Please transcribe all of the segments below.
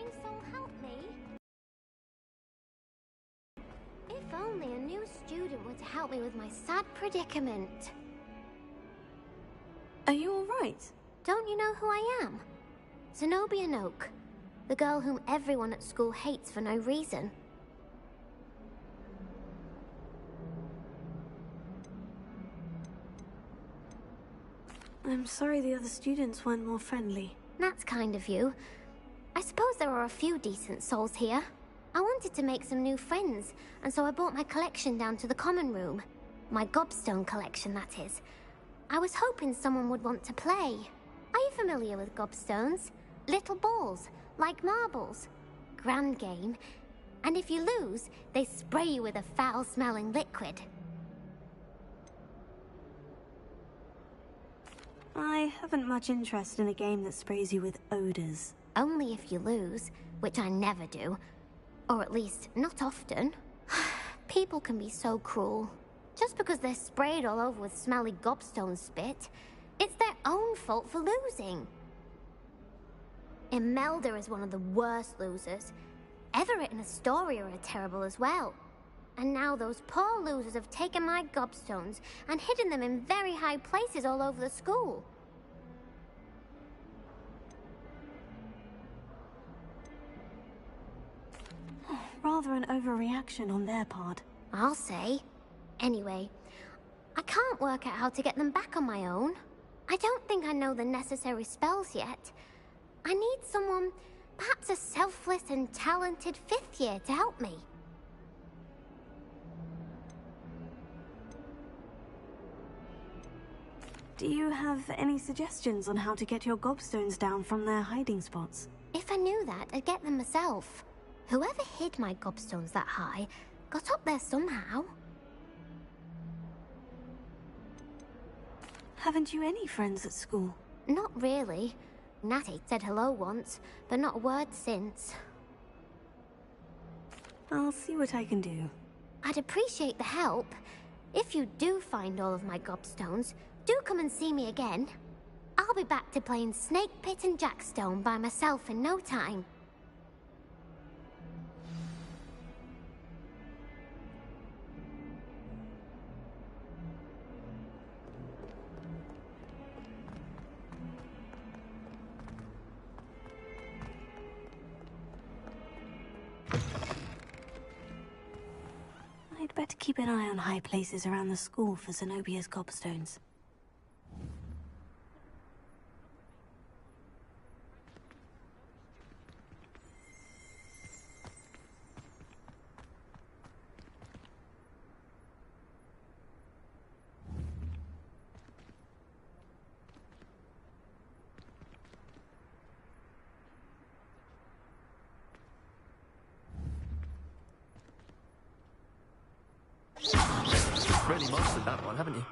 kind soul help me? If only a new student were to help me with my sad predicament. Are you alright? Don't you know who I am? Zenobia Noak, the girl whom everyone at school hates for no reason. I'm sorry the other students weren't more friendly. That's kind of you. I suppose there are a few decent souls here. I wanted to make some new friends, and so I brought my collection down to the common room. My gobstone collection, that is. I was hoping someone would want to play. Are you familiar with gobstones? Little balls, like marbles. Grand game. And if you lose, they spray you with a foul-smelling liquid. I haven't much interest in a game that sprays you with odors. Only if you lose, which I never do. Or at least, not often. People can be so cruel. Just because they're sprayed all over with smelly gobstone spit, it's their own fault for losing. Imelda is one of the worst losers. Everett and Astoria are terrible as well. And now those poor losers have taken my gobstones and hidden them in very high places all over the school. Rather an overreaction on their part. I'll say. Anyway, I can't work out how to get them back on my own. I don't think I know the necessary spells yet. I need someone, perhaps a selfless and talented fifth year to help me. Do you have any suggestions on how to get your gobstones down from their hiding spots? If I knew that, I'd get them myself. Whoever hid my gobstones that high got up there somehow. Haven't you any friends at school? Not really. Natty said hello once, but not a word since. I'll see what I can do. I'd appreciate the help. If you do find all of my gobstones, do come and see me again. I'll be back to playing Snake Pit and Jackstone by myself in no time. I'd better keep an eye on high places around the school for Zenobia's gobstones. Really mastered that one, haven't you?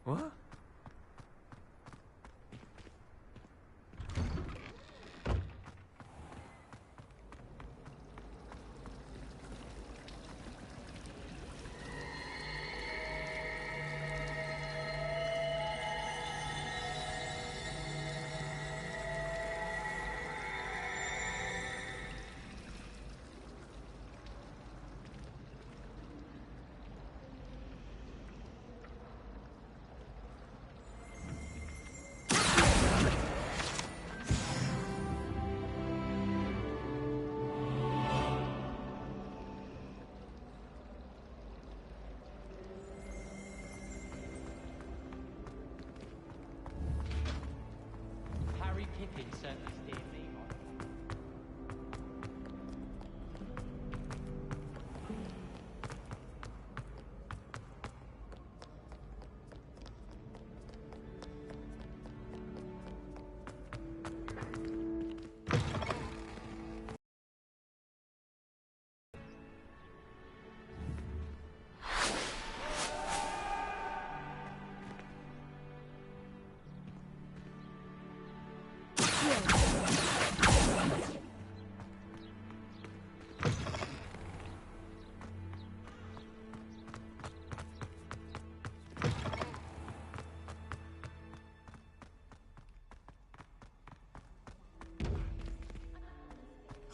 What?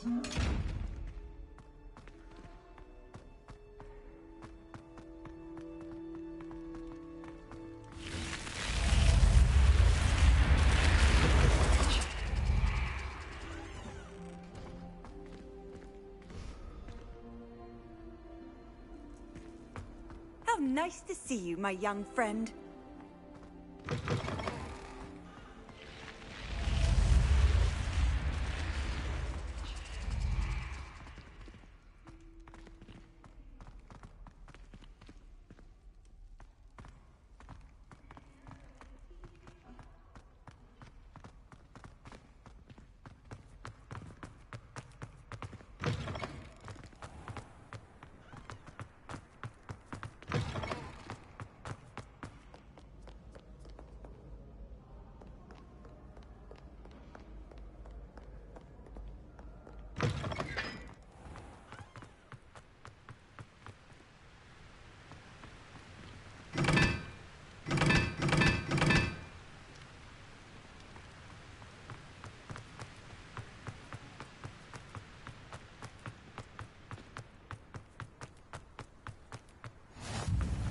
How nice to see you, my young friend.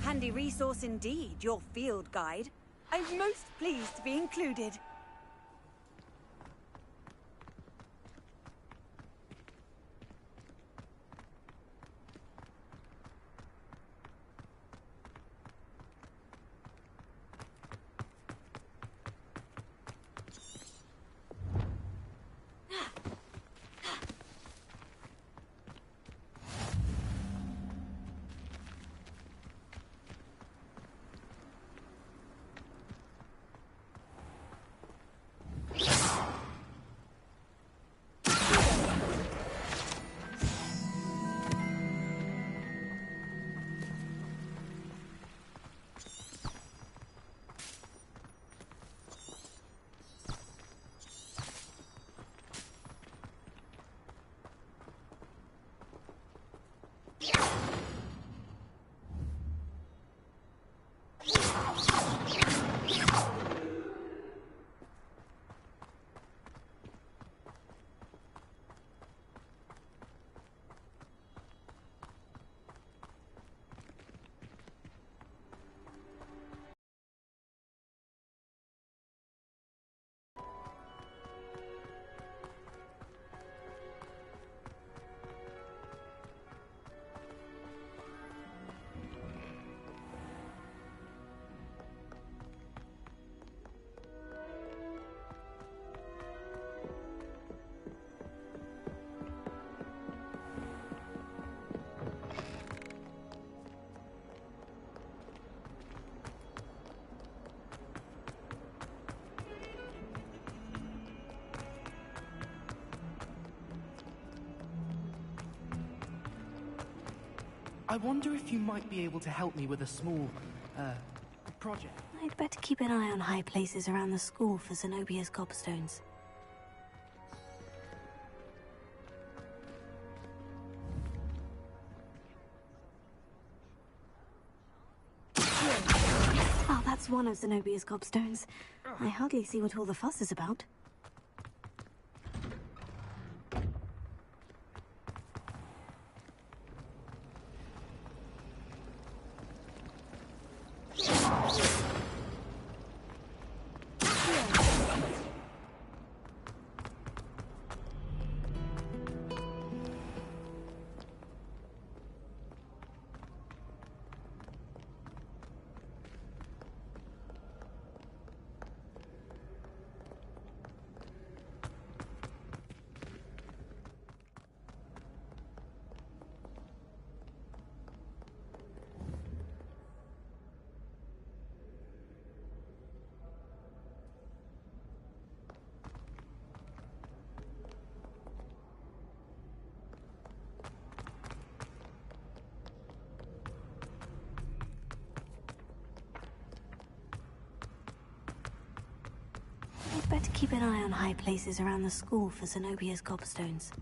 Handy resource indeed, your field guide. I'm most pleased to be included. I wonder if you might be able to help me with a small, project. I'd better keep an eye on high places around the school for Zenobia's gobstones. Oh, that's one of Zenobia's gobstones. I hardly see what all the fuss is about. I'd better keep an eye on high places around the school for Zenobia's gobstones.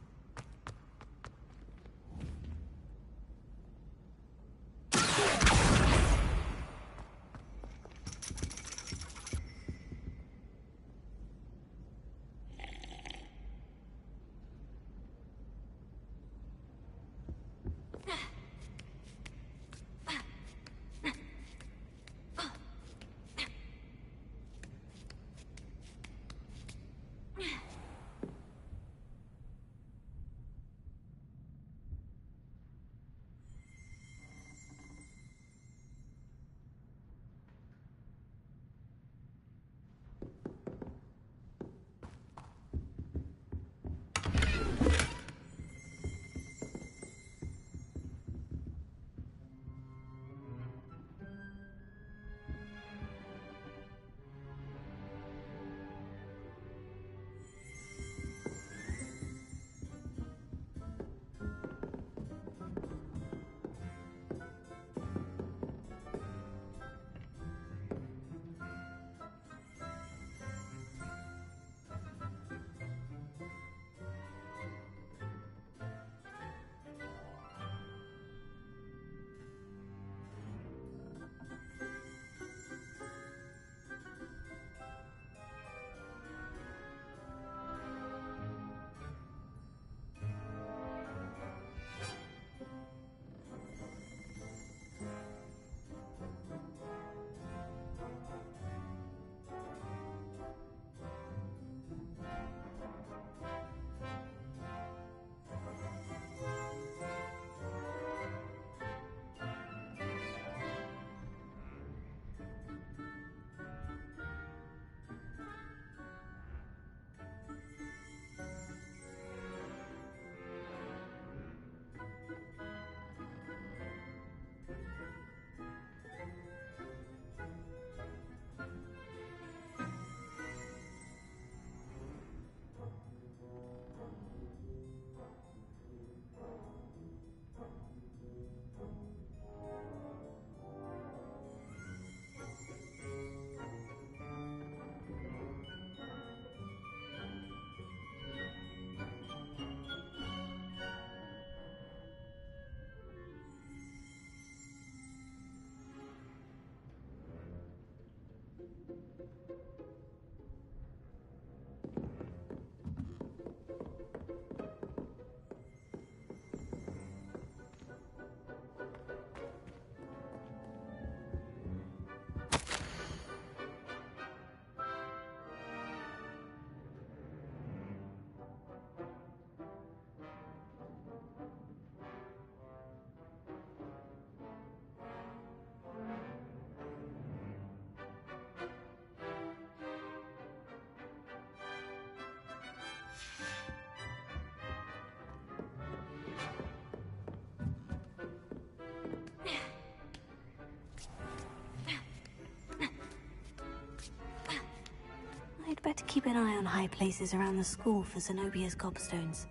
I'd better keep an eye on high places around the school for Zenobia's gobstones.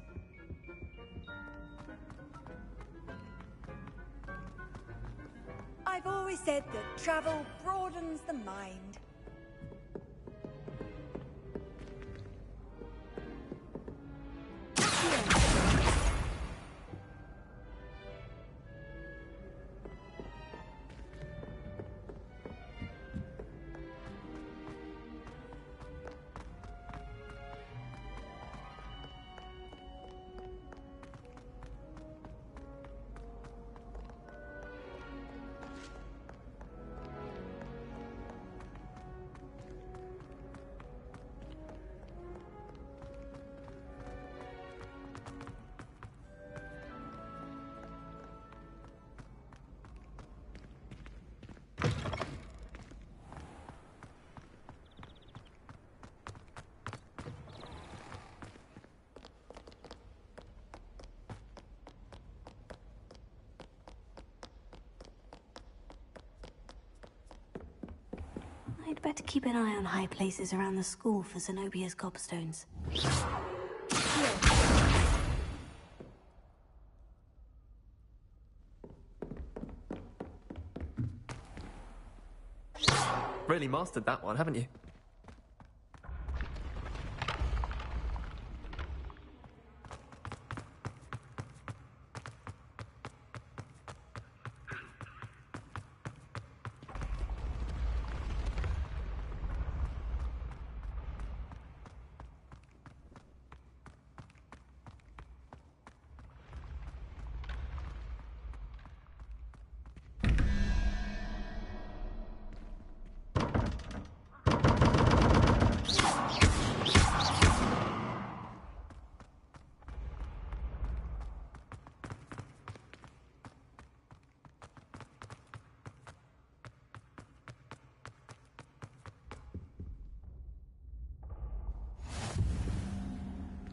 I've always said that travel broadens the mind. I'd better keep an eye on high places around the school for Zenobia's gobstones. Really mastered that one, haven't you?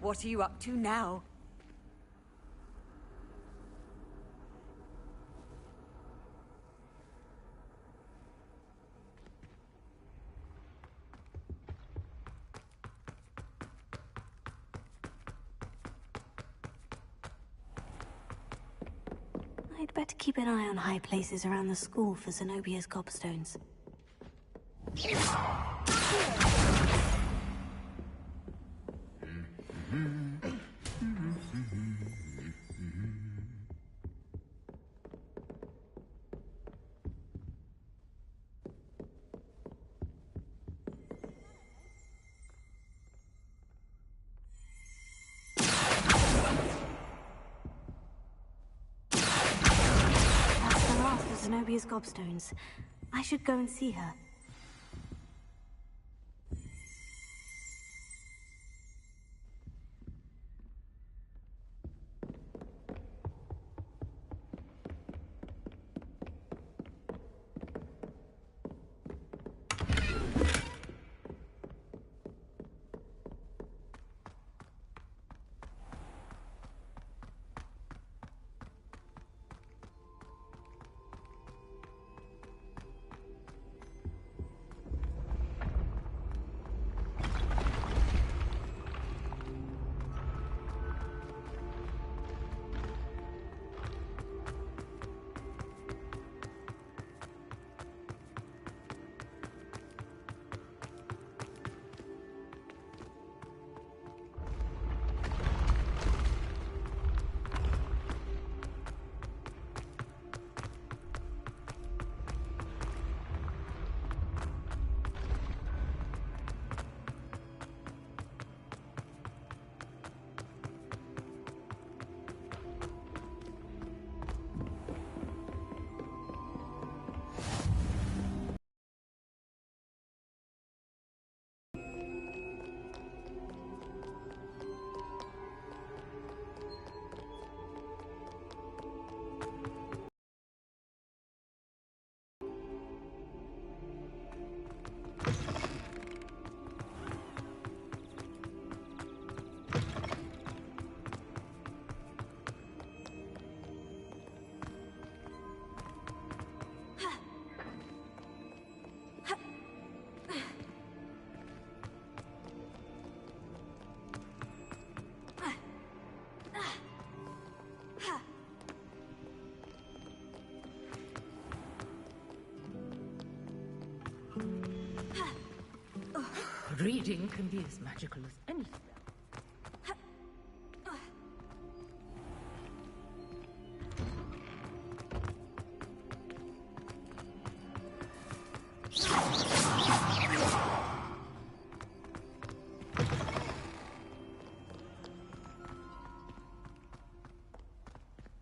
What are you up to now? I'd better keep an eye on high places around the school for Zenobia's gobstones. Zenobia's gobstones. I should go and see her. Reading can be as magical as any spell.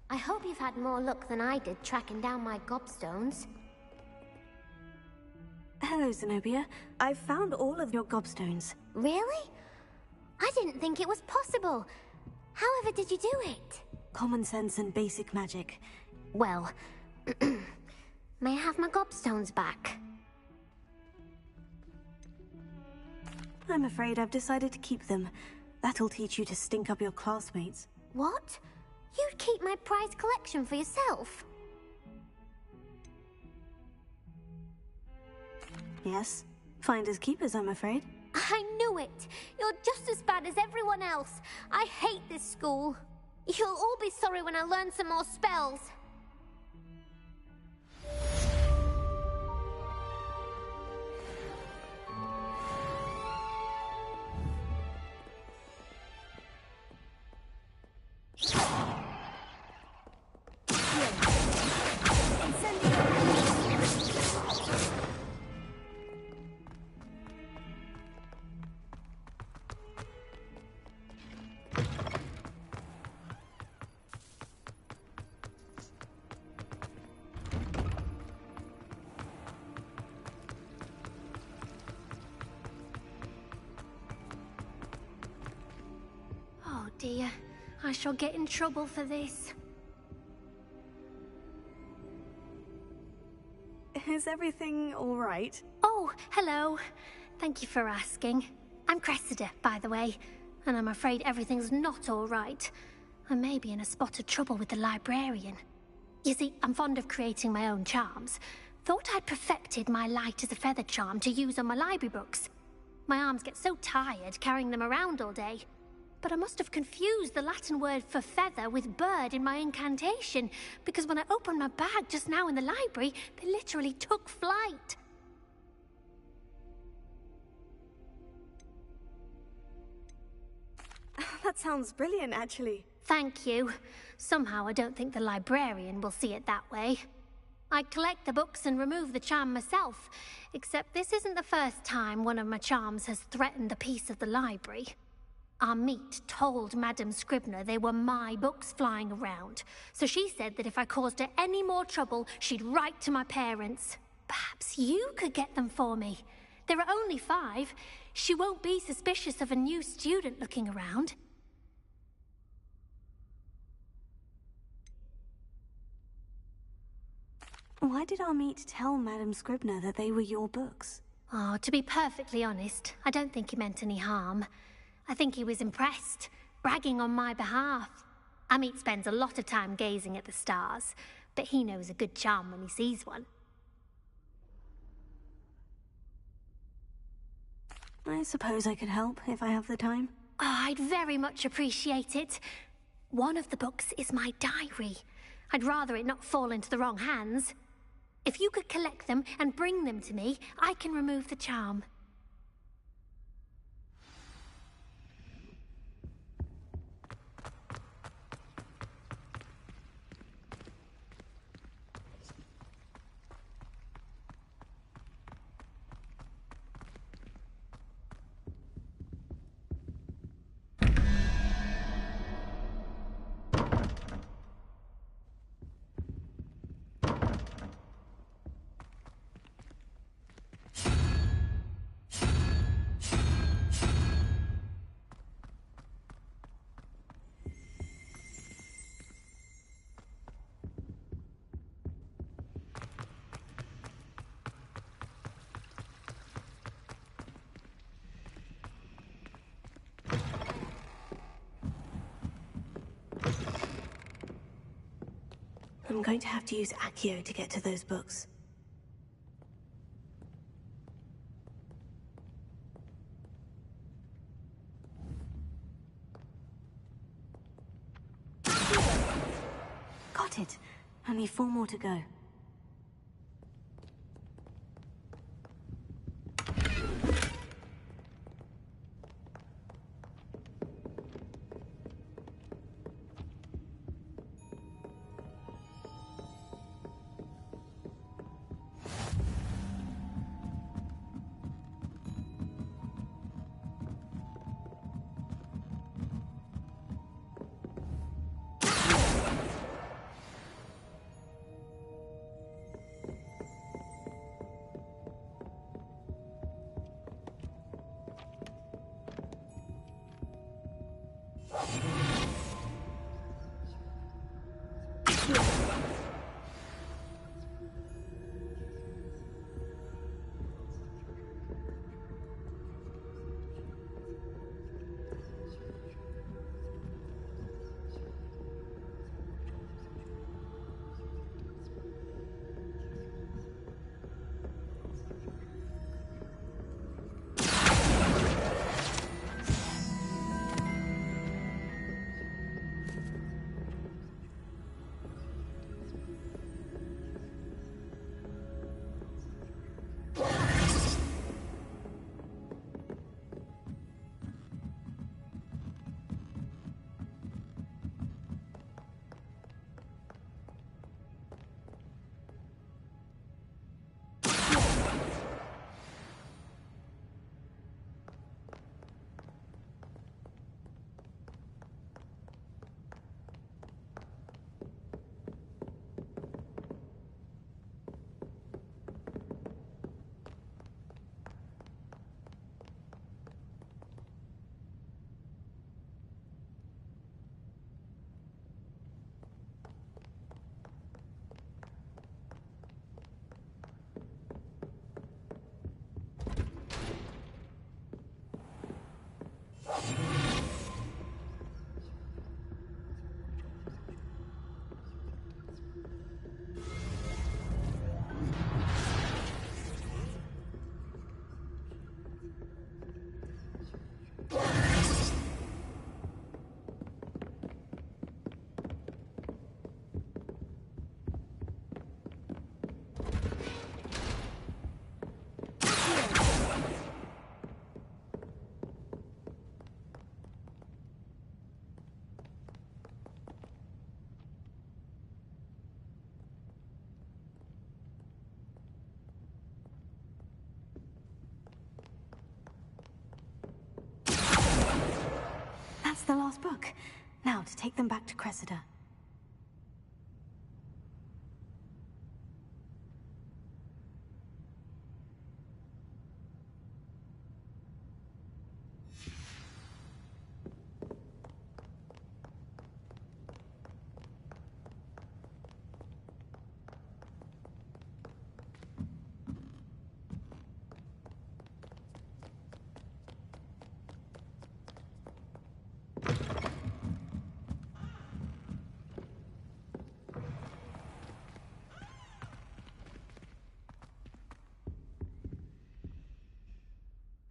I hope you've had more luck than I did tracking down my gobstones. Hello, Zenobia. I've found all of your gobstones. Really? I didn't think it was possible. However did you do it? Common sense and basic magic. Well, may I have my gobstones back? I'm afraid I've decided to keep them. That'll teach you to stink up your classmates. What? You'd keep my prized collection for yourself? Yes. Finders keepers, I'm afraid. I knew it! You're just as bad as everyone else. I hate this school. You'll all be sorry when I learn some more spells. Oh dear, I shall get in trouble for this. Is everything all right? Oh, hello. Thank you for asking. I'm Cressida, by the way, and I'm afraid everything's not all right. I may be in a spot of trouble with the librarian. You see, I'm fond of creating my own charms. Thought I'd perfected my light as a feather charm to use on my library books. My arms get so tired carrying them around all day. But I must have confused the Latin word for feather with bird in my incantation, because when I opened my bag just now in the library, they literally took flight. That sounds brilliant, actually. Thank you. Somehow I don't think the librarian will see it that way. I collect the books and remove the charm myself, except this isn't the first time one of my charms has threatened the peace of the library. Our meet told Madame Scribner they were my books flying around, so she said that if I caused her any more trouble, she'd write to my parents. Perhaps you could get them for me. There are only 5. She won't be suspicious of a new student looking around. Why did our meet tell Madame Scribner that they were your books? Oh, to be perfectly honest, I don't think he meant any harm. I think he was impressed, bragging on my behalf. Amit spends a lot of time gazing at the stars, but he knows a good charm when he sees one. I suppose I could help if I have the time. Oh, I'd very much appreciate it. One of the books is my diary. I'd rather it not fall into the wrong hands. If you could collect them and bring them to me, I can remove the charm. I'm going to have to use Accio to get to those books. Got it. Only 4 more to go. the last book. Now to take them back to Cressida.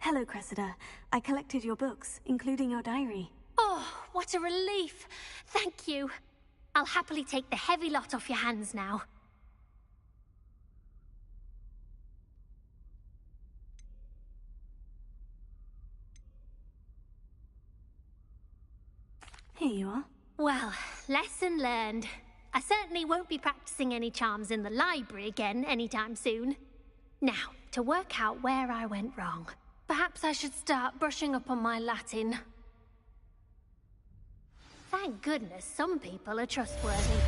Hello, Cressida. I collected your books, including your diary. Oh, what a relief. Thank you. I'll happily take the heavy lot off your hands now. Here you are. Well, lesson learned. I certainly won't be practicing any charms in the library again anytime soon. Now, to work out where I went wrong. Perhaps I should start brushing up on my Latin. Thank goodness some people are trustworthy.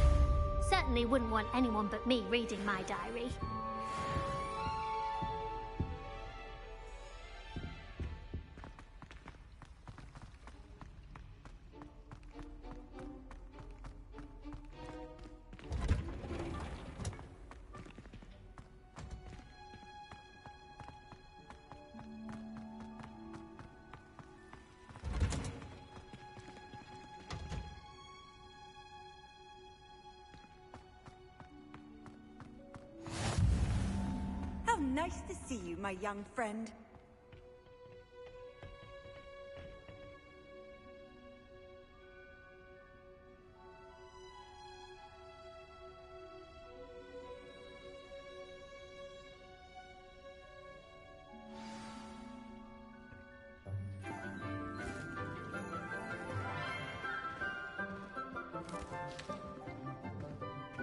Certainly wouldn't want anyone but me reading my diary. Nice to see you, my young friend.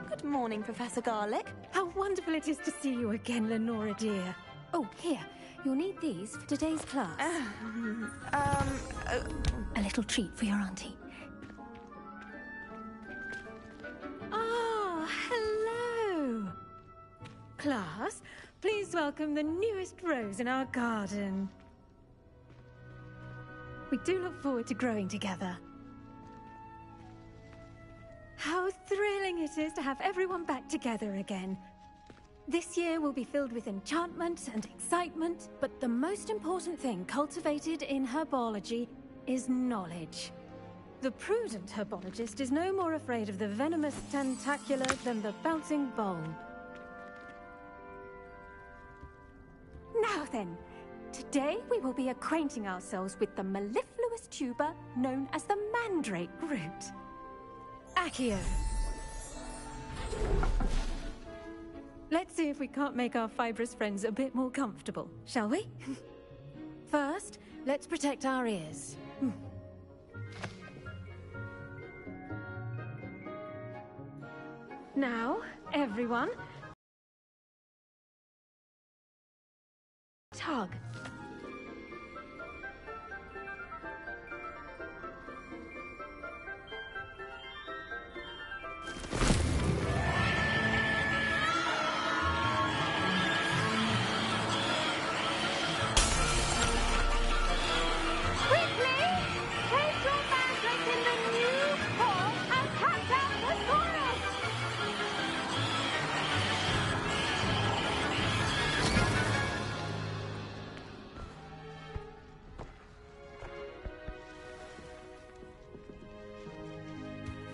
Good morning, Professor Garlick. How wonderful it is to see you again, Lenora dear. Oh, here. You'll need these for today's class. A little treat for your auntie. Ah, hello. Class, please welcome the newest rose in our garden. We do look forward to growing together. How thrilling it is to have everyone back together again. This year will be filled with enchantment and excitement, but the most important thing cultivated in herbology is knowledge. The prudent herbologist is no more afraid of the venomous tentacular than the bouncing bulb. Now then, today we will be acquainting ourselves with the mellifluous tuber known as the mandrake root. Accio. Let's see if we can't make our fibrous friends a bit more comfortable, shall we? First, let's protect our ears. Now, everyone, tug.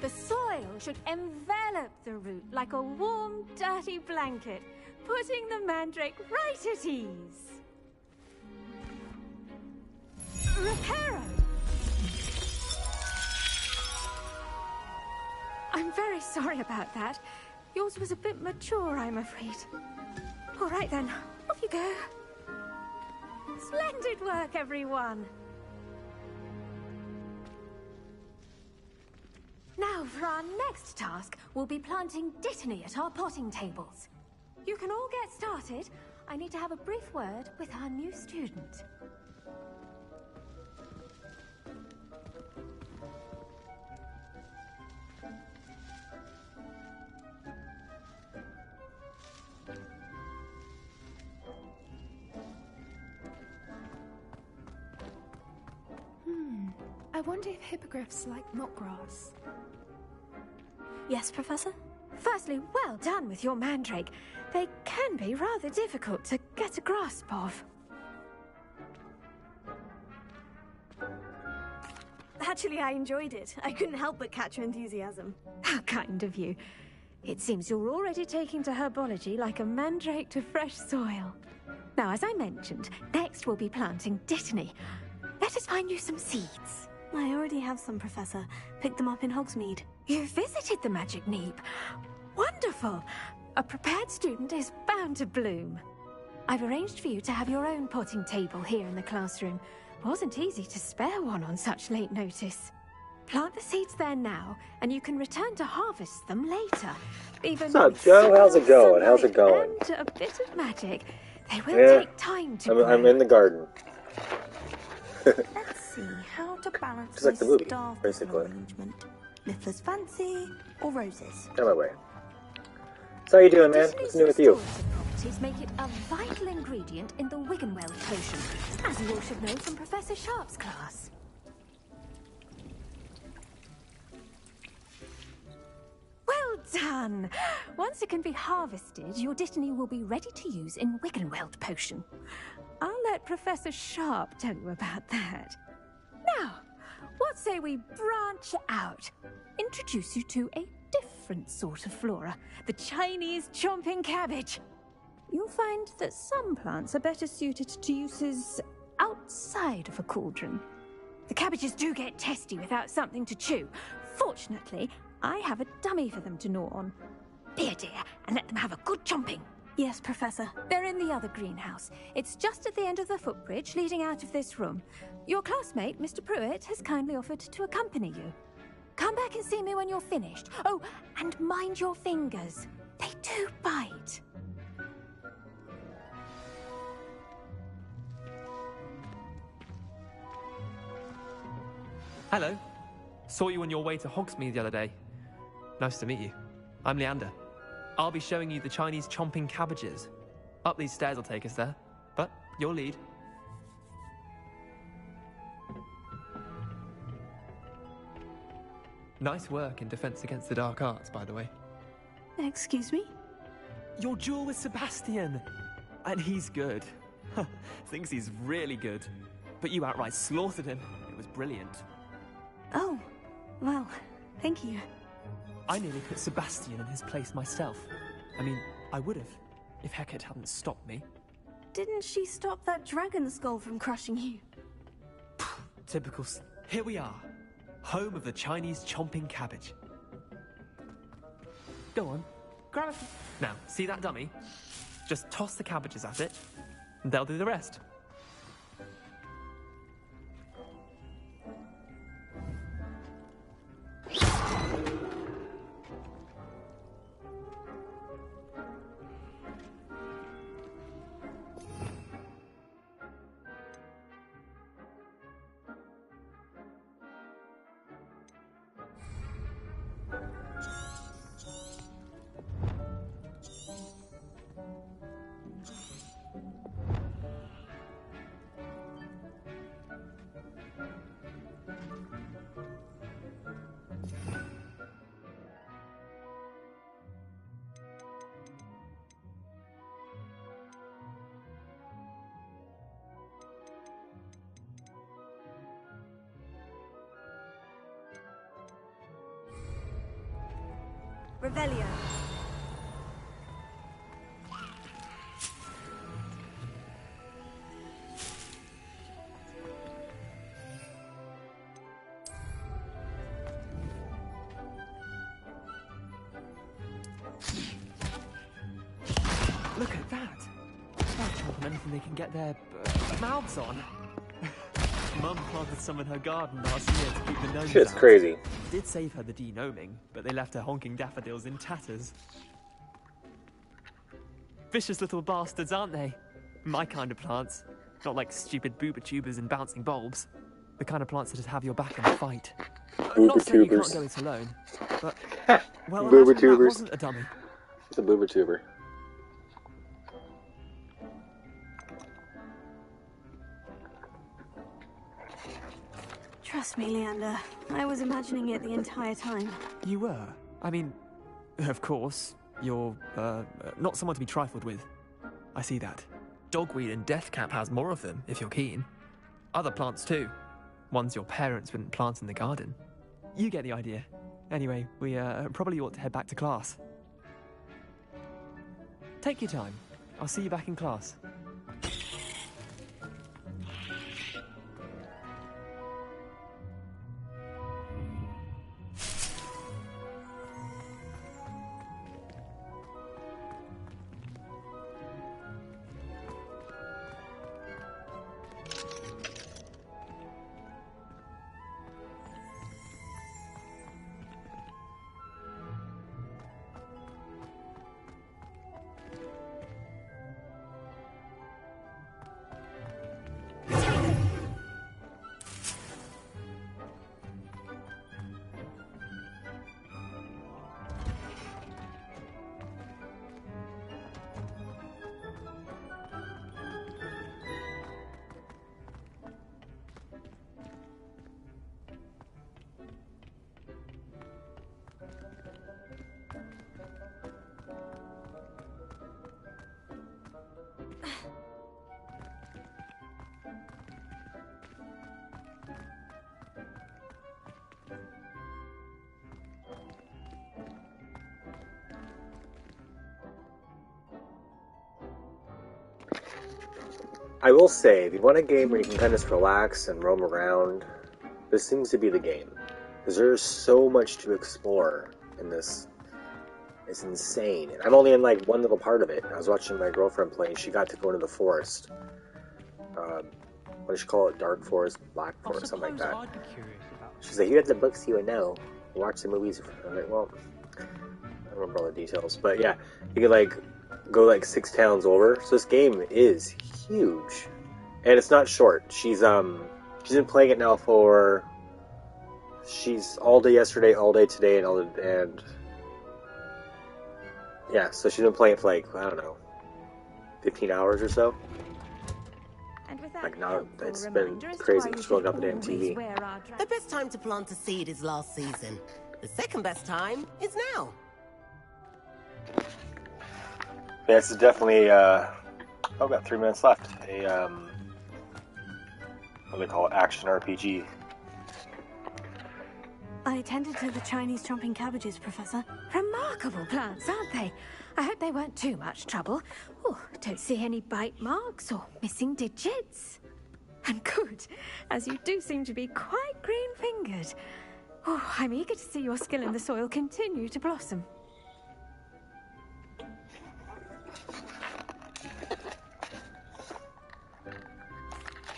The soil should envelop the root like a warm, dirty blanket, putting the mandrake right at ease. Reparo! I'm very sorry about that. Yours was a bit mature, I'm afraid. All right then, off you go. Splendid work, everyone! Now, for our next task, we'll be planting Dittany at our potting tables. You can all get started. I need to have a brief word with our new student. wonder if hippogriffs like knotgrass. Yes, Professor? Firstly, well done with your mandrake. They can be rather difficult to get a grasp of. Actually, I enjoyed it. I couldn't help but catch your enthusiasm. How kind of you. It seems you're already taking to herbology like a mandrake to fresh soil. Now, as I mentioned, next we'll be planting dittany. Let us find you some seeds. I already have some, Professor. Picked them up in Hogsmeade. You visited the Magic Neep. Wonderful! A prepared student is bound to bloom. I've arranged for you to have your own potting table here in the classroom. Wasn't easy to spare one on such late notice. Plant the seeds there now, and you can return to harvest them later. Even What's up, Joe? How's it going? sunlight How's it going? And a bit of magic. They will take time to grow. I'm in the garden. Let's see how to balance Just like the movie, staff basically. arrangement. Liffler's fancy or roses? On my way. So how you doing, man? What's new with you? Restorative properties make it a vital ingredient in the Wiggenweld potion, as you all should know from Professor Sharp's class. Well done! Once it can be harvested, your dittany will be ready to use in Wiggenweld potion. I'll let Professor Sharp tell you about that. Now, what say we branch out? Introduce you to a different sort of flora, the Chinese chomping cabbage. You'll find that some plants are better suited to uses outside of a cauldron. The cabbages do get testy without something to chew. Fortunately, I have a dummy for them to gnaw on. Be a dear and let them have a good chomping. Yes, Professor. They're in the other greenhouse. It's just at the end of the footbridge leading out of this room. Your classmate, Mr. Pruitt, has kindly offered to accompany you. Come back and see me when you're finished. Oh, and mind your fingers. They do bite. Hello. Saw you on your way to Hogsmeade the other day. Nice to meet you. I'm Leander. I'll be showing you the Chinese chomping cabbages. Up these stairs will take us there, but you'll lead. Nice work in Defense Against the Dark Arts, by the way. Excuse me? Your duel with Sebastian! And he's good. Thinks he's really good. But you outright slaughtered him. It was brilliant. Oh, well, thank you. I nearly put Sebastian in his place myself. I mean, I would have, if Hecate hadn't stopped me. Didn't she stop that dragon skull from crushing you? Typical. Here we are. Home of the Chinese chomping cabbage. Go on, grab it. Now, see that dummy? Just toss the cabbages at it, and they'll do the rest. Revelio. Look at that! They're chomping anything they can get their mouths on. Mum planted some in her garden last year to keep the gnomes Shit's out. crazy. Did save her the de-gnoming, but they left her honking daffodils in tatters. Vicious little bastards, aren't they? My kind of plants. Not like stupid booba tubers and bouncing bulbs. The kind of plants that just have your back in a fight. Not saying you can't go it alone, but... Well, Booba imagine that tubers. wasn't a dummy. It's a booba tuber. Trust me, Leander. I was imagining it the entire time. You were? I mean, of course, you're, not someone to be trifled with. I see that. Dogweed and deathcap has more of them, if you're keen. Other plants too. Ones your parents wouldn't plant in the garden. You get the idea. Anyway, we probably ought to head back to class. Take your time. I'll see you back in class. I will say, if you want a game where you can kind of just relax and roam around, this seems to be the game. Because there's so much to explore in this. It's insane. And I'm only in like one little part of it. I was watching my girlfriend play, and she got to go into the forest. What does she call it? Dark forest, black forest, something like that. She's like, you have the books, you would know. Watch the movies. I'm like, well, I don't remember all the details. But yeah, you can like go like 6 towns over. So this game is huge. And it's not short. She's been playing it now for... She's all day yesterday, all day today, and yeah, so she's been playing it for like, I don't know, 15 hours or so. Like, now it's been crazy scrolling up the damn TV. The best time to plant a seed is last season. The second best time is now. Yeah, this is definitely, I've got 3 minutes left. A, what do they call it? Action RPG. I attended to the Chinese chomping cabbages, Professor. Remarkable plants, aren't they? I hope they weren't too much trouble. Oh, don't see any bite marks or missing digits. And good, as you do seem to be quite green-fingered. Oh, I'm eager to see your skill in the soil continue to blossom.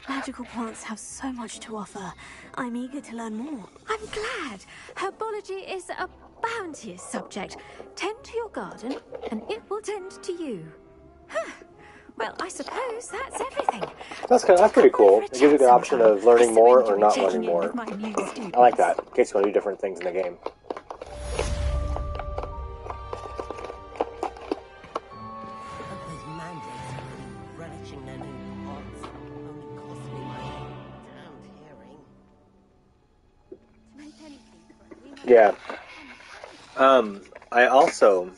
Magical plants have so much to offer. I'm eager to learn more. I'm glad. Herbology is a bounteous subject. Tend to your garden, and it will tend to you. Huh. Well, I suppose that's everything. That's pretty cool. It gives you the option of learning more or not learning more. I like that, in case you want to do different things in the game. Yeah. I also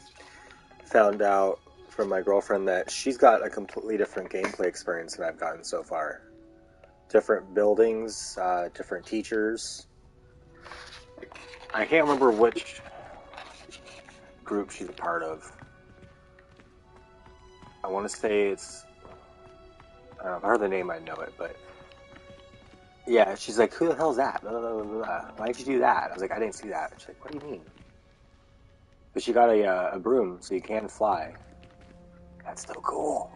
found out from my girlfriend that she's got a completely different gameplay experience than I've gotten so far. Different buildings, different teachers. I can't remember which group she's a part of. I want to say it's... I don't know, if I heard the name, I'd know it, but... Yeah, she's like, who the hell's that? Blah, blah, blah, blah. Why'd you do that? I was like, I didn't see that. She's like, what do you mean? But she got a broom, so you can fly. That's so cool.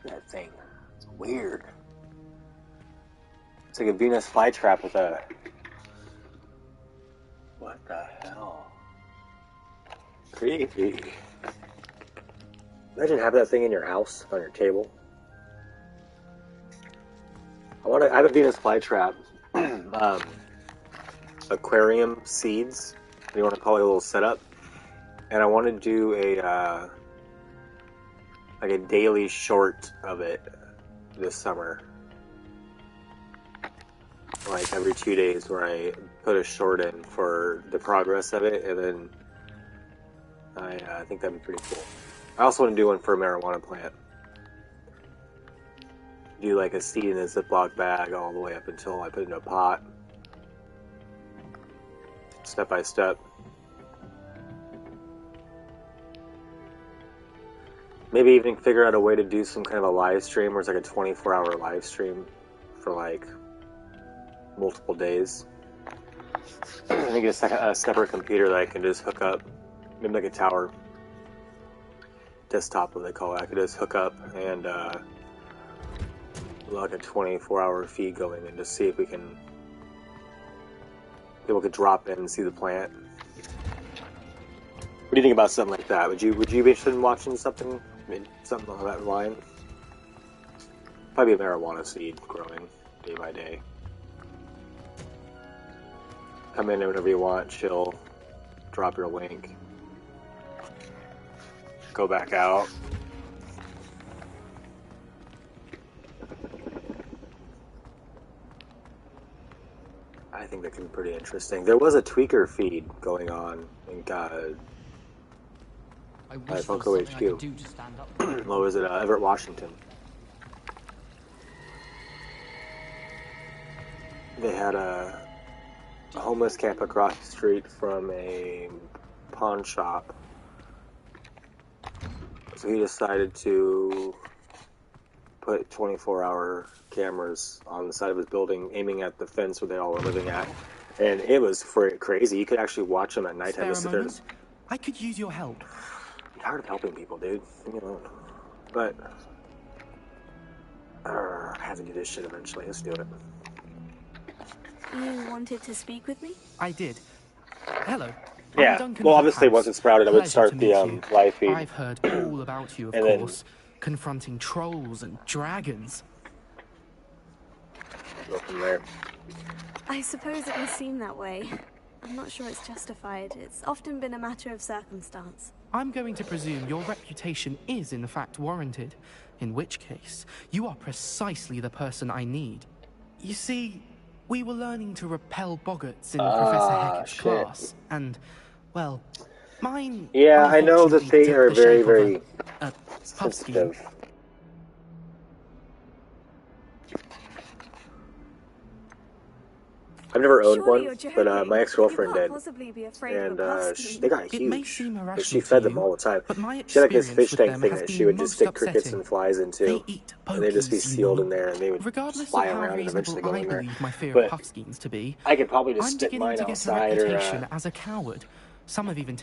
That thing. It's weird. It's like a Venus flytrap with a... What the hell? Creepy. Imagine having that thing in your house, on your table. I have a Venus flytrap. Aquarium seeds. You want to call it a little setup. And I want to do a like a daily short of it this summer. like every 2 days where I put a short in for the progress of it, and then I think that'd be pretty cool. I also want to do one for a marijuana plant. Do like a seed in a Ziploc bag all the way up until I put it in a pot. Step by step. Maybe even figure out a way to do some kind of a live stream where it's like a 24-hour live stream for like multiple days. I think a separate computer that I can just hook up, maybe like a tower desktop, what they call it. I could just hook up and like a 24-hour feed going and just see if people could drop in and see the plant. What do you think about something like that? Would you be interested in watching something along that line? Probably a marijuana seed growing day by day. Come in whenever you want, chill, drop your link, go back out. I think that can be pretty interesting. There was a tweaker feed going on in Funko HQ. What was it? Everett, Washington. They had a homeless camp across the street from a pawn shop. So he decided to put 24-hour cameras on the side of his building, aiming at the fence where they all were living at. And it was crazy. You could actually watch them at nighttime. I could use your help. I'm tired of helping people, dude. Leave me alone. But I have to do this shit eventually. Let's do it. You wanted to speak with me? I did. Hello. Yeah. Well, obviously, once it sprouted, I would start the live feed. I've heard all about you, of course. Confronting trolls and dragons. Go from there. I suppose it may seem that way. I'm not sure it's justified. It's often been a matter of circumstance. I'm going to presume your reputation is in fact warranted, in which case you are precisely the person I need. You see, we were learning to repel boggarts in Professor Heckett's class, and, well, mine... Yeah, I know that they are very, very sensitive. I've never owned one, but my ex-girlfriend did, and they got huge, but she fed them all the time. She had like this fish tank thing that she would just stick crickets and flies into, and they'd just be sealed in there, and they would fly around and eventually go in there. But I could probably just stick mine outside or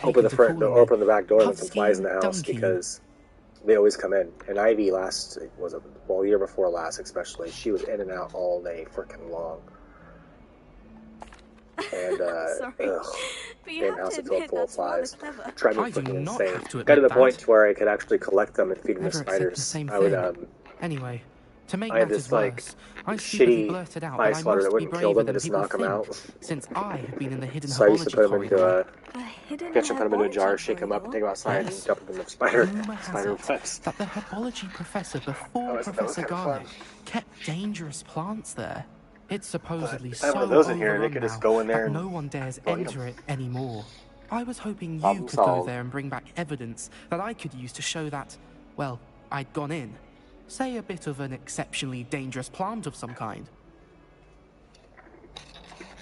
open the front door, open the back door and let some flies in the house, because they always come in. And Ivy the year before last especially, she was in and out all day freaking long. And damn house had filled full of flies. Tried me freaking insane. Got to the point where I could actually collect them and feed them to spiders. I would Anyway, to make I had this like shitty fly swatter that wouldn't kill them and just knock them out. Since I have been in the hidden so I used to put them into catch them, put them into a jar, shake them up, take them outside, and dump them in the spider webs. That the herbology professor before Professor Garlic kept dangerous plants there. It's supposedly so overrun now that no one dares enter it anymore. I was hoping you could go there and bring back evidence that I could use to show that, well, I'd gone in. Say a bit of an exceptionally dangerous plant of some kind.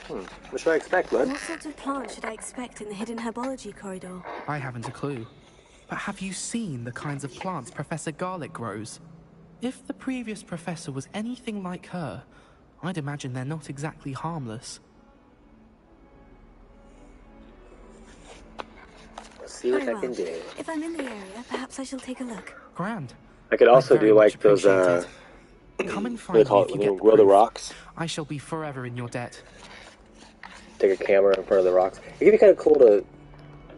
What should I expect, bud? What sort of plant should I expect in the hidden herbology corridor? I haven't a clue. But have you seen the kinds of plants Professor Garlic grows? If the previous professor was anything like her, I'd imagine they're not exactly harmless. Let's see what I can do. If I'm in the area, perhaps I shall take a look. Grand. I could also do like those, come and find me if you get grow the rocks. I shall be forever in your debt. Take a camera in front of the rocks. It'd be kind of cool to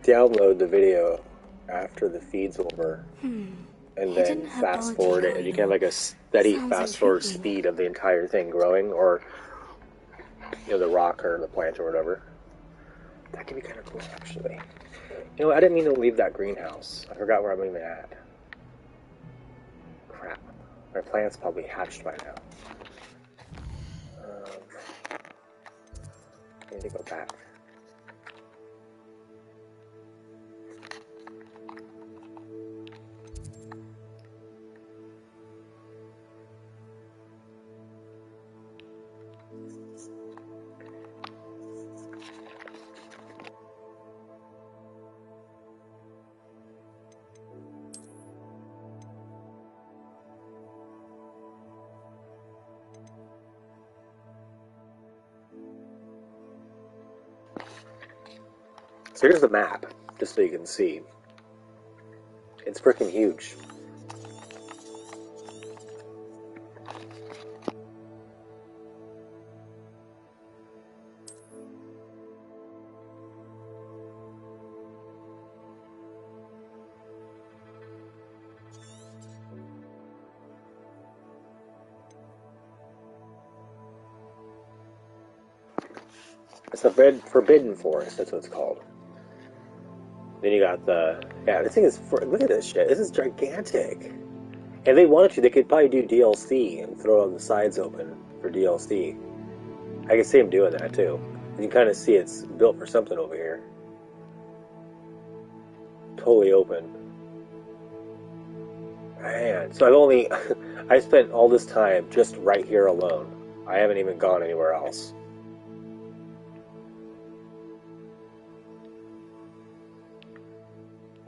download the video after the feed's over. And then fast forward it, and you can have like a steady fast forward speed of the entire thing growing, or the rock or the plant or whatever. That could be kind of cool, actually. You know, I didn't mean to leave that greenhouse. I forgot where I'm even at. Crap. My plant's probably hatched by now. need to go back. So here's the map, just so you can see. It's freaking huge. It's the Forbidden Forest, that's what it's called. Then you got the... Yeah, this thing is... Look at this shit. This is gigantic. If they wanted to, they could probably do DLC and throw on the sides open for DLC. I can see them doing that, too. You can kind of see it's built for something over here. Totally open. Man, so I've only... I spent all this time just right here alone. I haven't even gone anywhere else.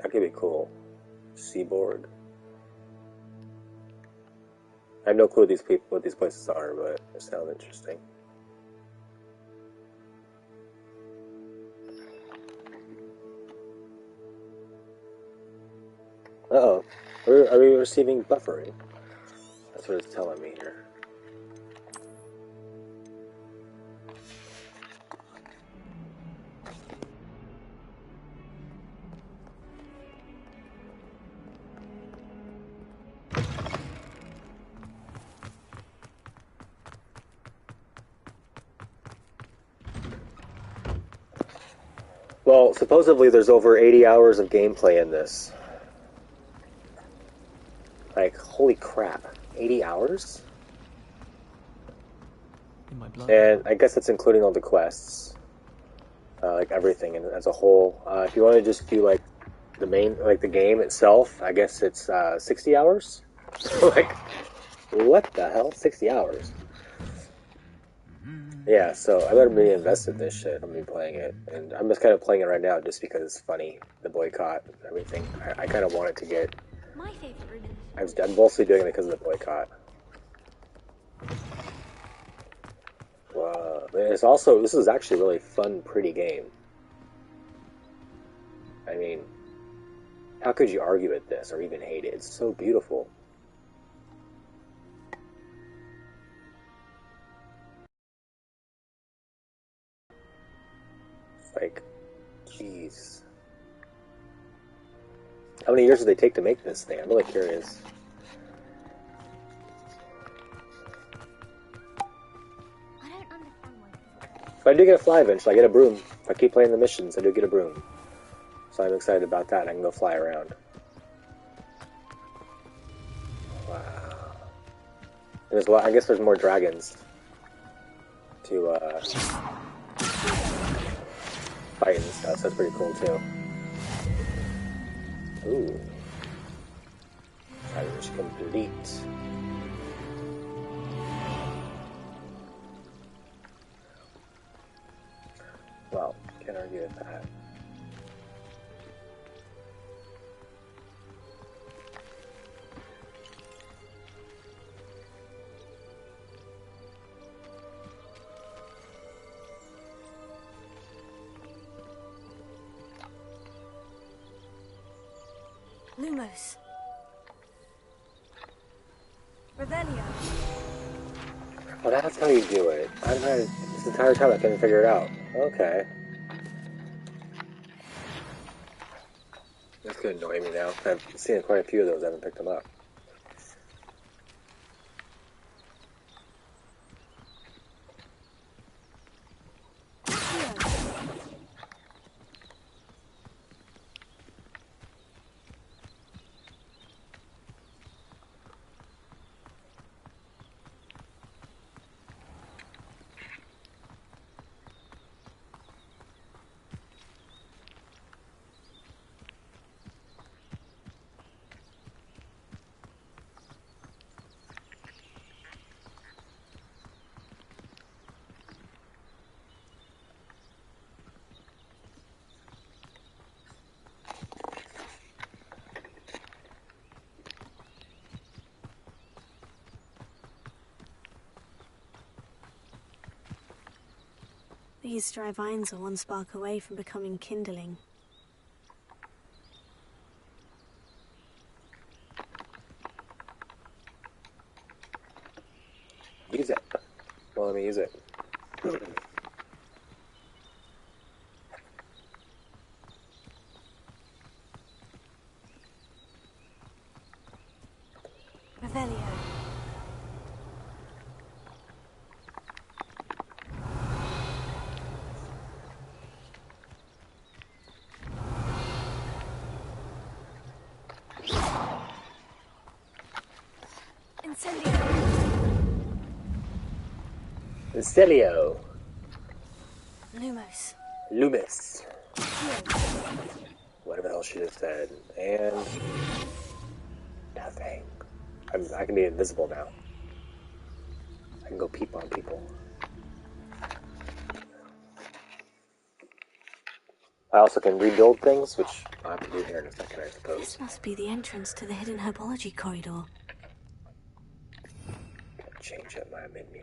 That could be cool. Seaboard. I have no clue what these places are, but it sounds interesting. Uh-oh. Are we receiving buffering? That's what it's telling me here. Well, supposedly there's over 80 hours of gameplay in this. Like, holy crap. 80 hours? In my blood. And I guess that's including all the quests. Like everything as a whole. If you want to just do like the main, like the game itself, I guess it's 60 hours? Like, what the hell? 60 hours? Yeah, so I better be invested in this shit. I'm gonna be playing it. And I'm just kind of playing it right now just because it's funny. The boycott and everything. I kind of wanted to get... My favorite room. I'm mostly doing it because of the boycott. Wow. It's also... This is actually a really fun, pretty game. I mean... How could you argue at this or even hate it? It's so beautiful. Like, jeez. How many years did they take to make this thing? I'm really curious. I don't understand why. If I do get a fly eventually, I get a broom. If I keep playing the missions, I do get a broom. So I'm excited about that. I can go fly around. Wow. And I guess there's more dragons to fight and stuff, so that's pretty cool too. Ooh. Challenge complete. Well, can't argue with that. Lumos. Revelio. Oh, that's how you do it. I've had this entire time I couldn't figure it out. Okay. That's gonna annoy me now. I've seen quite a few of those. I haven't picked them up. These dry vines are one spark away from becoming kindling. Use it. Well, let me use it. Revelio. Incendio. Lumos. Loomis. Whatever the hell she just said. And nothing. I can be invisible now. I can go peep on people. I also can rebuild things, which I'll have to do here in a second, I suppose. This must be the entrance to the hidden herbology corridor. Change up my menu.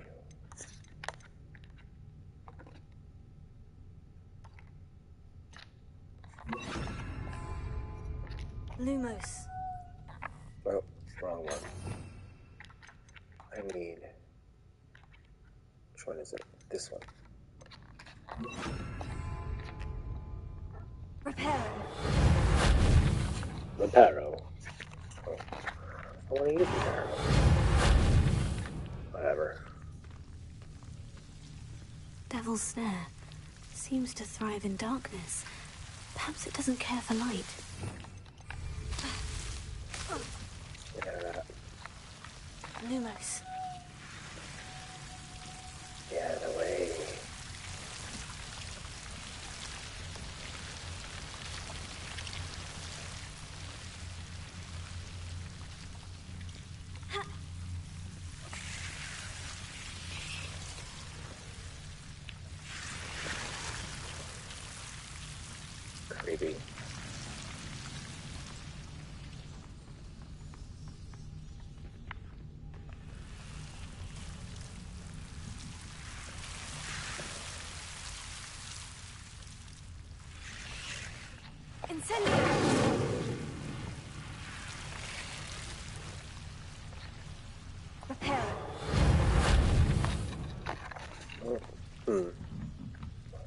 Lumos. Oh, wrong one. I need... Which one is it? This one. Reparo. Oh. I want to use Reparo. Whatever. Devil's Snare seems to thrive in darkness. Perhaps it doesn't care for light. Get out of that. Lumos. Get out of the way. Creepy.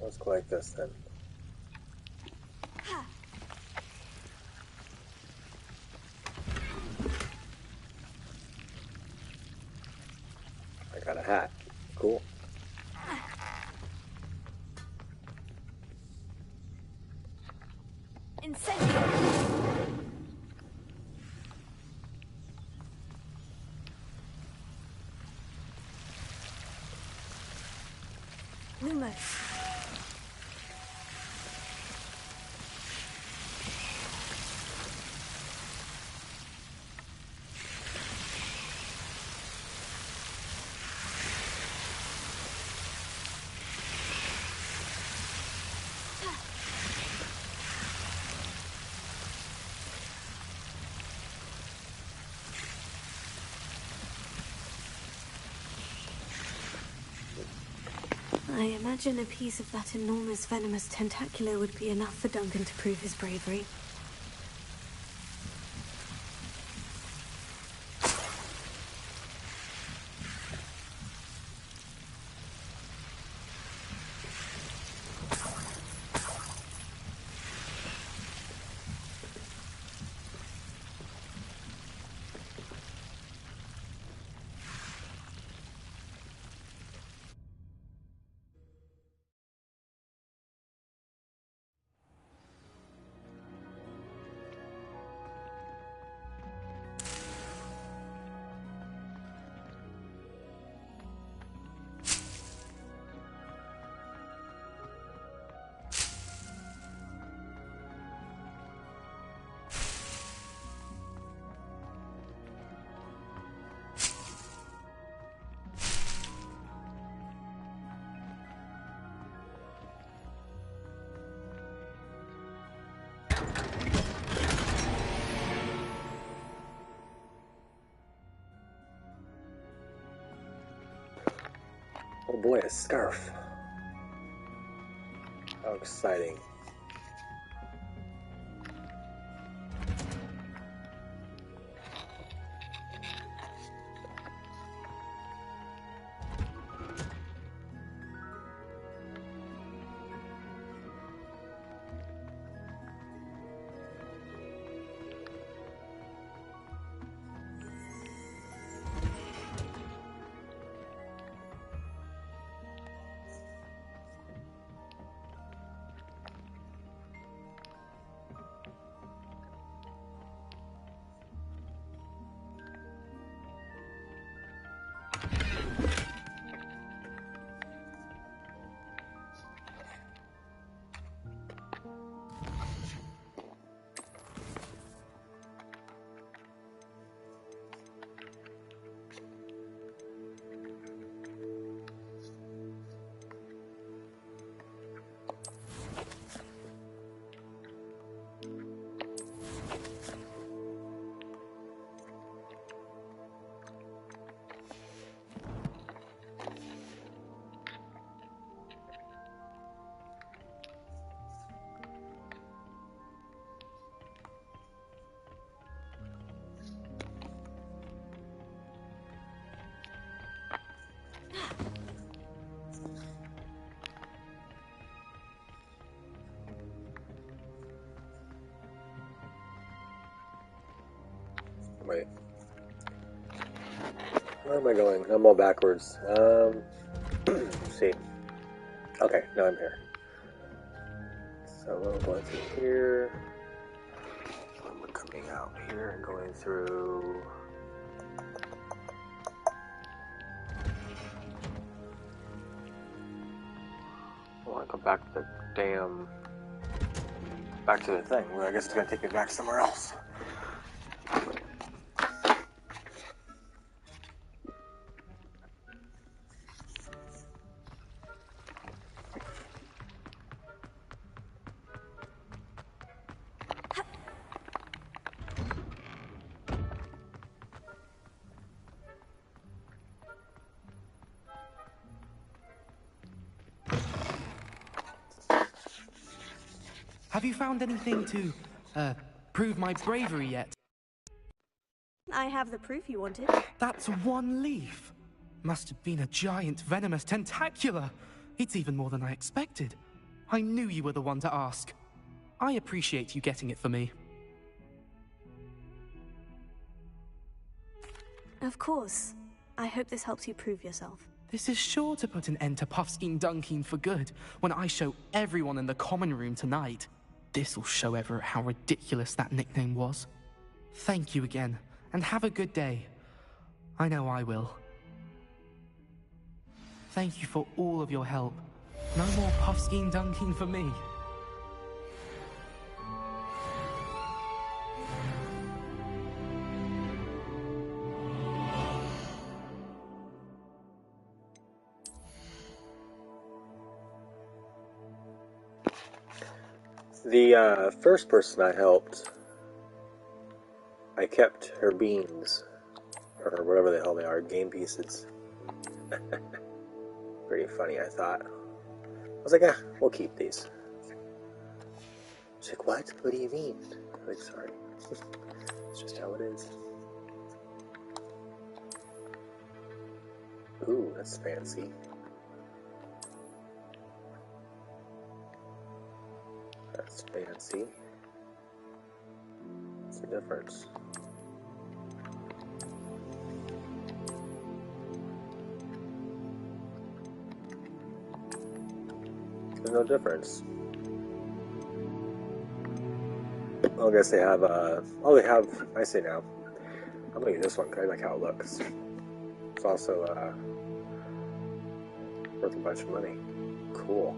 Let's go like this then. I got a hat. Cool. Lumos. I imagine a piece of that enormous venomous tentacular would be enough for Duncan to prove his bravery. Oh boy, a scarf. How exciting. Wait. Where am I going? I'm all backwards. Let's see. Okay, now I'm here. So I'm going through here. I'm coming out here and going through. I want to go back to the damn. Back to the thing. Well, I guess it's going to take me back somewhere else. Have you found anything to, prove my bravery yet? I have the proof you wanted. That's one leaf. Must have been a giant venomous tentacula. It's even more than I expected. I knew you were the one to ask. I appreciate you getting it for me. Of course. I hope this helps you prove yourself. This is sure to put an end to Puffskein Dunkeen for good when I show everyone in the common room tonight. This'll show Everett how ridiculous that nickname was. Thank you again, and have a good day. I know I will. Thank you for all of your help. No more Puffskein Dunkeen for me. The first person I helped, I kept her beans, or whatever the hell they are, game pieces. Pretty funny, I thought. I was like, we'll keep these. She's like, what? What do you mean? I'm like, sorry. It's just how it is. Ooh, that's fancy. That's fancy. What's the difference? There's no difference. I guess they have, oh, they have, I see now. I'm gonna use this one because I like how it looks. It's also, worth a bunch of money. Cool.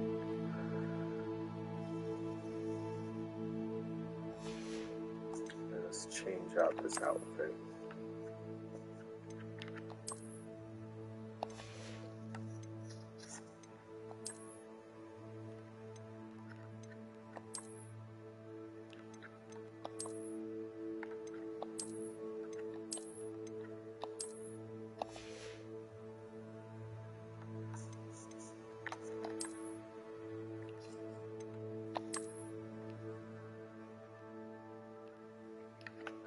Let's change out this outfit.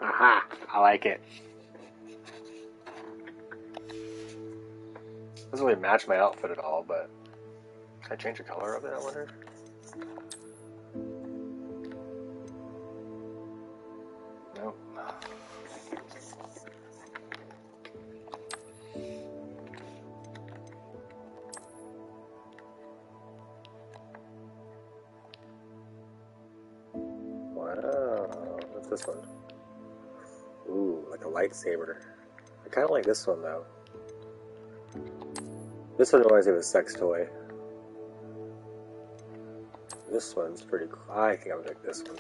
Aha! I like it. Doesn't really match my outfit at all, but can I change the color of it, I wonder? Nope. Wow, what's this one? Ooh, like a lightsaber. I kind of like this one though. This one reminds me of a sex toy. This one's pretty cool. I think I would like this one.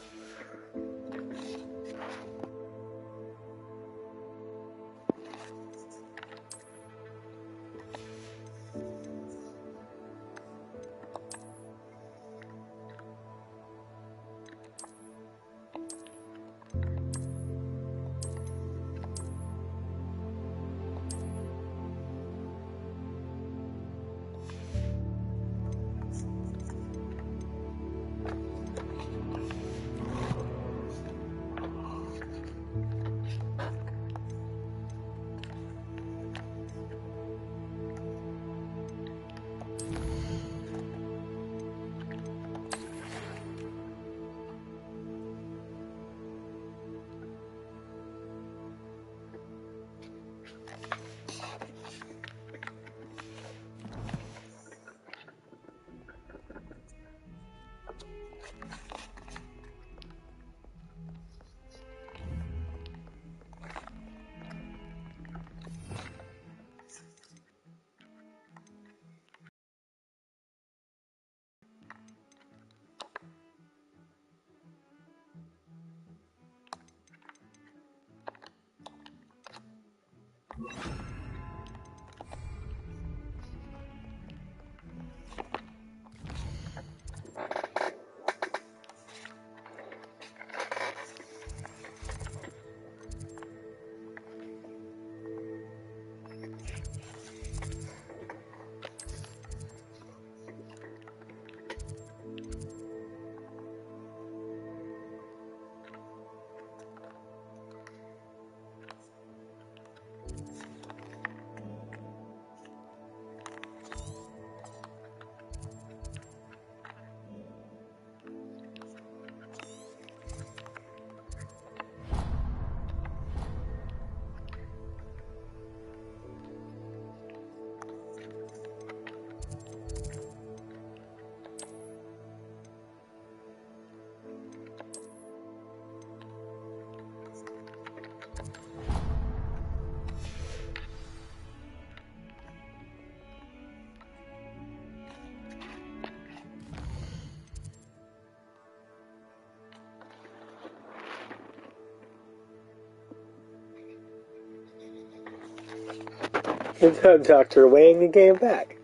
Dr. Wayne, you came back.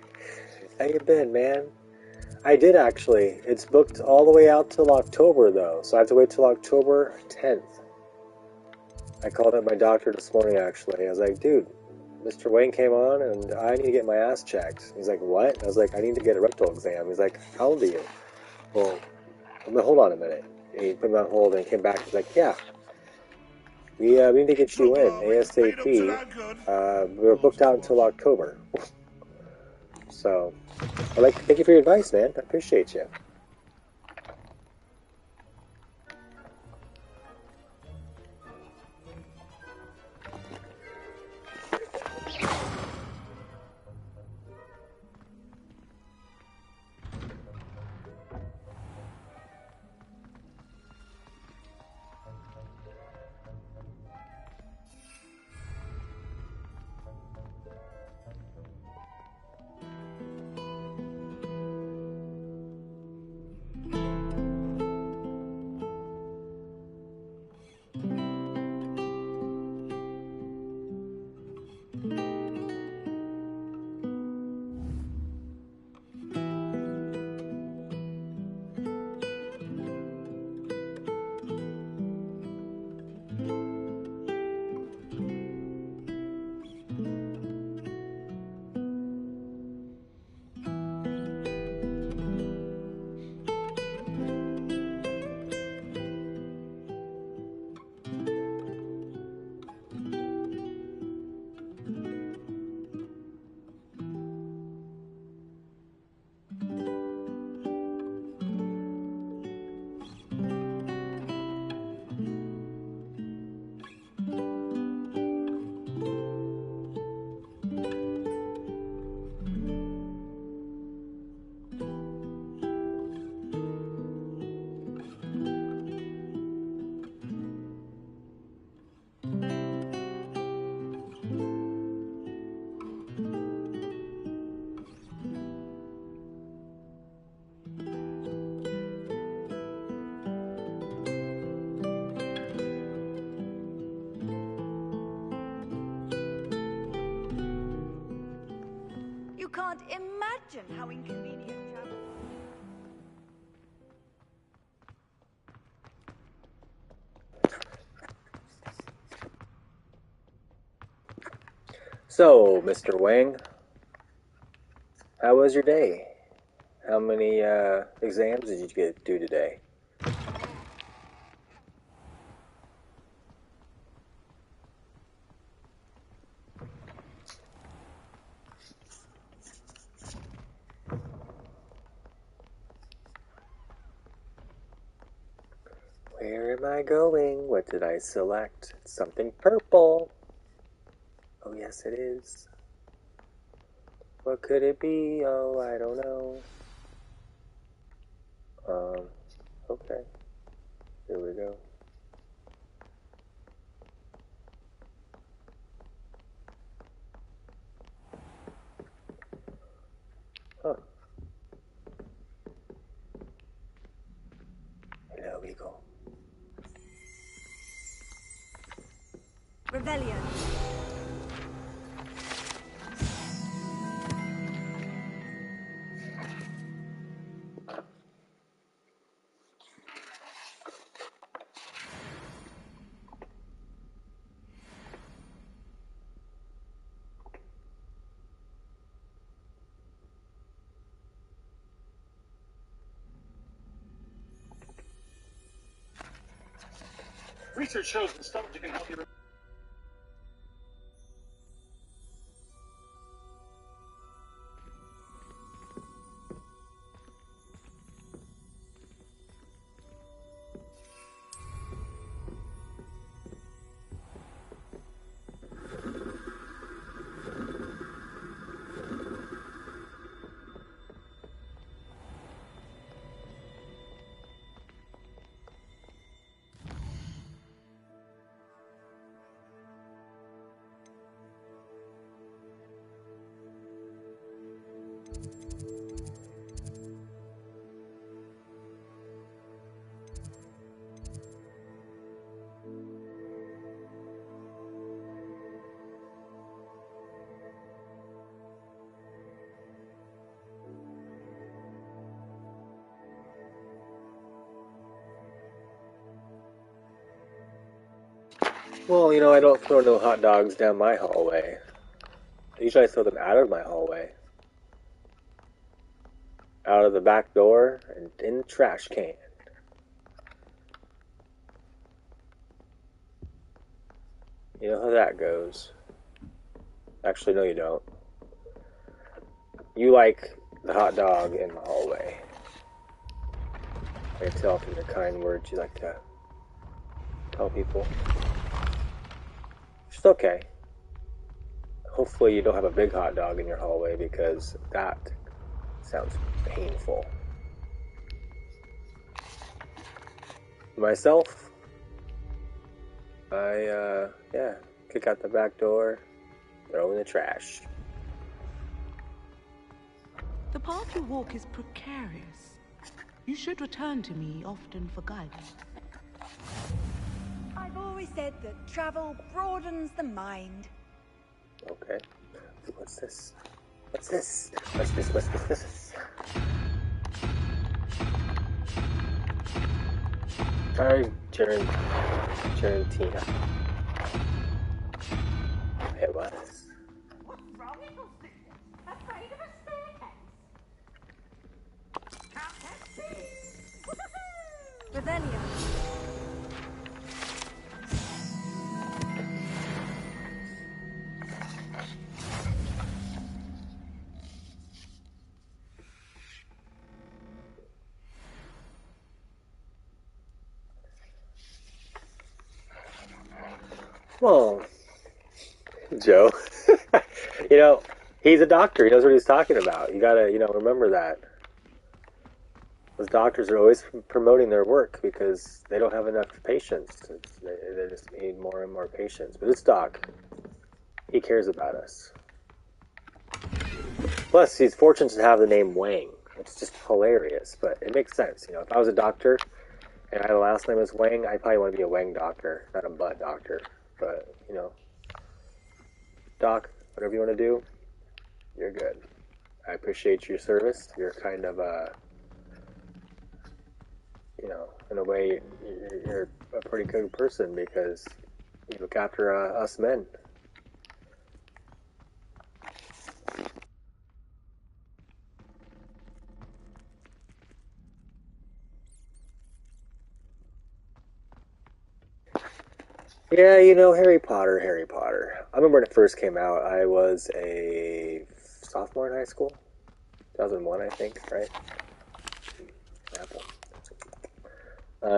How you been, man? I did actually. It's booked all the way out till October, though, so I have to wait till October 10th. I called up my doctor this morning, actually. I was like, dude, Mr. Wayne came on, and I need to get my ass checked. He's like, what? I was like, I need to get a rectal exam. He's like, how old are you? Well, hold on a minute. He put me on hold and came back. He's like, yeah. We need to get you in ASAP. We're booked out until October. So, I'd like to thank you for your advice, man. I appreciate you. imagine how inconvenient travel... So, Mr. Wang, how was your day? How many exams did you do today? Where am I going? What did I select? It's something purple. Oh, yes, it is. What could it be? Oh, I don't know. Okay. Here we go. Huh. Hello, Eagle. Rebellion. Research shows nostalgia can help you. Well, I don't throw no hot dogs down my hallway. Usually I throw them out of my hallway. Out of the back door and in the trash can. You know how that goes. Actually, no you don't. You like the hot dog in the hallway. I can tell from your kind words you like to tell people. It's okay. Hopefully you don't have a big hot dog in your hallway because that sounds painful. Myself, kick out the back door, throw in the trash. The path you walk is precarious. You should return to me often for guidance. I've always said that travel broadens the mind. Okay. What's this? What's this? What's this? What's this? What's this? Sorry, Gerentina. It was. What's wrong with us, students? Afraid of a staircase? Rebellion. Well, Joe, he's a doctor. He knows what he's talking about. You gotta, remember that. Those doctors are always promoting their work because they don't have enough patients. They just need more and more patients. But this doc, he cares about us. Plus, he's fortunate to have the name Wang. It's just hilarious, but it makes sense. If I was a doctor and my last name is Wang, I'd probably want to be a Wang doctor, not a butt doctor. But, Doc, whatever you want to do, you're good. I appreciate your service. You're kind of, you know, in a way, you're a pretty good person because you look after us men. Yeah, you know, Harry Potter, Harry Potter. I remember when it first came out, I was a sophomore in high school. 2001, I think, right? Apple. I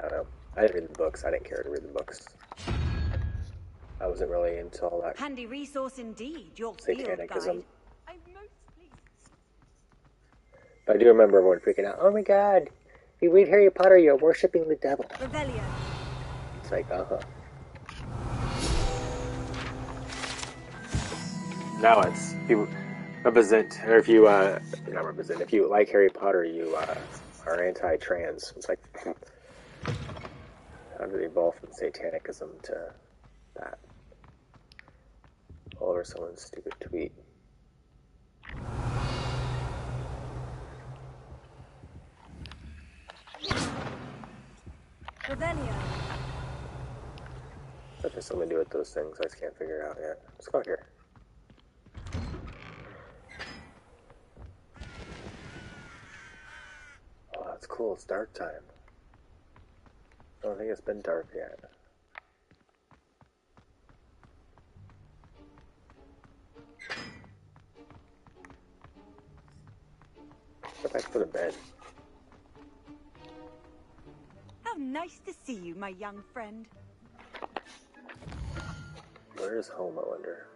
don't know. I didn't read the books. I didn't care to read the books. I wasn't really into all that. Handy resource indeed, your Satanicism. I'm most pleased. But I do remember everyone freaking out. Oh my God! If you read Harry Potter, you're worshipping the devil. Revelio. It's like, Now it's if you represent, or if you not represent, if you like Harry Potter, you are anti-trans. It's like, how did it evolve from satanicism to that? All over someone's stupid tweet. Revelio. That has something to do with those things. I just can't figure it out yet. Let's go here. Oh, that's cool. It's dark time. I don't think it's been dark yet. Go back to the bed. How nice to see you, my young friend. Where is home, I wonder?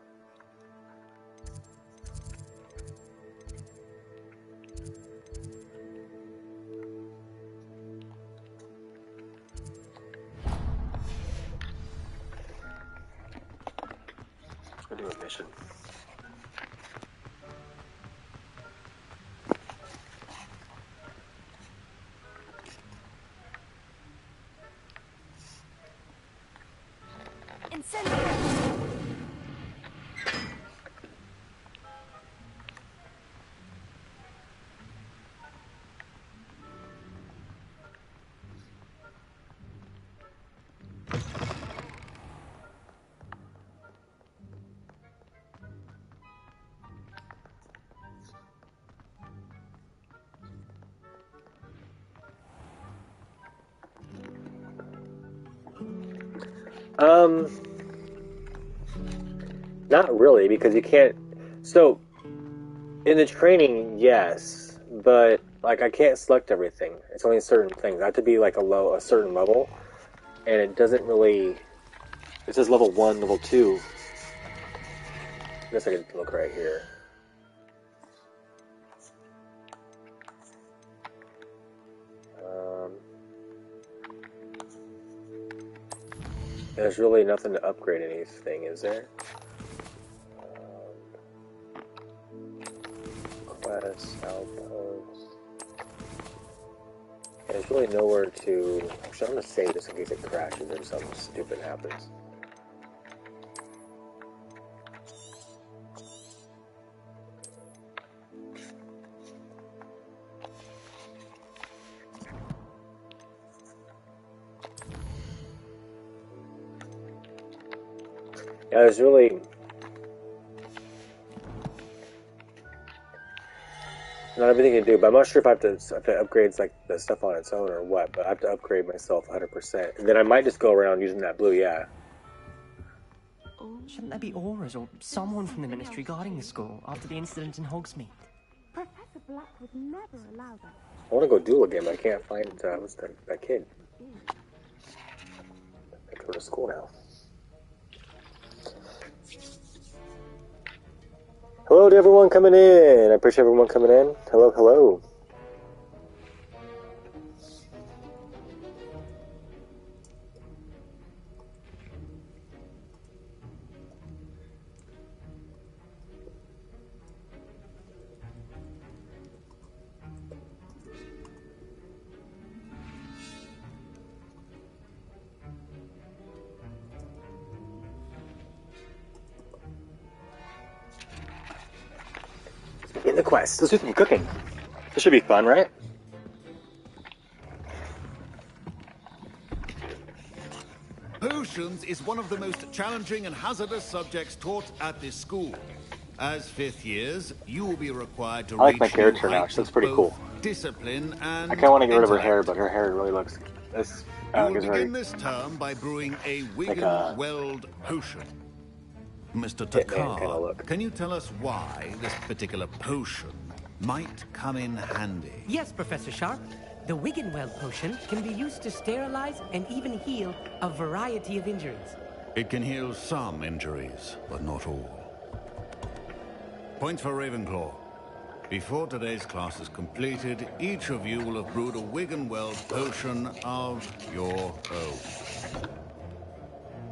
Let's go do a mission. Not really, because you can't. So, in the training, yes, but like I can't select everything. It's only certain things. I have to be like a certain level, and it doesn't really. It says level 1, level 2. I guess I can look right here. There's really nothing to upgrade anything, is there? Quest, outpost. There's really nowhere to. Actually, I'm gonna save this in case it crashes or something stupid happens. Yeah, there's really not everything to do, but I'm not sure if it upgrades like the stuff on its own or what. But I have to upgrade myself 100%, and then I might just go around using that blue. Yeah. Shouldn't there be auras or someone from the ministry guarding the school after the incident in Hogsmeade? Professor Black would never allow that. I want to go duel again, but I can't find what's that kid. I have to go to school now. Hello to everyone coming in. I appreciate everyone coming in. Hello, hello. In the quest. Let's do some cooking. This should be fun, right? Potions is one of the most challenging and hazardous subjects taught at this school. As 5th years, you will be required to I like reach my character now. She looks pretty cool. Discipline and I kind of want to get rid of her hair, but her hair really looks. This. You will begin this term by brewing a Wiggen-Weld potion. Mr. Takar, can you tell us why this particular potion might come in handy? Yes, Professor Sharp. The Wiggen-Weld potion can be used to sterilize and even heal a variety of injuries. It can heal some injuries, but not all. Points for Ravenclaw. Before today's class is completed, each of you will have brewed a Wiggen-Weld potion of your own.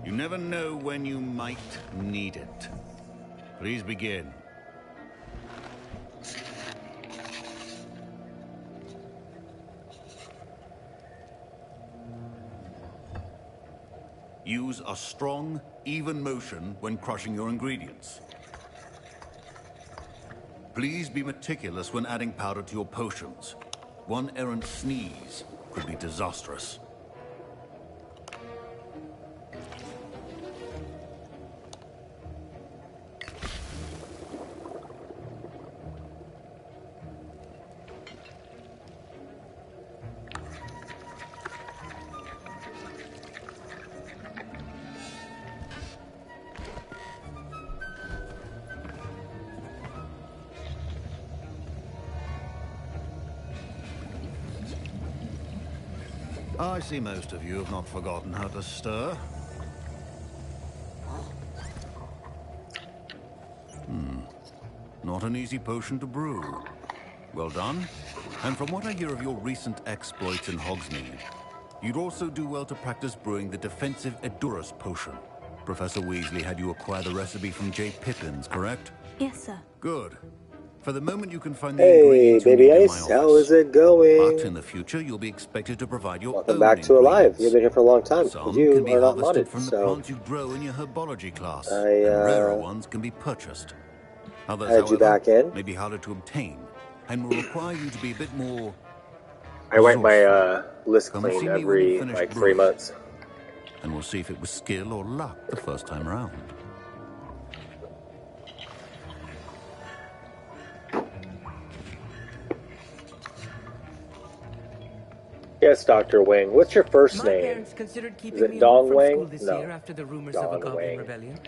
You never know when you might need it. Please begin. Use a strong, even motion when crushing your ingredients. Please be meticulous when adding powder to your potions. One errant sneeze could be disastrous. I see most of you have not forgotten how to stir. Not an easy potion to brew. Well done. And from what I hear of your recent exploits in Hogsmeade, you'd also do well to practice brewing the defensive Edurus potion. Professor Weasley had you acquire the recipe from J. Pippins, correct? Yes, sir. Good. For the moment, you can find the ingredients Hey, baby Ice, how is it going? But in the future, you'll be expected to provide your Welcome own back to Alive. You've been here for a long time. Some You can be are not harvested modded, from the so plants you grow in your herbology class, and rarer ones can be purchased. Others, added you back in. may be harder to obtain, and will require you to be a bit more. I wipe my list Come and see clean me when you've every finished like 3 brewing, months. and we'll see if it was skill or luck the first time around. Yes, Dr. Wing. What's your first My name? parents considered Is keeping it me Dong off from Wing? school this No. year after the rumors Dong of a Goblin Wing. rebellion.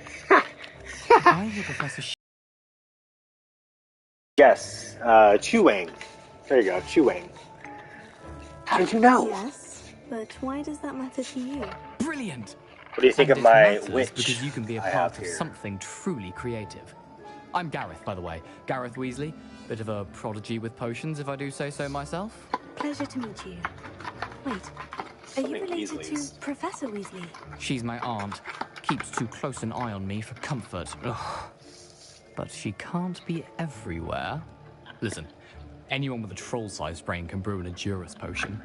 I hear Professor Yes, Chu Wang. There you go, Chu Wang. How did you know? Yes, but why does that matter to you? Brilliant! What do you think And of it my matters witch? because you can be a I part have of here? something truly creative. I'm Gareth, by the way. Gareth Weasley. Bit of a prodigy with potions, if I do say so myself. Pleasure to meet you. Wait, are Something you related Weasleys. to Professor Weasley? She's my aunt. Keeps too close an eye on me for comfort. Ugh. But she can't be everywhere. Listen, anyone with a troll-sized brain can brew an Edurus potion.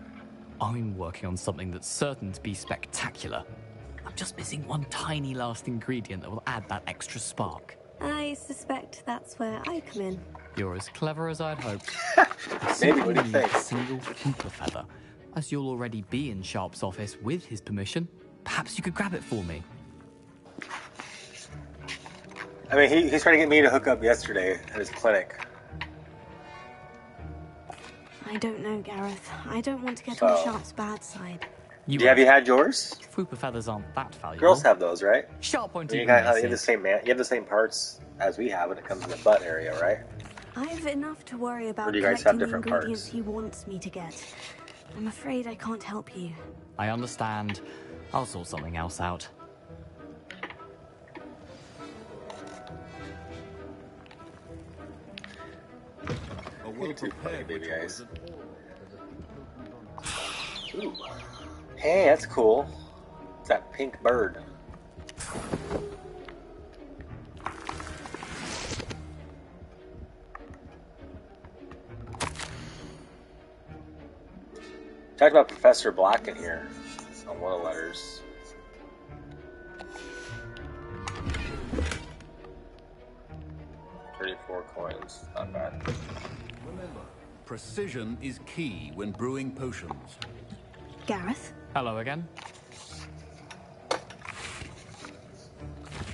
I'm working on something that's certain to be spectacular. I'm just missing one tiny last ingredient that will add that extra spark. I suspect that's where I come in. You're as clever as I'd hoped. Maybe, what do you need think? a single Hooper feather. As you'll already be in Sharp's office with his permission, perhaps you could grab it for me. I mean, he's trying to get me to hook up yesterday at his clinic. I don't know, Gareth. I don't want to get on Sharp's bad side. Have you had yours? Hooper feathers aren't that valuable. Girls have those, right? Sharp won't You even have miss the it. same you have the same parts as we have when it comes to the butt area, right? I've enough to worry about Or do you guys have collecting the different ingredients parts? he wants me to get. I'm afraid I can't help you. I understand. I'll sort something else out. Too funny, baby Ice. Ooh. Hey, that's cool. It's that pink bird. Talked about Professor Black in here on one of the letters. 34 coins. Not bad. Remember, precision is key when brewing potions. Gareth? Hello again.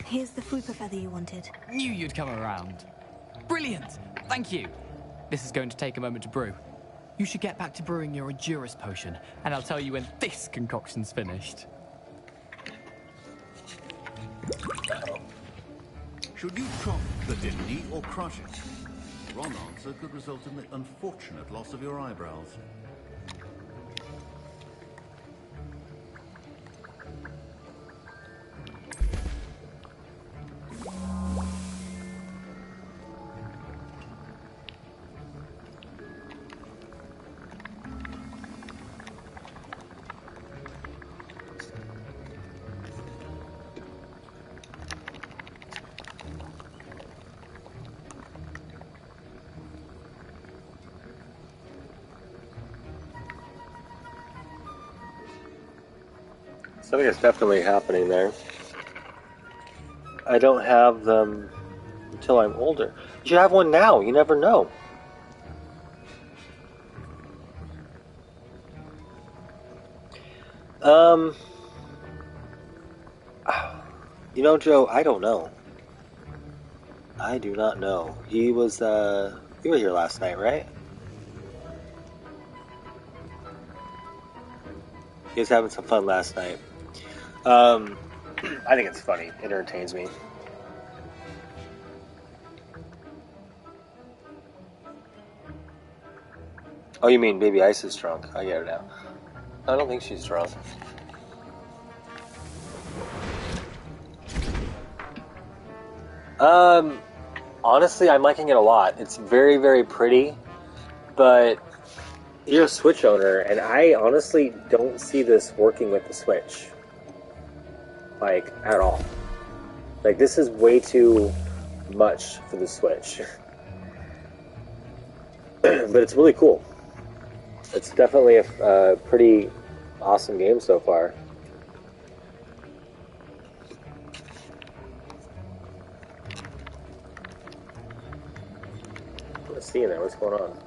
Here's the Fwooper feather you wanted. Knew you'd come around. Brilliant! Thank you. This is going to take a moment to brew. You should get back to brewing your Endurus potion, and I'll tell you when this concoction's finished. Should you chop the dindi or crush it? The wrong answer could result in the unfortunate loss of your eyebrows. Something is definitely happening there. I don't have them until I'm older. You should have one now. You never know. You know, Joe, I don't know. I do not know. You were here last night, right? He was having some fun last night. I think it's funny. It entertains me. Oh, you mean Baby Ice is drunk? I get her now. I don't think she's drunk. Honestly, I'm liking it a lot. It's very, very pretty, but you're a Switch owner, and I honestly don't see this working with the Switch. Like, at all. Like, this is way too much for the Switch. But it's really cool. It's definitely a pretty awesome game so far. What's seeing there? What's going on?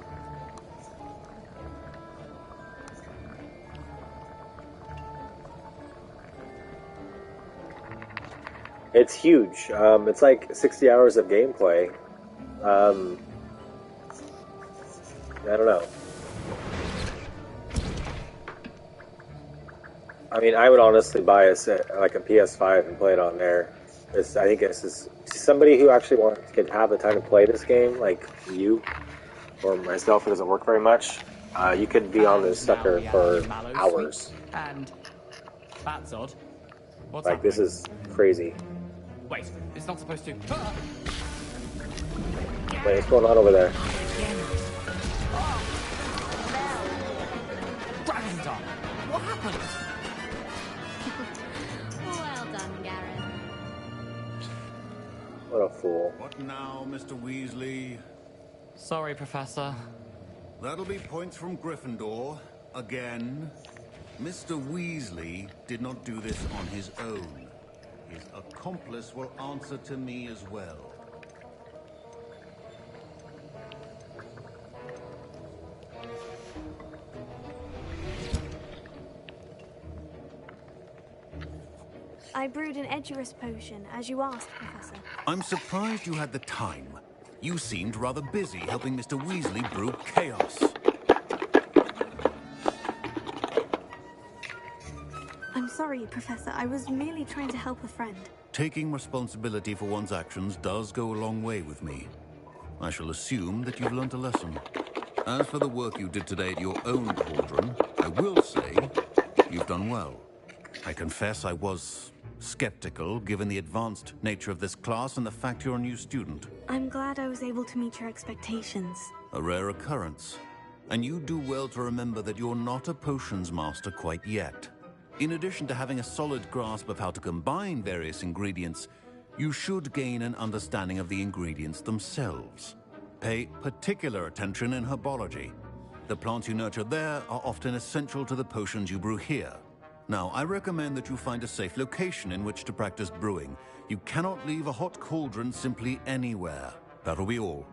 It's huge. It's like 60 hours of gameplay. I don't know. I mean, I would honestly buy a PS5 and play it on there. I think this is somebody who actually could have the time to play this game, like you or myself, who doesn't work very much. You could be on this sucker for hours. And that's odd. What's like, this is crazy. Wait, it's not supposed to. Wait, what's going on over there? Dragon's Dog! What happened? Well done, Gareth. What a fool. What now, Mr. Weasley? Sorry, Professor. That'll be points from Gryffindor. Again. Mr. Weasley did not do this on his own. His accomplice will answer to me as well. I brewed an Edurus potion, as you asked, Professor. I'm surprised you had the time. You seemed rather busy helping Mr. Weasley brew chaos. I'm sorry, Professor. I was merely trying to help a friend. Taking responsibility for one's actions does go a long way with me. I shall assume that you've learnt a lesson. As for the work you did today at your own cauldron, I will say you've done well. I confess I was skeptical, given the advanced nature of this class and the fact you're a new student. I'm glad I was able to meet your expectations. A rare occurrence. And you do well to remember that you're not a potions master quite yet. In addition to having a solid grasp of how to combine various ingredients, you should gain an understanding of the ingredients themselves. Pay particular attention in herbology. The plants you nurture there are often essential to the potions you brew here. Now, I recommend that you find a safe location in which to practice brewing. You cannot leave a hot cauldron simply anywhere. That'll be all.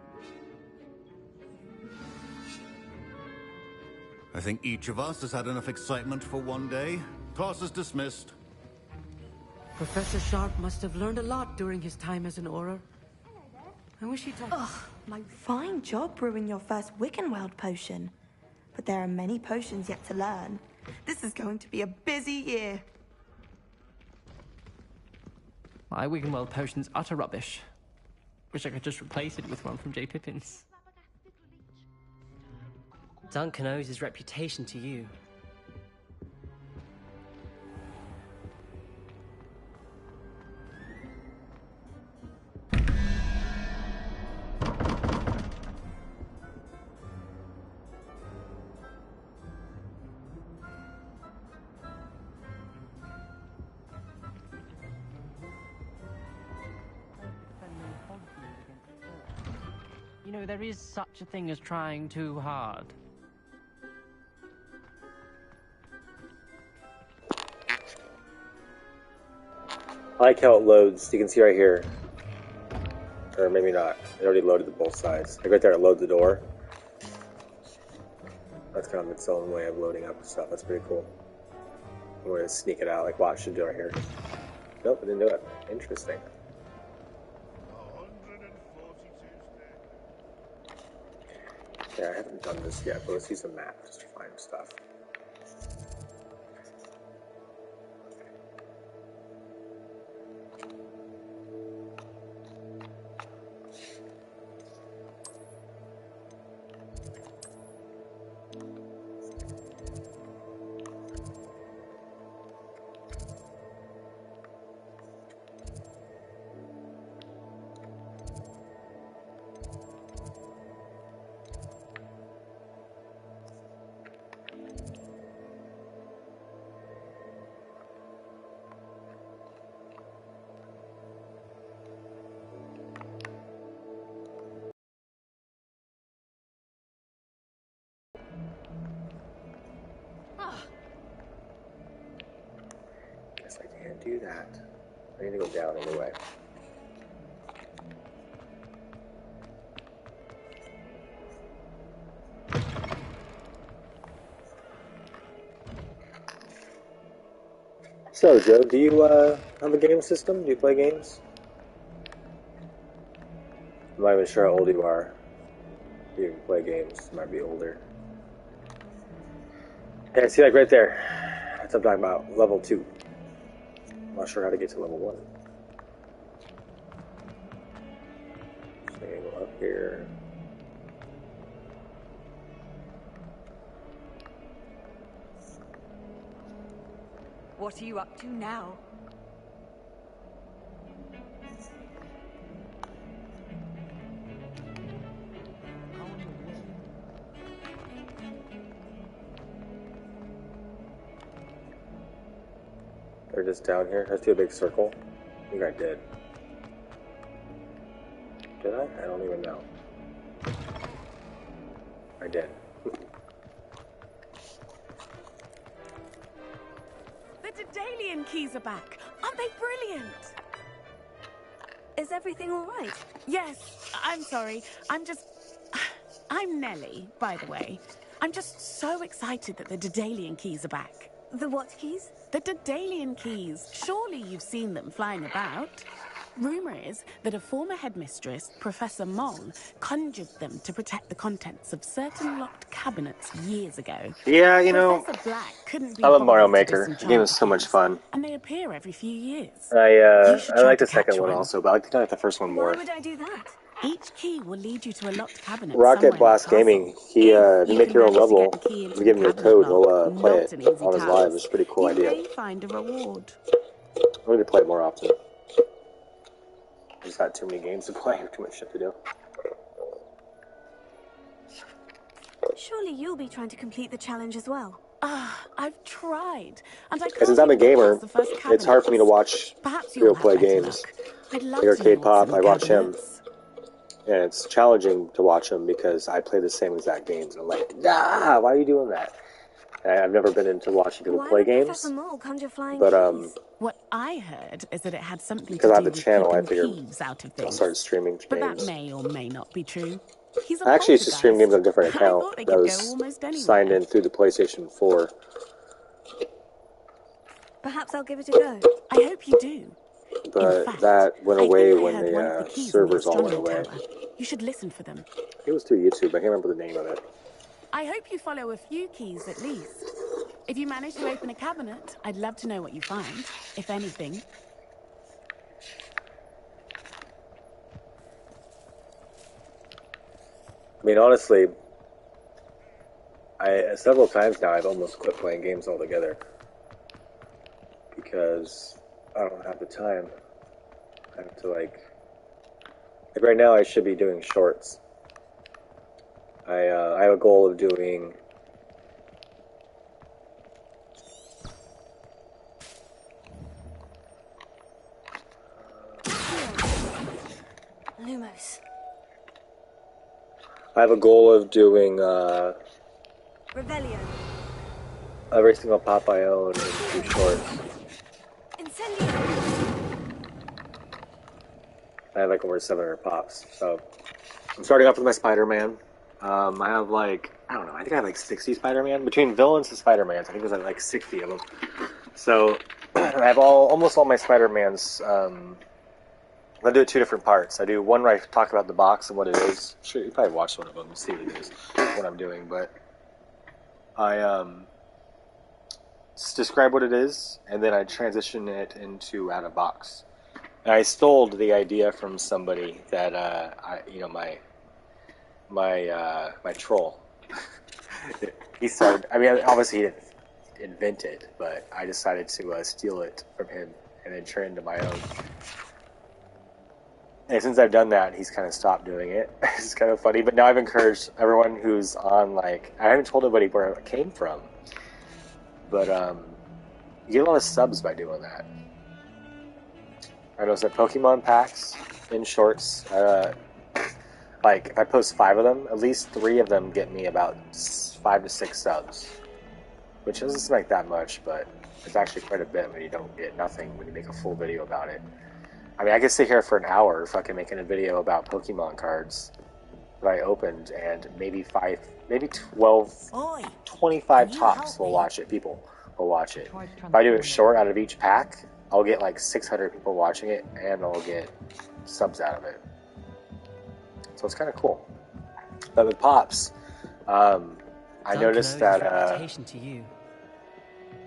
I think each of us has had enough excitement for one day. Class is dismissed. Professor Sharp must have learned a lot during his time as an Auror. I wish he'd talk. Ugh, my fine job brewing your first Wiggenweld potion. But there are many potions yet to learn. This is going to be a busy year. My Wiggenweld potion's utter rubbish. Wish I could just replace it with one from J. Pippin's. Duncan owes his reputation to you. You know, there is such a thing as trying too hard. I like how it loads. You can see right here. Or maybe not. It already loaded to both sides. Like right there, it loads the door. That's kind of its own way of loading up stuff. That's pretty cool. I'm going to sneak it out. Like, watch it do it right here. Nope, it didn't do it. Interesting. Yeah, I haven't done this yet, but let's use a map just to find stuff. Guess I can't do that. I need to go down anyway. So, Joe, do you have a game system? Do you play games? I'm not even sure how old you are. You can play games. You might be older. Yeah, see, like right there. That's what I'm talking about. Level 2. I'm not sure how to get to level 1. So I'm gonna go up here. What are you up to now? They're just down here. Let's do a big circle. I think I did. Did I? I don't even know. I did. The Daedalian keys are back. Aren't they brilliant? Is everything all right? Yes, I'm sorry. I'm Nellie, by the way. I'm just so excited that the Daedalian keys are back. The what keys? The Daedalian keys. Surely you've seen them flying about. Rumour is that a former headmistress, Professor Moll, conjured them to protect the contents of certain locked cabinets years ago. Yeah, you know, Professor Black couldn't be I love Mario bothered to Maker. The disenchant game is so much fun. and they appear every few years. I try like to the second catch one one. also, but I like the first one more. Why would I do that? Each key will lead you to a locked cabinet. Rocket Blast Gaming, he if you make your own level, if you give him your code, he'll play it on his live. It's a pretty cool idea. You may find a reward. I need to play it more often. I just got too many games to play, too much shit to do. Surely you'll be trying to complete the challenge as well. I've tried, and I Because since I'm a gamer, it's hard for me to watch people play games. I'd love Like Arcade Pop, I watch him, cabinets. and it's challenging to watch him because I play the same exact games. And I'm like, nah, why are you doing that? I've never been into watching people play games. Professor Mole conjure flying But keys? What I heard is that it had something because to I have do the with channel, I keeping figured thieves out of I'll things. start streaming But that games. may or may not be true. He's a I actually used to stream games on a different I account thought they that could was go almost anywhere. signed in through the PlayStation 4. Perhaps I'll give it a go. I hope you do. But fact, that went I away think I when heard one of the the keys in the servers all went astronomy away. tower. You should listen for them. It was through YouTube. I can't remember the name of it. I hope you follow a few keys at least. If you manage to open a cabinet, I'd love to know what you find, if anything. I mean, honestly, several times now I've almost quit playing games altogether because I don't have the time. I have to like right now I should be doing shorts. I have a goal of doing Lumos. I have a goal of doing Revelio. every single pop I own in 2 shorts. I have like over 700 pops, so I'm starting off with my Spider-Man. I have like, I don't know, I think I have like 60 Spider-Man. Between villains and Spider-Mans, I think there's like 60 of them. So I have almost all my Spider-Mans. I do it 2 different parts. I do one where I talk about the box and what it is. Sure, you probably watched one of them and see what it is, what I'm doing. But I just describe what it is, and then I transition it into out of box. And I stole the idea from somebody that my troll. He started. I mean, obviously he didn't invent it, but I decided to steal it from him and then turn it into my own. And since I've done that, he's kind of stopped doing it. It's kind of funny, but now I've encouraged everyone who's on, like, I haven't told anybody where it came from, but you get a lot of subs by doing that. I noticed that Pokemon packs in shorts, like, if I post 5 of them, at least 3 of them get me about 5 to 6 subs, which doesn't seem like that much, but it's actually quite a bit when you don't get nothing when you make a full video about it. I mean, I could sit here for an hour fucking making a video about Pokemon cards that I opened, and maybe 12, 25 tops will watch it. People will watch it. If I do it short out of each pack, I'll get like 600 people watching it, and I'll get subs out of it. So it's kind of cool. But with Pops, I noticed that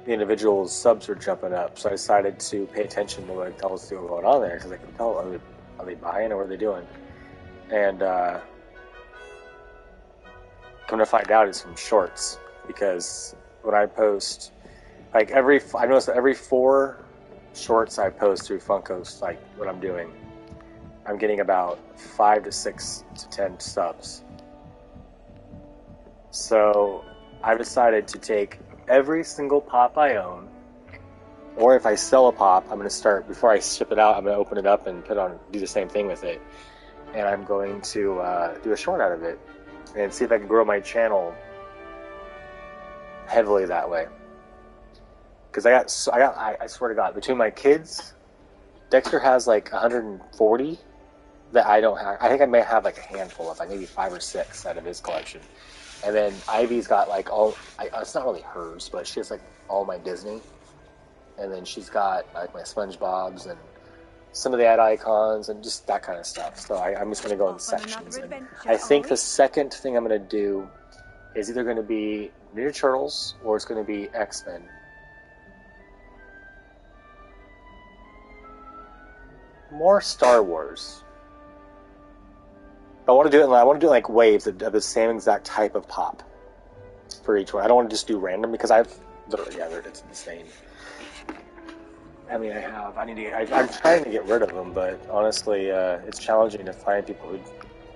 the individual's subs were jumping up, so I decided to pay attention to what was going on there, because I can tell, are they buying or what are they doing? And come to find out, it's from shorts, because when I post, like I noticed that every 4 shorts I post through Funko's, like what I'm doing, I'm getting about 5 to 6 to 10 subs. So I've decided to take every single pop I own, or if I sell a pop, I'm going to start, before I ship it out, I'm going to open it up and do the same thing with it. And I'm going to do a short out of it and see if I can grow my channel heavily that way. Because I swear to God, between my kids, Dexter has like 140 that I don't have. I think I may have like a handful of, like maybe 5 or 6 out of his collection. And then Ivy's got like it's not really hers, but she has like all my Disney. And then she's got like my SpongeBob's and some of the ad icons and just that kind of stuff. So I'm just going to go in sections. And I think the second thing I'm going to do is either going to be Ninja Turtles or it's going to be X-Men. More Star Wars. I want to do it like waves of the same exact type of pop for each one. I don't want to just do random because it's insane. I mean, I'm trying to get rid of them, but honestly, it's challenging to find people who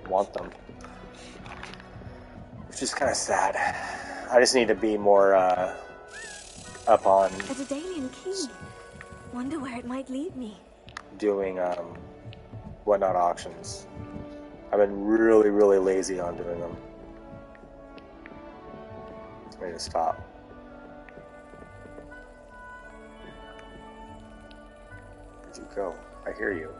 want them. It's just kind of sad. I just need to be more up on A Daedalian key. Wonder where it might lead me. doing whatnot auctions. I've been really, really lazy on doing them. I need to stop. You go. I hear you.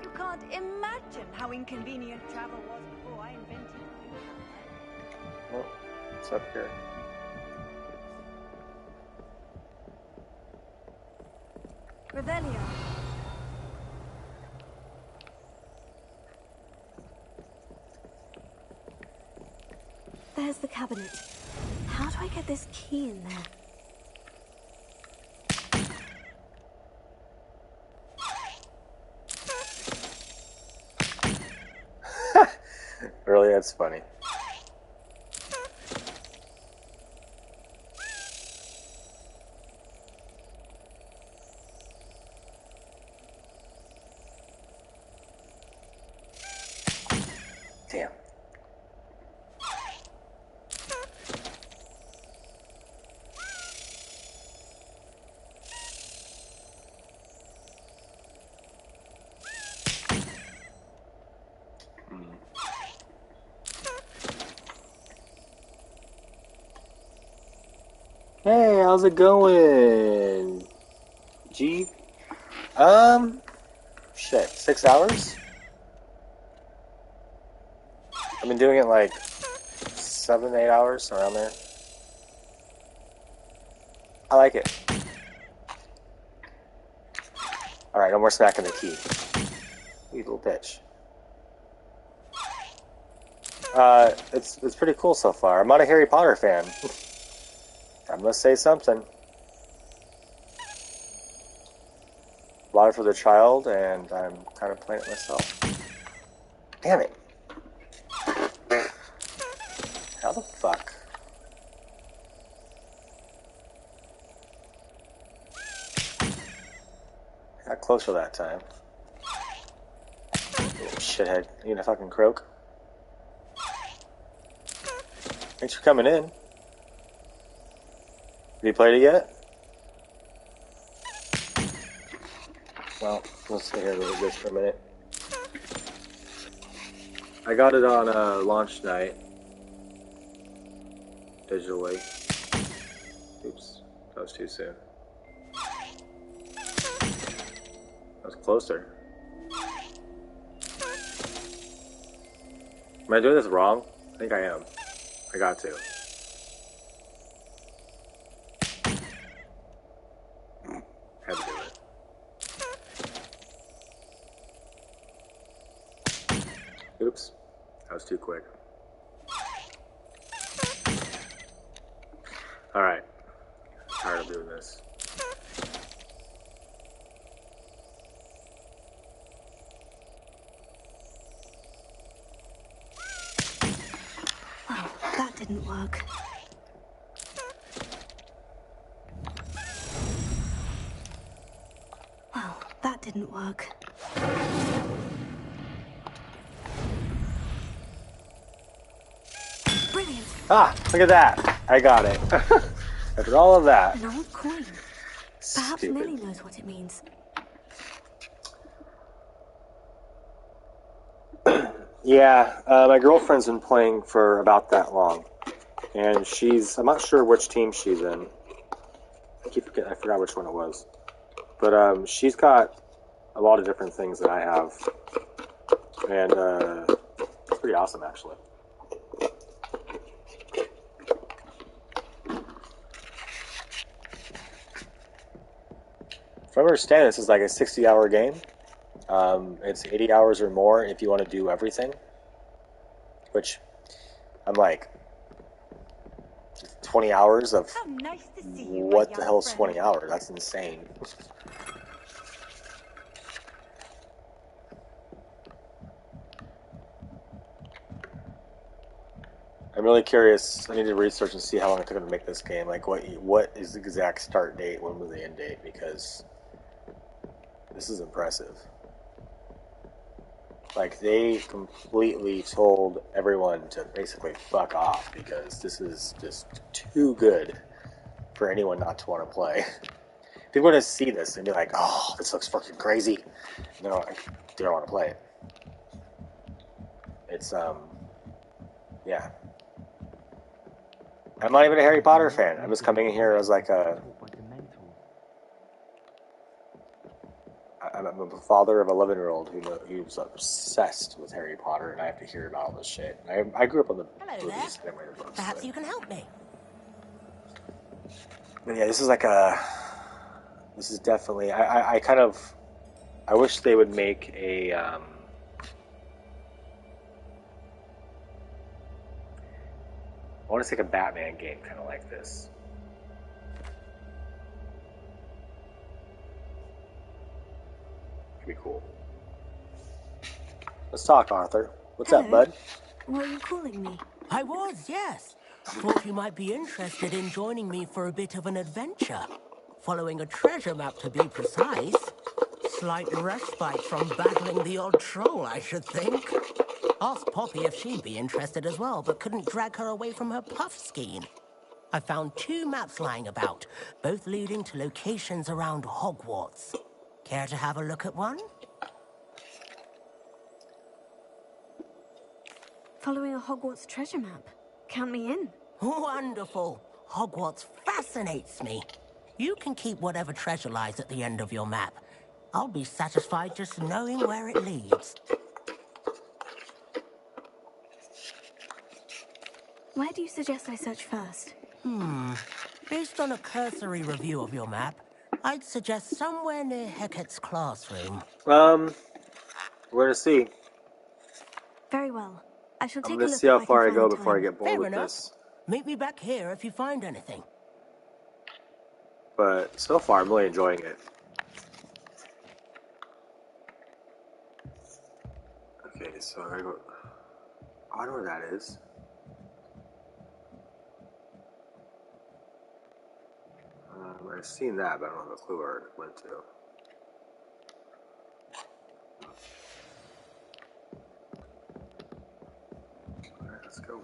You can't imagine how inconvenient travel was before I invented it. Well, it's up here. Revelio. There's the cabinet. How do I get this key in there? Really, that's funny. Damn. Hey, how's it going? G? Shit, 6 hours? I've been doing it like 7, 8 hours, around there. I like it. Alright, no more smacking the key. You little bitch. It's pretty cool so far. I'm not a Harry Potter fan. I must say something. Bought it for the child, and I'm kind of playing it myself. Damn it. How the fuck? Got closer that time. Little shithead. You gonna fucking croak? Thanks for coming in. Have you played it yet? Well, let's sit here and look at this for a minute. I got it on launch night. Digitally. Oops, that was too soon. That was closer. Am I doing this wrong? I think I am. I got to. Had to do it. Oops. That was too quick. Alright. Tired of doing this. Wow, that didn't work. Wow, that didn't work. Brilliant. Ah, look at that. I got it. After all of that. An old coin. Perhaps Stupid. Millie knows what it means. Yeah, my girlfriend's been playing for about that long. And I'm not sure which team she's in. I forgot which one it was. But she's got a lot of different things that I have. And it's pretty awesome, actually. From I understand, this is like a 60-hour game. It's 80 hours or more if you want to do everything. Which, I'm like, 20 hours of... Nice to see you, what the hell is 20 hours? That's insane. I'm really curious. I need to research and see how long it took them to make this game. Like, what is the exact start date? When was the end date? Because this is impressive. Like, they completely told everyone to basically fuck off because this is just too good for anyone not to want to play. People are going to see this and be like, oh, this looks fucking crazy. And they don't want to play it. It's, yeah. I'm not even a Harry Potter fan. I'm just coming in here as like I'm a father of a 11-year-old who's obsessed with Harry Potter, and I have to hear about all this shit. I grew up on the movies and I read the books. Perhaps you can help me. But yeah, this is like this is definitely, I kind of, I wish they would make a, I want to take a Batman game kind of like this. Be cool. Let's talk, Arthur. What's up, bud? Were you calling me? I was, yes. Thought you might be interested in joining me for a bit of an adventure. Following a treasure map, to be precise. Slight respite from battling the odd troll, I should think. Asked Poppy if she'd be interested as well, but couldn't drag her away from her puff scheme. I found 2 maps lying about, both leading to locations around Hogwarts. Care to have a look at one? Following a Hogwarts treasure map. Count me in. Wonderful. Hogwarts fascinates me. You can keep whatever treasure lies at the end of your map. I'll be satisfied just knowing where it leads. Where do you suggest I search first? Based on a cursory review of your map, I'd suggest somewhere near Hecat's classroom. We're gonna see. Very well. I shall take I'm a gonna look see how if far I can go find before I time. get bored Fair with enough. this. Meet me back here if you find anything. But so far, I'm really enjoying it. Okay, so I gotta go. I know where that is. I've seen that, but I don't have a clue where it went to. Alright, let's go.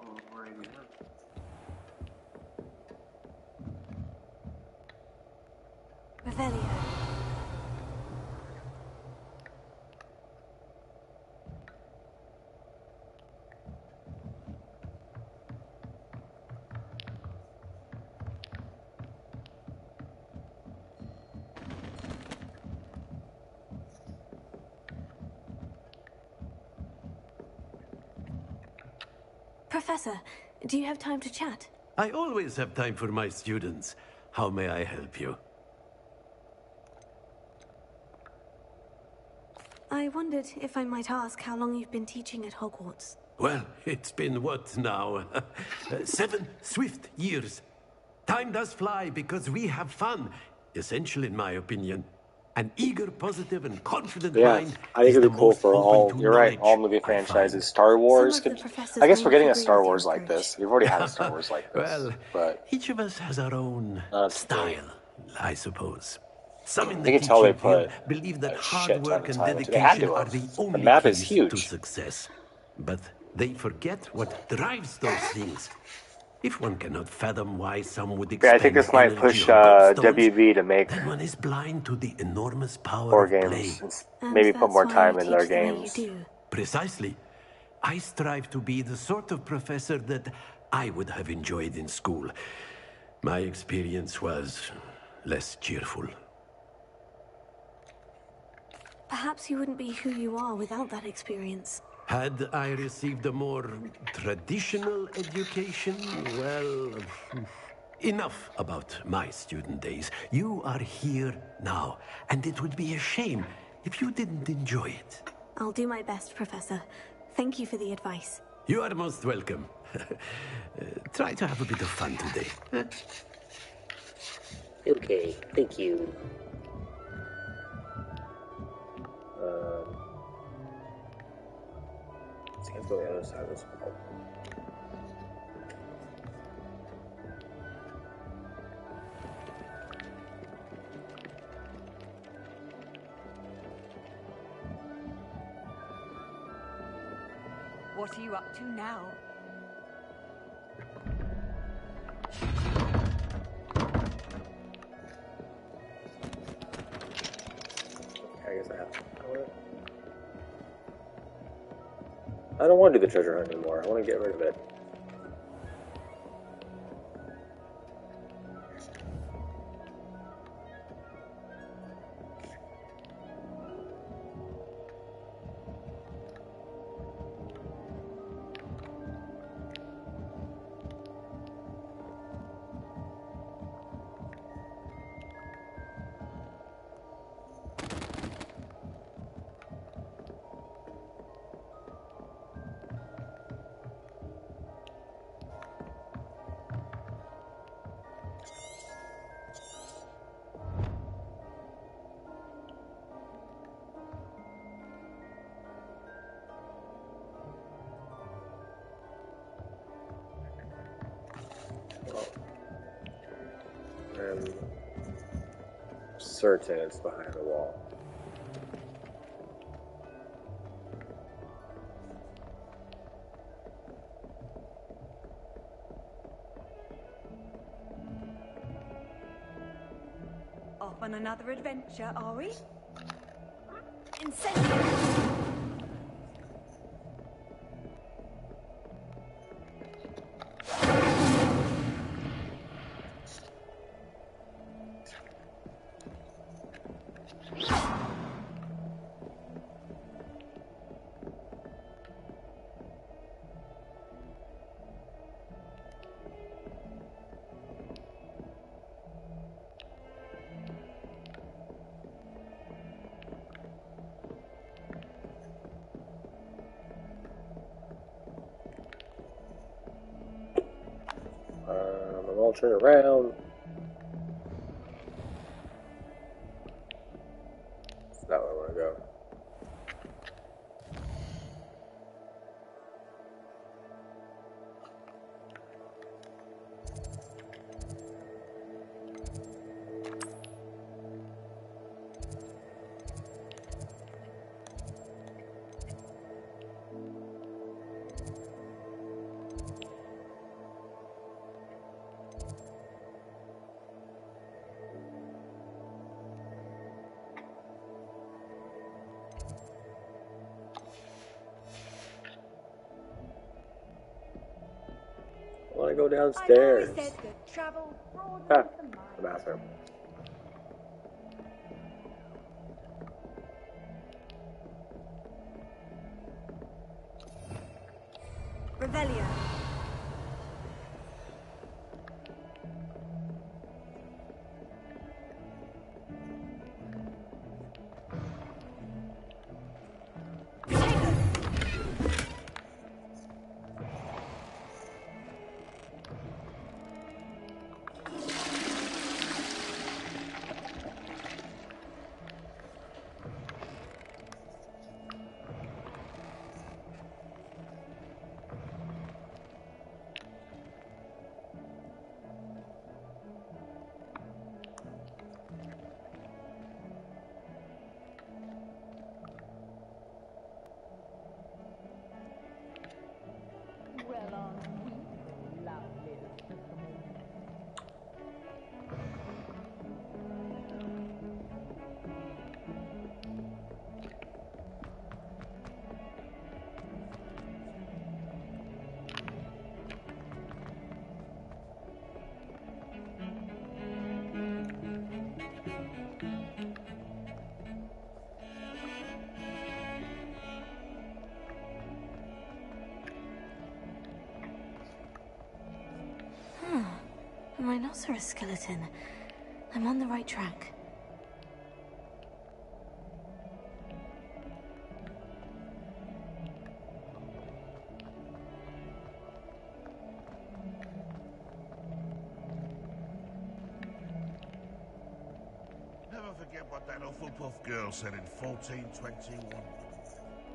Alrighty then. Revelio. Professor, do you have time to chat? I always have time for my students. How may I help you? I wondered if I might ask how long you've been teaching at Hogwarts. Well, it's been what now? 7 swift years. Time does fly because we have fun. Essential in my opinion. An eager, positive, and confident mind. I think it'd be cool for all. You're right. All movie franchises. Star Wars. I guess we're getting a Star Wars like this. We've already had a Star Wars like this. Well, but each of us has our own style, I suppose. Some in you the can tell they teaching put field believe that a hard shit ton work of and time into it. They had dedication to are have. the The only map is keys huge. to success. But they forget what drives those things. If one cannot fathom why some would expend I think this might push WB to make then one is blind to the enormous power more of games. play. Maybe put more time into their games. Precisely. I strive to be the sort of professor that I would have enjoyed in school. My experience was less cheerful. Perhaps you wouldn't be who you are without that experience. Had I received a more traditional education, well, enough about my student days. You are here now, and it would be a shame if you didn't enjoy it. I'll do my best, Professor. Thank you for the advice. You are most welcome. Try to have a bit of fun today. Okay, thank you. Let's go to the other side of this wall. What are you up to now? I guess I don't want to do the treasure hunt anymore. I want to get rid of it. I'm certain it's behind the wall. Off on another adventure, are we? Incendiary! I'm all turned around. That's not where I want to go. I want to go downstairs. Ah, the bathroom. Revelio. A rhinoceros skeleton. I'm on the right track. Never forget what that Hufflepuff girl said in 1421.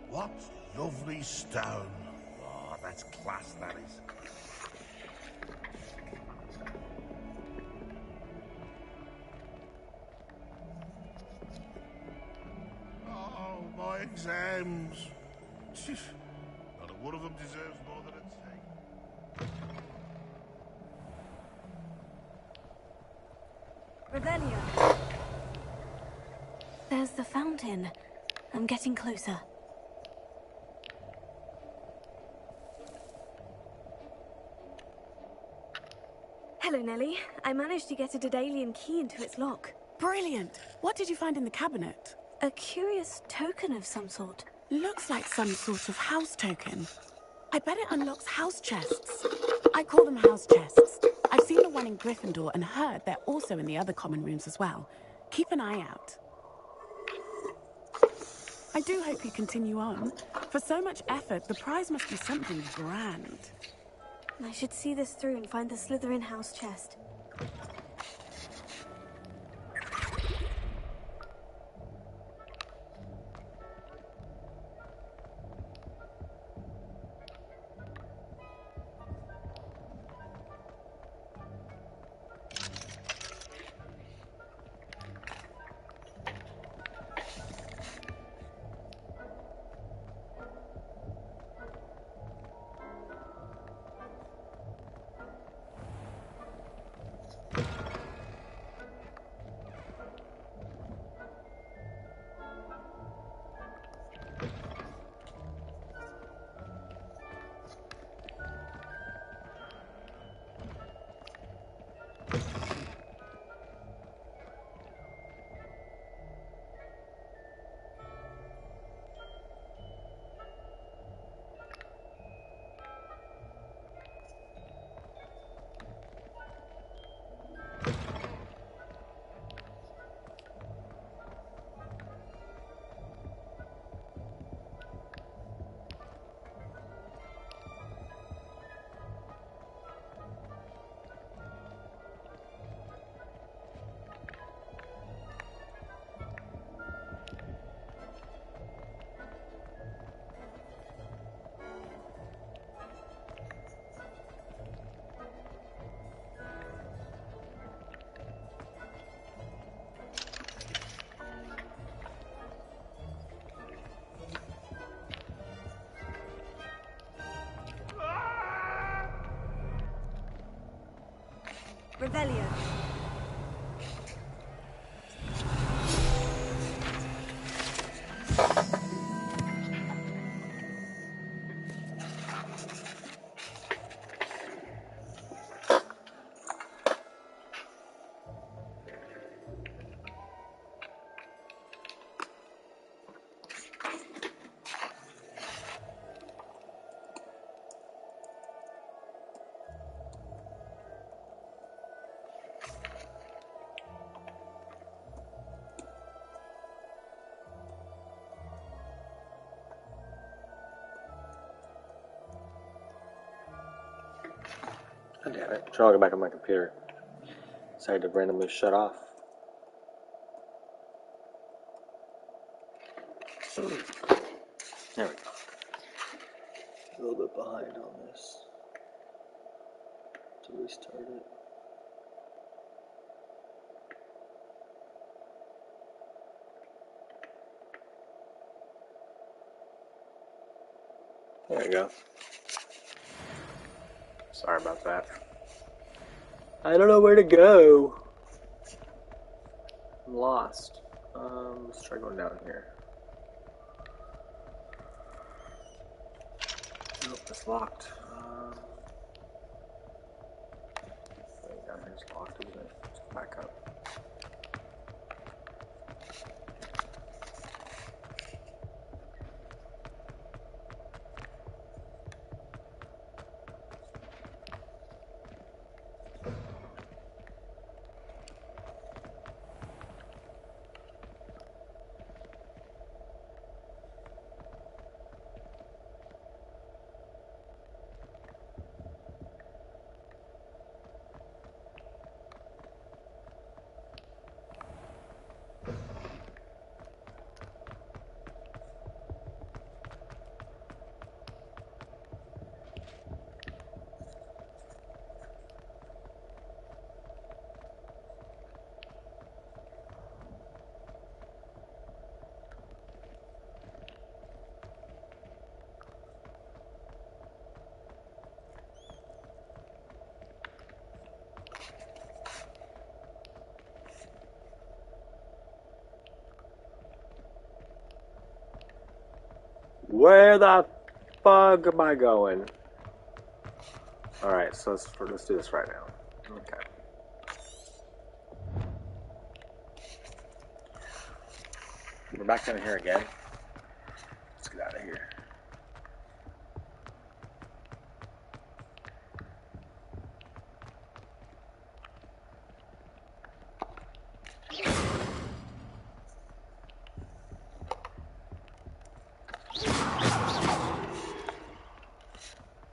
What lovely stone. Oh, that's class, that is. Oh, my exams. Not a one of them deserves more than a take. Revelio. There's the fountain. in. I'm getting closer. Hello, Nellie. I managed to get a Daedalian key into its lock. Brilliant! What did you find in the cabinet? A curious token of some sort. Looks like some sort of house token. I bet it unlocks house chests. I call them house chests. I've seen the one in Gryffindor and heard they're also in the other common rooms as well. Keep an eye out. I do hope you continue on. For so much effort, the prize must be something grand. I should see this through and find the Slytherin house chest. Revelio. God damn it. I'm trying to get back on my computer. Decided to randomly shut off. There we go. A little bit behind on this. To restart it. There we go. Sorry about that. I don't know where to go. I'm lost. Let's try going down here. Nope, it's locked. Wait, down here's locked, isn't it? Let's go back up. Where the fuck am I going? Alright, so let's do this right now. Okay. We're back down here again. Let's get out of here.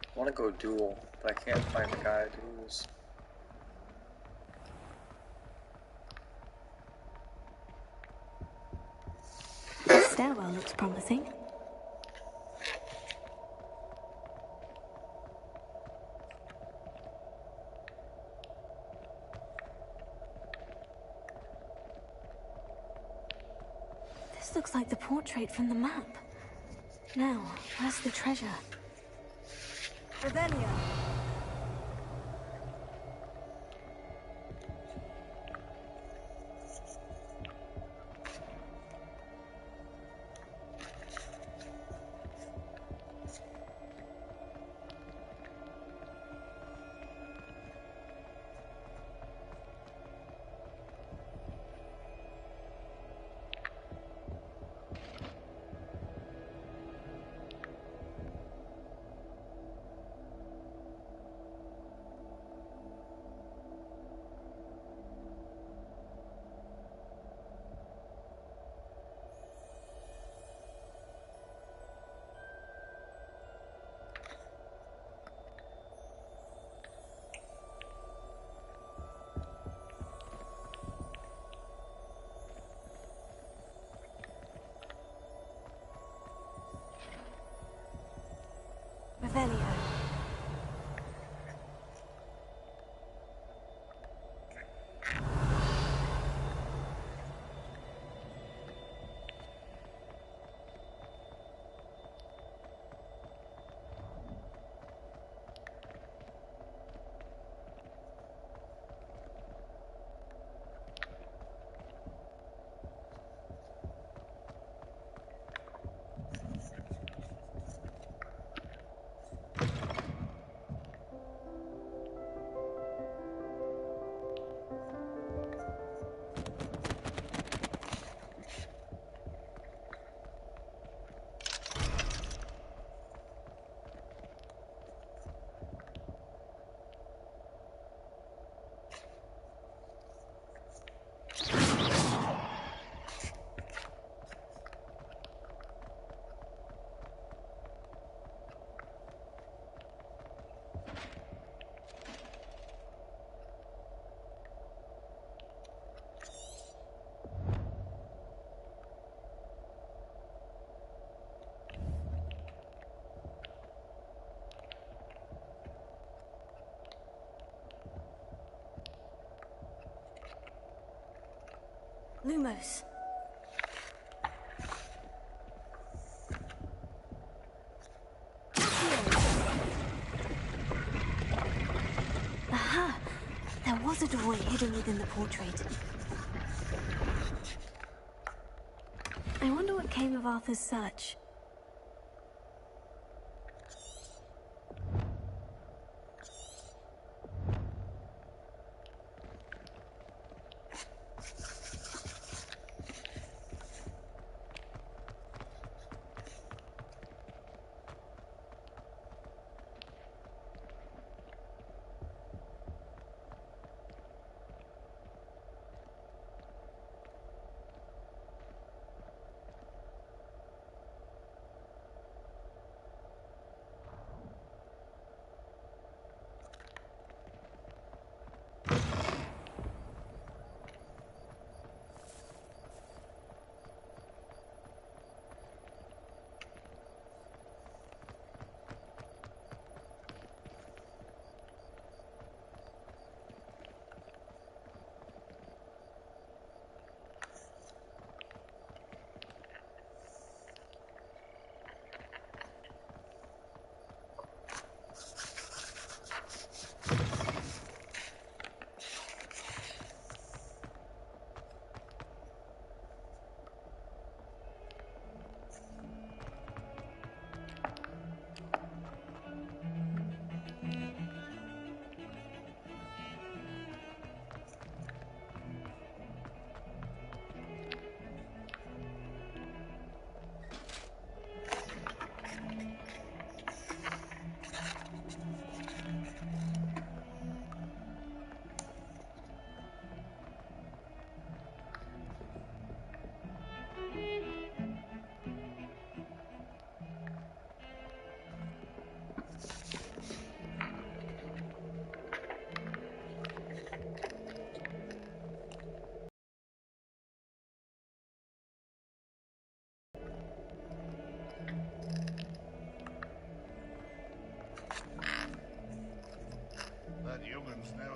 I want to go duel, but I can't find the guy that duels. The stairwell looks promising. This looks like the portrait from the map. Now, where's the treasure? Revelio. Revelio. Lumos. Aha! There was a doorway hidden within the portrait. I wonder what came of Arthur's search.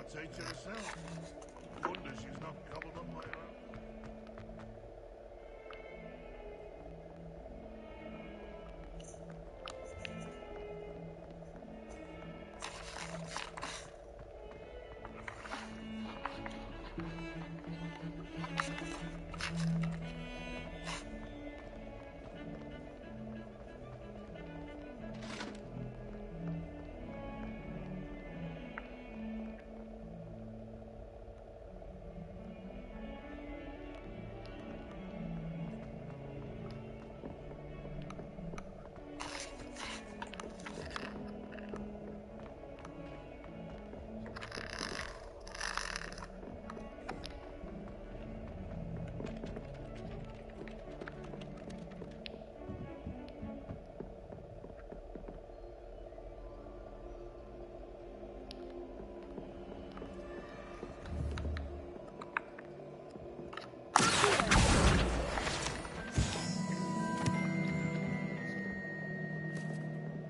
I'd say to herself. Wonder she's not gobbled up by her.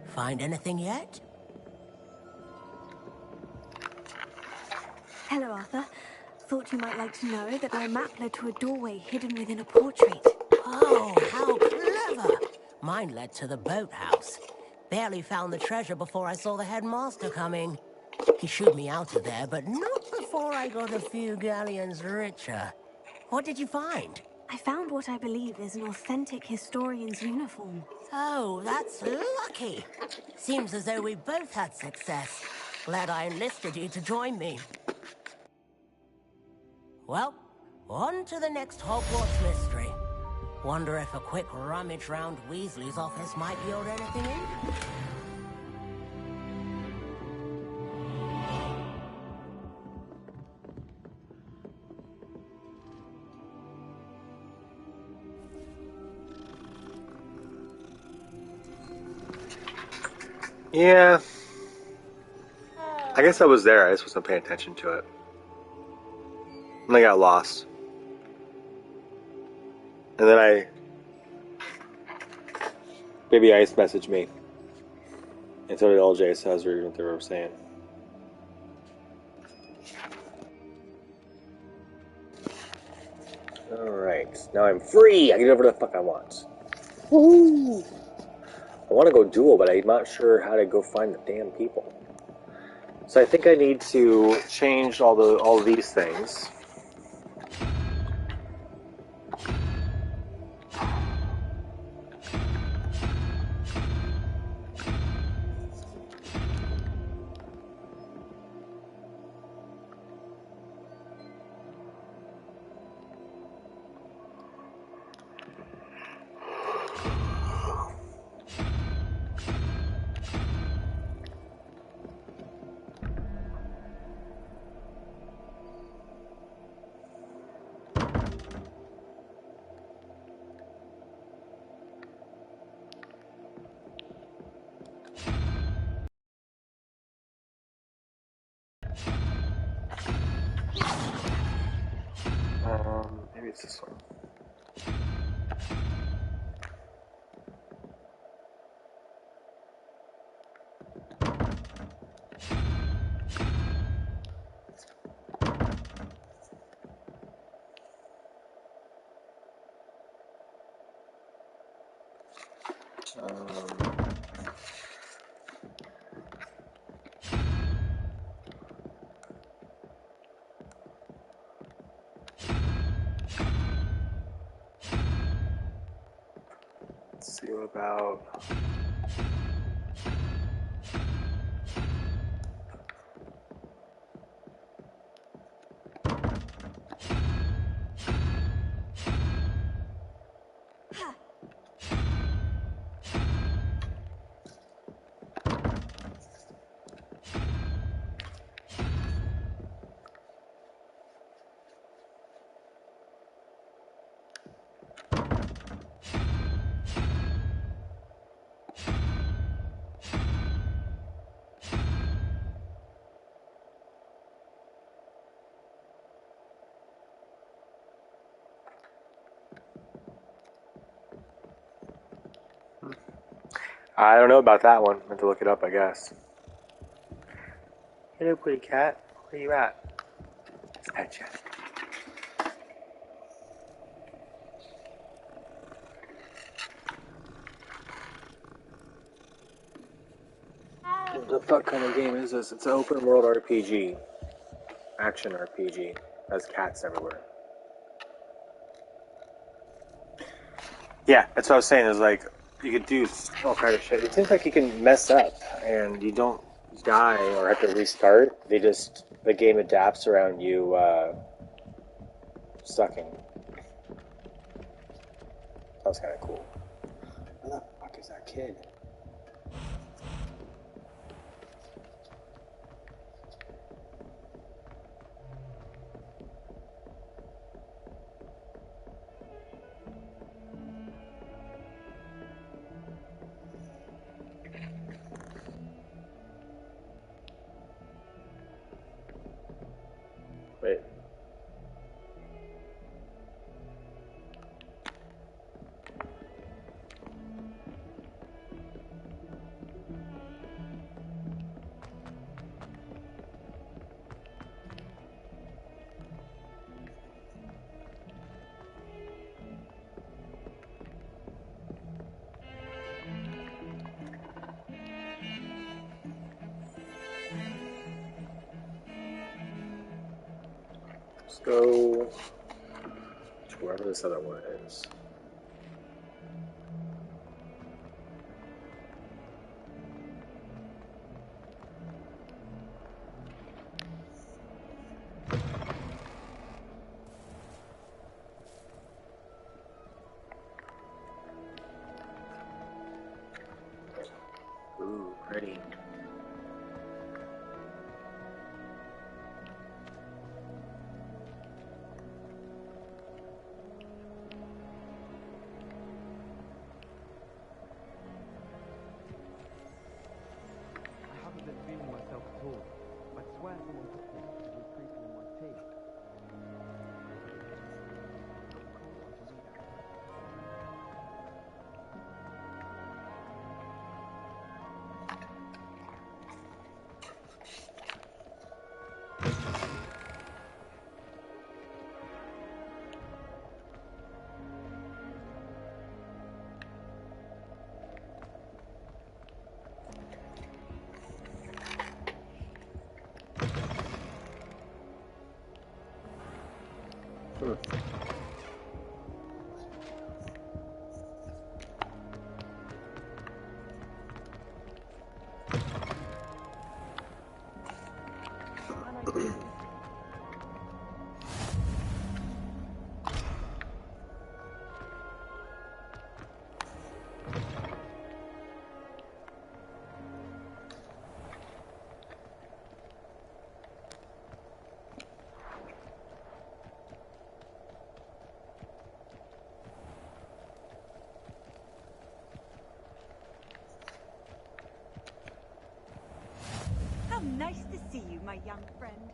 Find anything yet? Hello, Arthur. Thought you might like to know that my map led to a doorway hidden within a portrait. Oh, how clever! Mine led to the boathouse. Barely found the treasure before I saw the headmaster coming. He shooed me out of there, but not before I got a few galleons richer. What did you find? I found what I believe is an authentic historian's uniform. Oh, that's lucky. Seems as though we both had success. Glad I enlisted you to join me. Well, on to the next Hogwarts mystery. Wonder if a quick rummage round Weasley's office might yield anything in? Yeah. I guess I was there, I just wasn't paying attention to it. And I got lost. And then Baby Ice messaged me. And so did LJ, so I was reading what they were saying. Alright, now I'm free! I can do whatever the fuck I want. Woohoo! I want to go duel, but I'm not sure how to go find the damn people. So I think I need to change all these things. Maybe it's this one. Let's see what about... I don't know about that one. I have to look it up, I guess. Hello, pretty cat. Where you at? At you. What the fuck kind of game is this? It's an open world RPG. Action RPG. Has cats everywhere. Yeah, that's what I was saying, is like, you could do all kind of shit. It seems like you can mess up and you don't die or have to restart. The game adapts around you, sucking. That was kind of cool. Where the fuck is that kid? Wait. Let's go to wherever this other one is. Ooh, pretty. I haven't been feeling myself at all. I swear someone put this with creeping in my tea. How nice to see you, my young friend.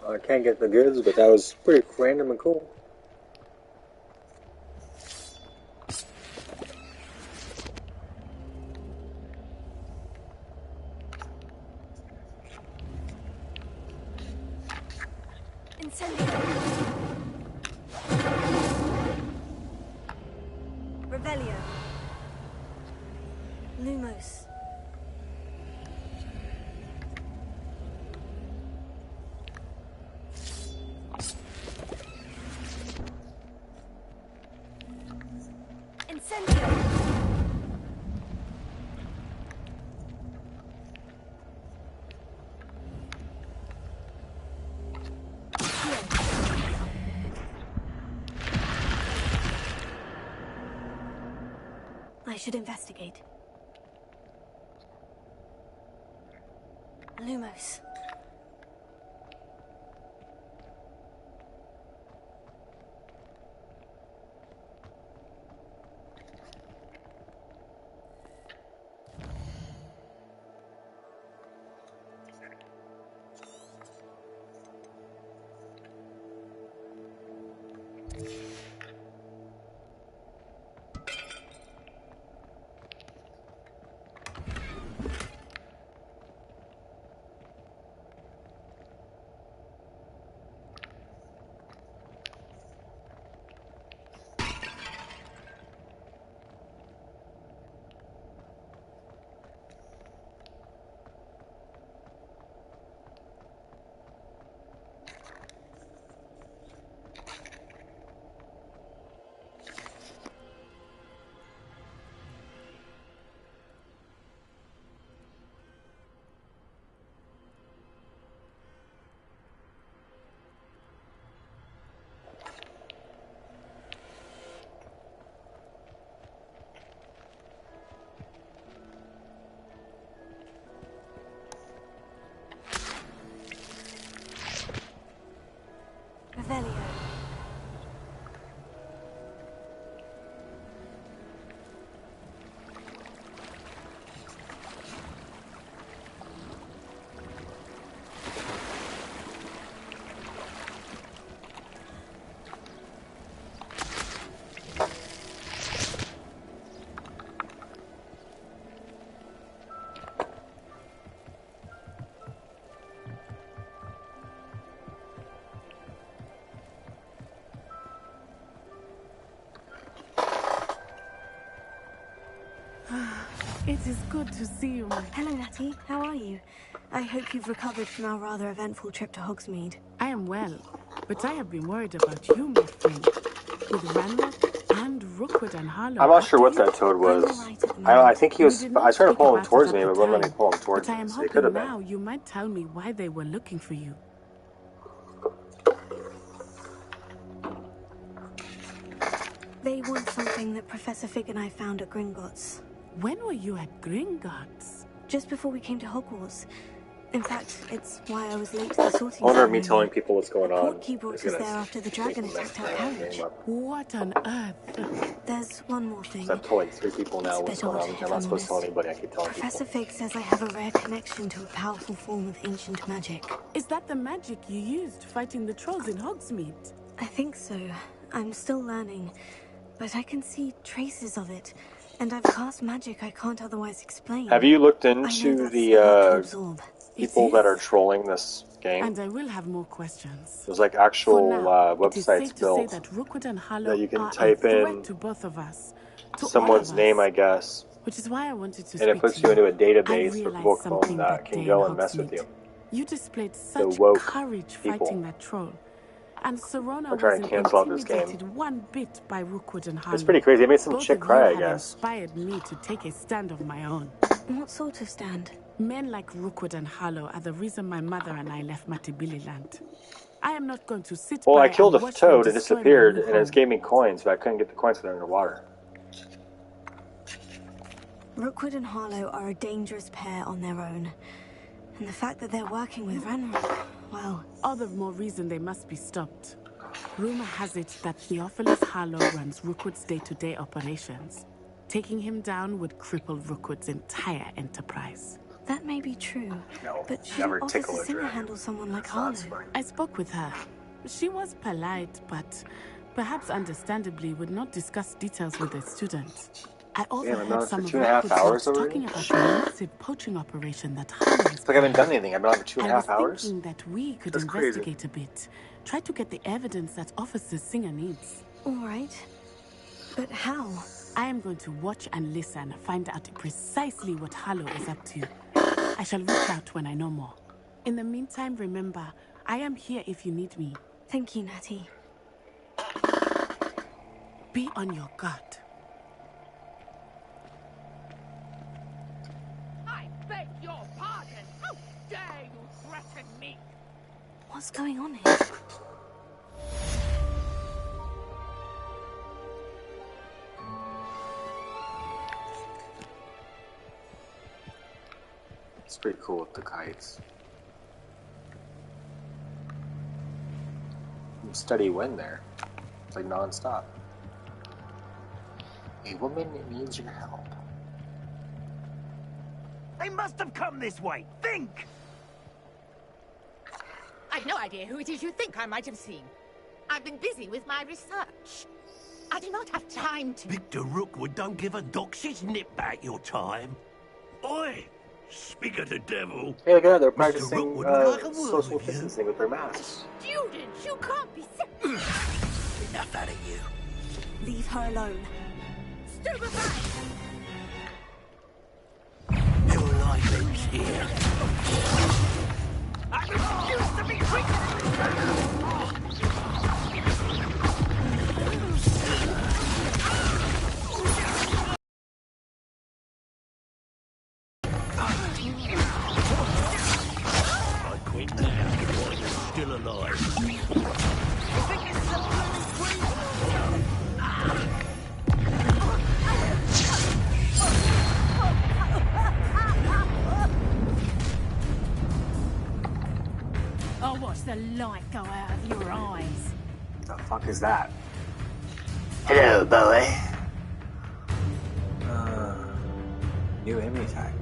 I can't get the goods, but that was pretty random and cool. Revelio. Lumos. I should investigate. Lumos. It is good to see you. Hello, Natty. How are you? I hope you've recovered from our rather eventful trip to Hogsmeade. I am well, but I have been worried about you, my friend. With Ranrock and Rookwood and Harlow. I'm not sure what that toad was. I think he was. I started pulling him towards me, but wouldn't let me pull him towards me. So he could have been. Now you might tell me why they were looking for you. They want something that Professor Fig and I found at Gringotts. When were you at Gringotts? Just before we came to Hogwarts. In fact, it's why I was late to the sorting I wonder ceremony. me telling people what's going on. Portkey brought us there after the dragon attacked our carriage. What on earth? There's one more thing. I've told like 3 people now what's going on. I'm not supposed to tell anybody. I keep telling Professor people. Fig says I have a rare connection to a powerful form of ancient magic. Is that the magic you used fighting the trolls in Hogsmeade? I think so. I'm still learning, but I can see traces of it. And I've cast magic I can't otherwise explain. Have you looked into the people that are trolling this game? And I will have more questions. There's like actual websites built that you can type in to both of us, someone's name, I guess. Which is why I wanted to and it puts you into a database for Pokemon that can go and mess with you. You displayed such courage fighting that troll. And Serona wasn't intimidated one bit by Rookwood and Harlow. It's pretty crazy. It made some chick cry, I guess. Inspired me to take a stand of my own. What sort of stand? Men like Rookwood and Harlow are the reason my mother and I left Matibili land. I am not going to sit Well, by I killed and a watch toad, them it destroy disappeared, my new and it home. gave me coins, but I couldn't get the coins because they're underwater. Rookwood and Harlow are a dangerous pair on their own. And the fact that they're working with Ranrock, well... All the more reason they must be stopped. Rumor has it that Theophilus Harlow runs Rookwood's day-to-day operations. Taking him down would cripple Rookwood's entire enterprise. That may be true, but never shouldn't Officer Singer handle someone like Harlow? I spoke with her. She was polite, but perhaps understandably would not discuss details with a student. I also heard some of Rookwood's talking about the massive poaching operation that Harlow is. It's like I haven't done anything. I've been on for 2.5 hours. I was thinking that we could investigate a bit. Try to get the evidence that Officer Singer needs. All right. But how? I am going to watch and listen, find out precisely what Harlow is up to. I shall reach out when I know more. In the meantime, remember, I am here if you need me. Thank you, Natty. Be on your guard. I beg your pardon. How dare you threaten me? What's going on here? It's pretty cool with the kites. Study when there. It's like non-stop. A woman needs your help. They must have come this way. Think! I've no idea who it is you think I might have seen. I've been busy with my research. I do not have time to... Victor Rookwood don't give a doxy's nip back your time. Oi! Speak of the devil. Hey, look at that. They're practicing social distancing with their masks. Students, you can't be sick. Enough out of you. Leave her alone. Stupefy! Your life ends here. I refuse to be treated. I quit now while you're still alive. I'll watch the light go out of your eyes. What the fuck is that? Hello, boy. New enemy tag.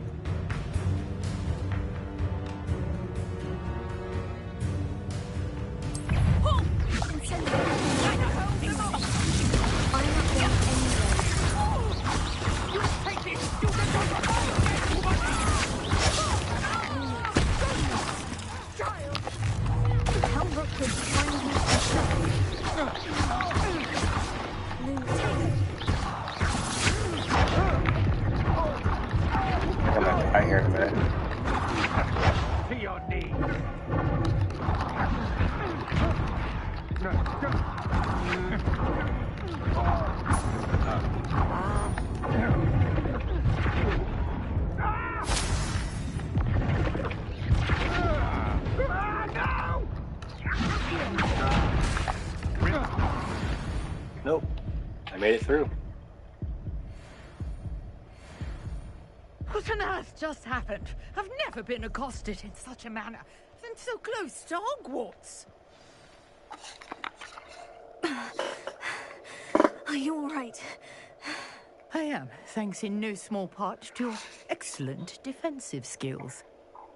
Nope. I made it through. What on earth just happened? I've never been accosted in such a manner, and so close to Hogwarts. Are you all right? I am, thanks in no small part to your excellent defensive skills.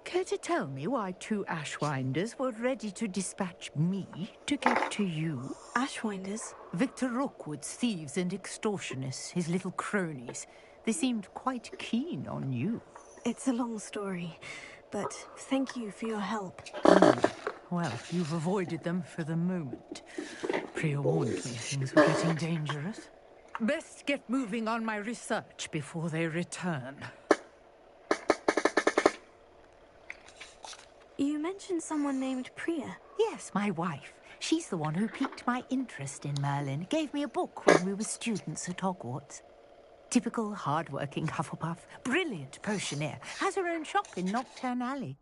Care to tell me why 2 Ashwinders were ready to dispatch me to get to you? Ashwinders? Victor Rookwood's thieves and extortionists, his little cronies. They seemed quite keen on you. It's a long story, but thank you for your help. Well, you've avoided them for the moment. Priya warned me things were getting dangerous. Best get moving on my research before they return. You mentioned someone named Priya. Yes, my wife. She's the one who piqued my interest in Merlin. Gave me a book when we were students at Hogwarts. Typical hard-working Hufflepuff, brilliant potioneer, has her own shop in Nocturne Alley.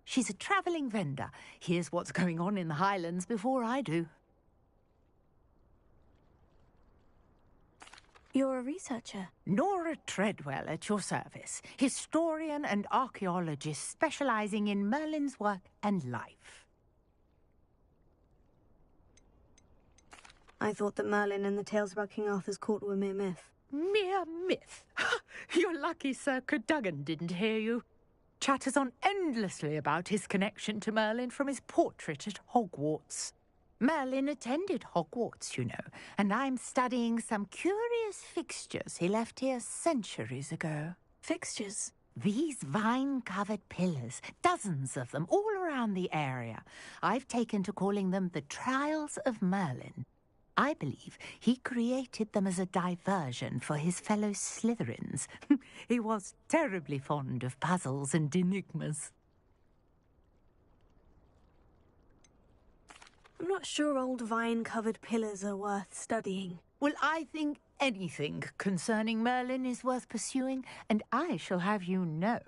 She's a travelling vendor. Hears what's going on in the Highlands before I do. You're a researcher? Nora Treadwell at your service. Historian and archaeologist specialising in Merlin's work and life. I thought that Merlin and the tales about King Arthur's court were mere myth. Mere myth? You're lucky Sir Cadogan didn't hear you. Chatters on endlessly about his connection to Merlin from his portrait at Hogwarts. Merlin attended Hogwarts, you know, and I'm studying some curious fixtures he left here centuries ago. Fixtures? These vine-covered pillars, dozens of them, all around the area. I've taken to calling them the Trials of Merlin. I believe he created them as a diversion for his fellow Slytherins. He was terribly fond of puzzles and enigmas. I'm not sure old vine-covered pillars are worth studying. Well, I think anything concerning Merlin is worth pursuing, and I shall have you know,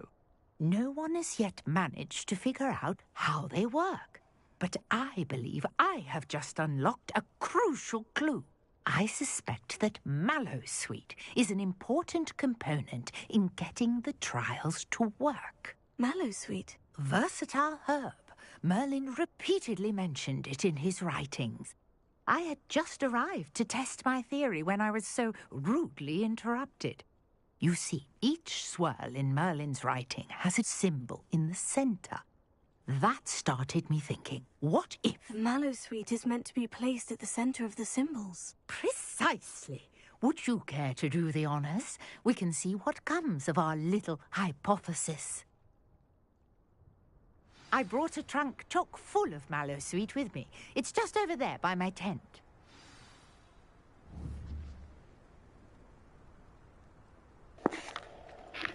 no one has yet managed to figure out how they work. But I believe I have just unlocked a crucial clue. I suspect that Mallowsweet is an important component in getting the trials to work. Mallowsweet? Versatile herb. Merlin repeatedly mentioned it in his writings. I had just arrived to test my theory when I was so rudely interrupted. You see, each swirl in Merlin's writing has a symbol in the centre. That started me thinking, what if... The Mallowsweet is meant to be placed at the centre of the symbols. Precisely. Would you care to do the honours? We can see what comes of our little hypothesis. I brought a trunk chock full of Mallowsweet with me. It's just over there by my tent.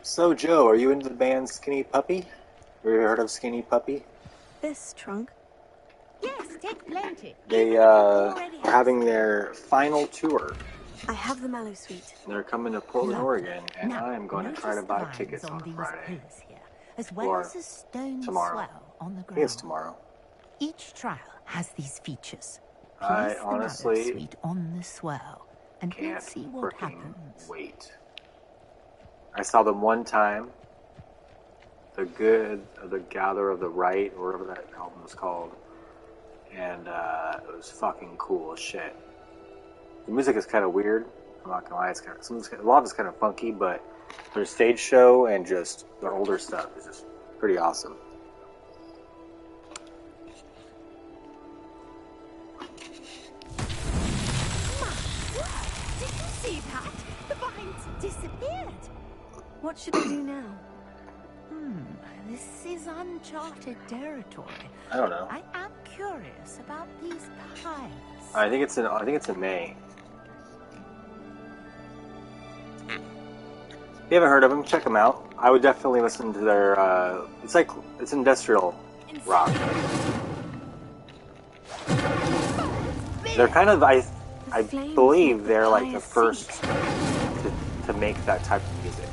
So, Joe, are you into the band Skinny Puppy? Have you ever heard of Skinny Puppy? This trunk? Yes, take plenty. They are having their final tour. I have the Mallowsweet. They're coming to Portland, Oregon, and I'm going to try to buy tickets on Friday. As well or as a stone tomorrow. swell on the ground. I think it's tomorrow. Each trial has these features. I Place honestly the Mallowsweet on the swell, and we'll can't see what freaking happens. wait. I saw them one time. The Gather of the Right, or whatever that album was called, and it was fucking cool as shit. The music is kind of weird. I'm not gonna lie, it's kind of, a lot of it's kind of funky, but their stage show and just their older stuff is just pretty awesome. Did you see that? The vines disappeared. What should I do now? This is uncharted territory. I don't know. I am curious about these piles. I think it's in May. If you haven't heard of them, check them out. I would definitely listen to their. It's industrial rock. They're kind of I believe they're like the first to make that type of music.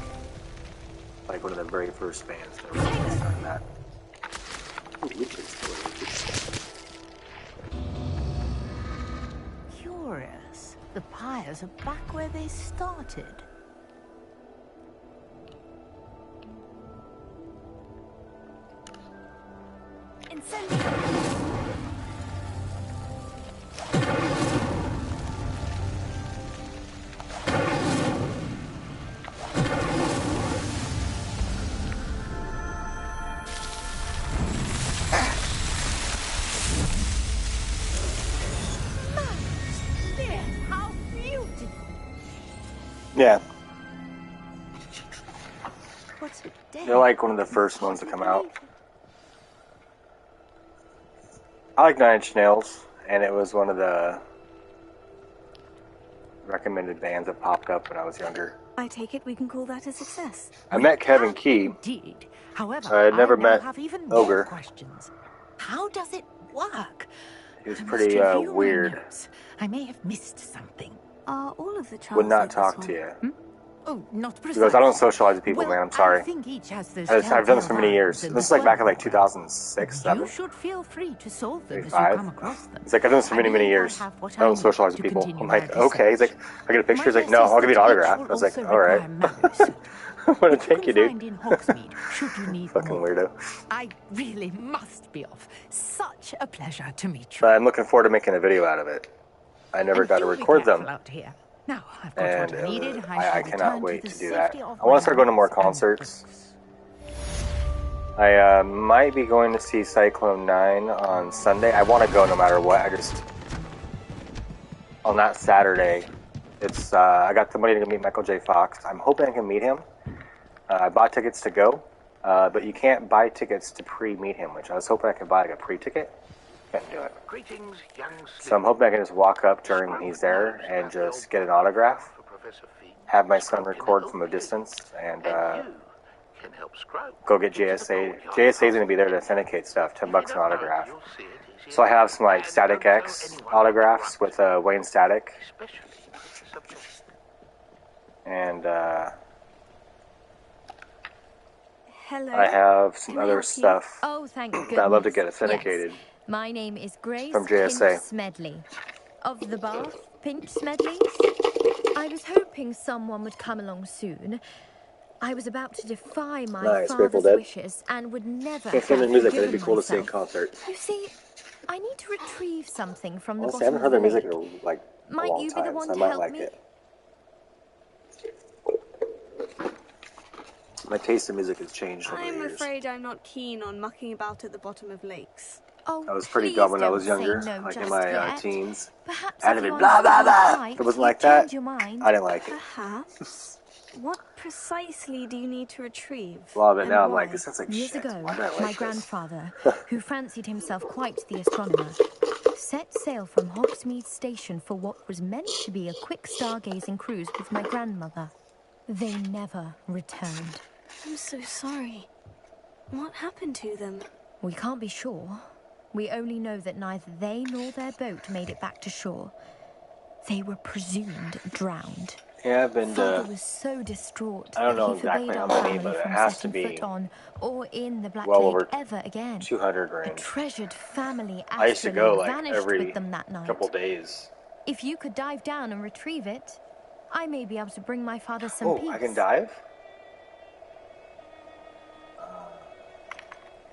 Like one of the very first bands that were doing that. Curious. the pyres are back where they started. Yeah. They're like one of the first ones to come out. I like Nine Inch Nails, and it was one of the recommended bands that popped up when I was younger. I take it we can call that a success. I met Kevin Key. Indeed. However, I had never met have even Ogre. more questions. How does it work? He was pretty weird. I may have missed something. Are all of the trials Would not like talk this to one? you. Oh, not He precisely. goes, I don't socialize with people, Well, man. I'm sorry. I think each has those I've done this for many telltale years. signs This is in like back in the like 2006, 7. You should feel free to solve them Maybe as you 5. come across them. It's like, I've done this for many, many years. have what I I don't need socialize to with people. continue I'm like, my okay. He's like, I get a picture. He's like, no, guess I'll is give you an that autograph. each I was will like, also alright. require I'm gonna take you, dude. Find in Hogsmeade, should you need Fucking more. weirdo. I really must be off. Such a pleasure to meet you. But I'm looking forward to making a video out of it. I never got to record them. Out here. Now, I've got And what I needed. I cannot wait to do that. I I want to start going to more concerts. I might be going to see Cyclone 9 on Sunday. I want to go no matter what. On that Saturday, it's I got the money to meet Michael J. Fox. I'm hoping I can meet him. I bought tickets to go, but you can't buy tickets to pre-meet him, which I was hoping I could buy like a pre-ticket. Can't do it. Greetings, young So I'm hoping I can just walk up during when he's there and just get an autograph. Have my son record from a distance and go get JSA. JSA is going to be there to authenticate stuff. $10 an autograph. So I have some like Static X autographs with Wayne Static. And Hello. I have some other stuff Oh, thank goodness. that I'd love to get authenticated. Yes. My name is Grace From JSA. Pinch Smedley. Of the Bath, Pinch Smedleys. I was hoping someone would come along soon. I was about to defy my Nice, Grateful father's Dead. wishes and would never Can't feel have their music, but forgiven it'd be cool to see in myself. concert. You see, I need to retrieve something from the Honestly, I bottom haven't heard of their the music lake. in like a Might long you be the time, one so I to might help like me? it. My taste in music has changed over the I'm years. afraid I'm not keen on mucking about at the bottom of lakes. Oh, I was pretty please dumb when I don't was say younger, no like in just my yet. teens. Perhaps I'd if have you been blah blah understood blah. right, If it wasn't you'd like that, change your mind. I didn't like it. Perhaps. What precisely do you need to retrieve? A lot of it and now, I'm why? like, this sounds like Years shit. ago, Why did I like my this? grandfather, who fancied himself quite the astronomer, set sail from Hogsmeade Station for what was meant to be a quick stargazing cruise with my grandmother. They never returned. I'm so sorry. What happened to them? We can't be sure. We only know that neither they nor their boat made it back to shore. They were presumed drowned. Yeah, I've been Father to. was so distraught I don't know that he exactly forbade how our many, family but it from has to setting be foot on or in the Black well Lake over ever again. 200 A grand. treasured family I used to go astrolabe like vanished every with them that night. couple days. If you could dive down and retrieve it, I may be able to bring my father some Oh, peace. I can dive?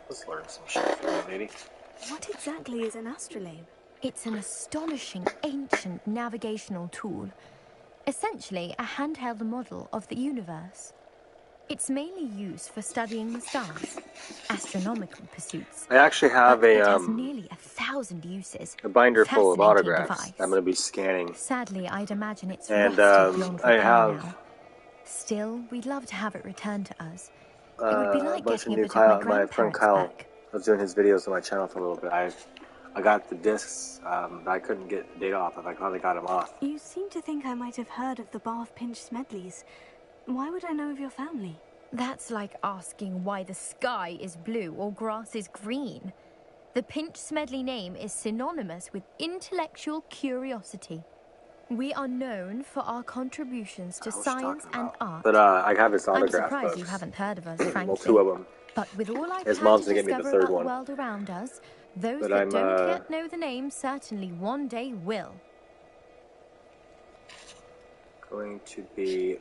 Let's learn some shit from you, lady. What exactly is an astrolabe? It's an astonishing ancient navigational tool. Essentially a handheld model of the universe. It's mainly used for studying the stars, astronomical pursuits. I actually have But it has nearly 1,000 uses. a binder full of Fascinating autographs. device. I'm going to be scanning. Sadly, I'd imagine it's And rusty beyond I repair have now. Still, we'd love to have it returned to us. It a would be like bunch of getting a new bit of my Kyle, my friend grandparents Kyle. back. I was doing his videos on my channel for a little bit. I got the discs, but I couldn't get data off of. I finally got them off. You seem to think I might have heard of the Bath Pinch Smedleys. Why would I know of your family? That's like asking why the sky is blue or grass is green. The Pinch Smedley name is synonymous with intellectual curiosity. We are known for our contributions to science and art. But I have his I'm autograph surprised books. you haven't heard of us, frankly. Well, 2 of them. But with all I've His had mom's to gonna get me the discover third about one. the world around us, those But that I'm, don't yet know the name certainly one day will. going to be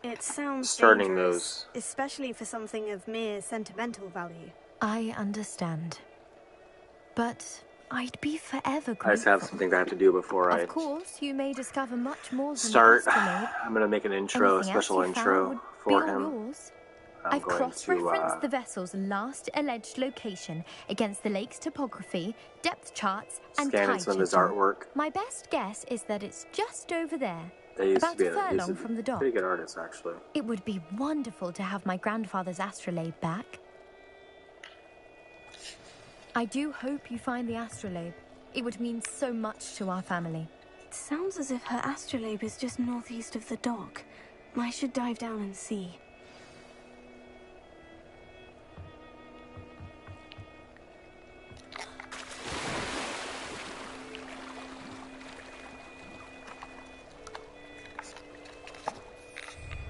It sounds starting dangerous, those. especially for something of mere sentimental value. I understand. But I'd be forever grateful. I just have some things I have to do before I Of course, you may discover much more than start. the astrolabe. I'm going to make an intro, a Anything else special you found intro would for be all him. yours. I'm I've going cross-referenced to the vessel's last alleged location against the lake's topography, depth charts, and scan tide some of his shifting. artwork. My best guess is that it's just over there, They used about to be a furlong from the dock. pretty good artist, actually. It would be wonderful to have my grandfather's astrolabe back. I do hope you find the astrolabe. It would mean so much to our family. It sounds as if her astrolabe is just northeast of the dock. I should dive down and see.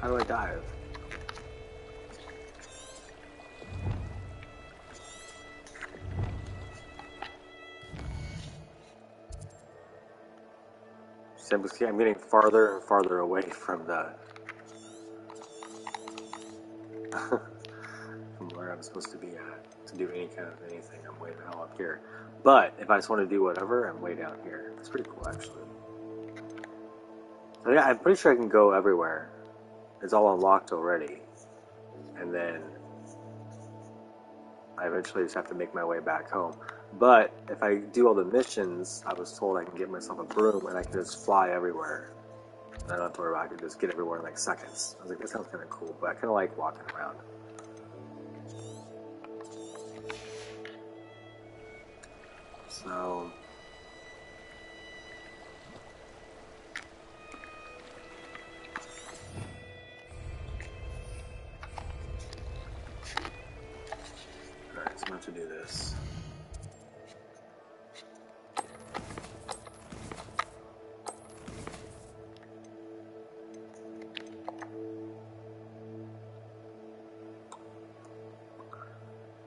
How do I dive? Simply, I'm getting farther and farther away from the from where I'm supposed to be at to do any kind of anything. I'm way the hell up here. But if I just want to do whatever, I'm way down here. It's pretty cool, actually. So yeah, I'm pretty sure I can go everywhere. It's all unlocked already. And then I eventually just have to make my way back home. But if I do all the missions, I was told I can get myself a broom and I can just fly everywhere. And I don't have to worry about it. I can just get everywhere in like seconds. I was like, that sounds kind of cool, but I kind of like walking around. So... Alright, so I'm going to do this.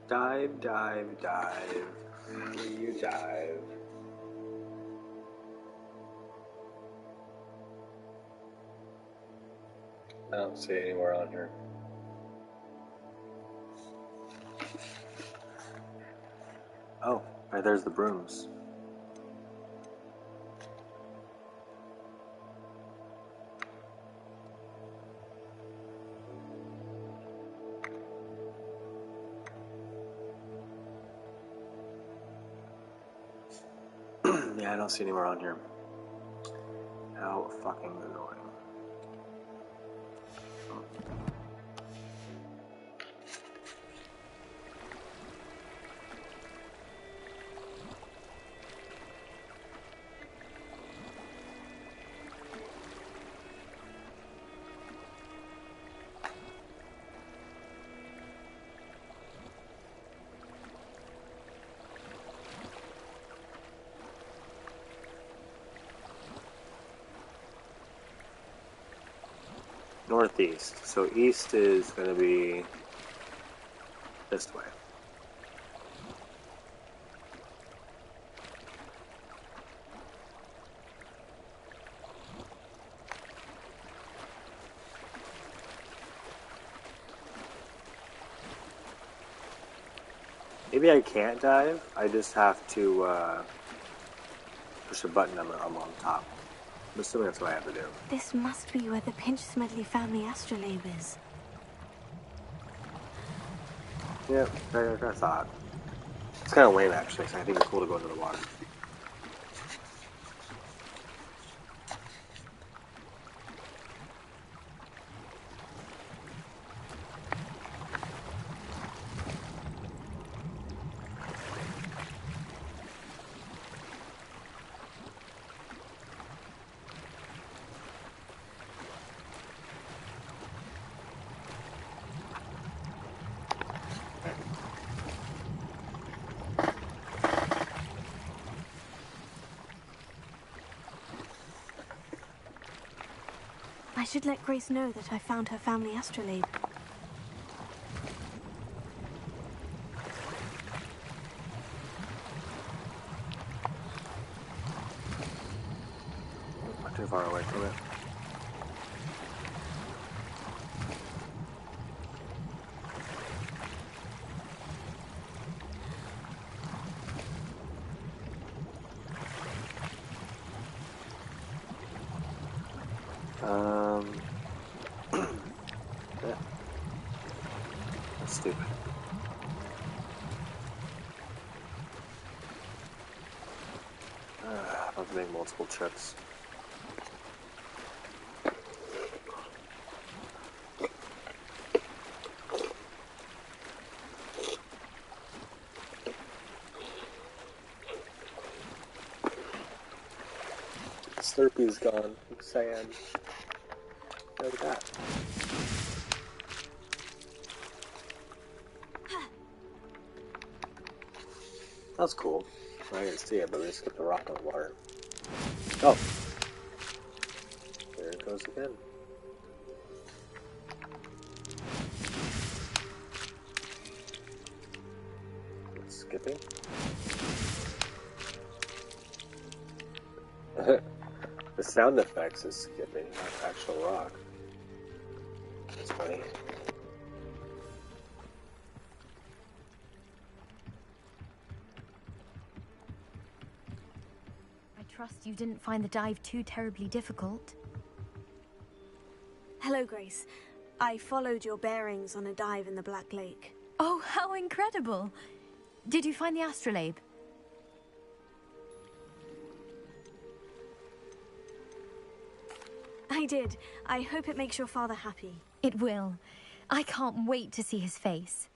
Dive, dive, dive. Where you dive. I don't see it anywhere on here. Oh, right there's the brooms. Yeah, I don't see anywhere on here. How fucking annoying. Northeast. So east is going to be this way. Maybe I can't dive. I just have to push a button on top. I'm assuming that's what I have to do. This must be where the Pinch Smedley family astrolabe is. Yep, I thought. It's kind of lame, actually, so I think it's cool to go into the water. I should let Grace know that I found her family astrolabe. Not too far away from it. Yeah. That's stupid. I'll have to make multiple trips. Slurpee's gone. I'm sad. Look at that. That's cool. I didn't see it, but we just skipped a rock on the water. Oh! There it goes again. It's skipping. The sound effects is skipping, not actual rock. That's funny. I trust you didn't find the dive too terribly difficult. Hello, Grace. I followed your bearings on a dive in the Black Lake. Oh, how incredible! Did you find the astrolabe? I did. I hope it makes your father happy. It will. I can't wait to see his face.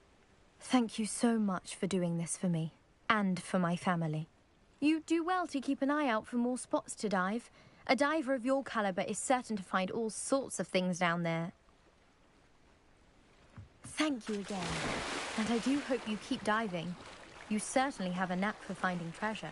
Thank you so much for doing this for me, and for my family. You do well to keep an eye out for more spots to dive. A diver of your caliber is certain to find all sorts of things down there. Thank you again, and I do hope you keep diving. You certainly have a knack for finding treasure.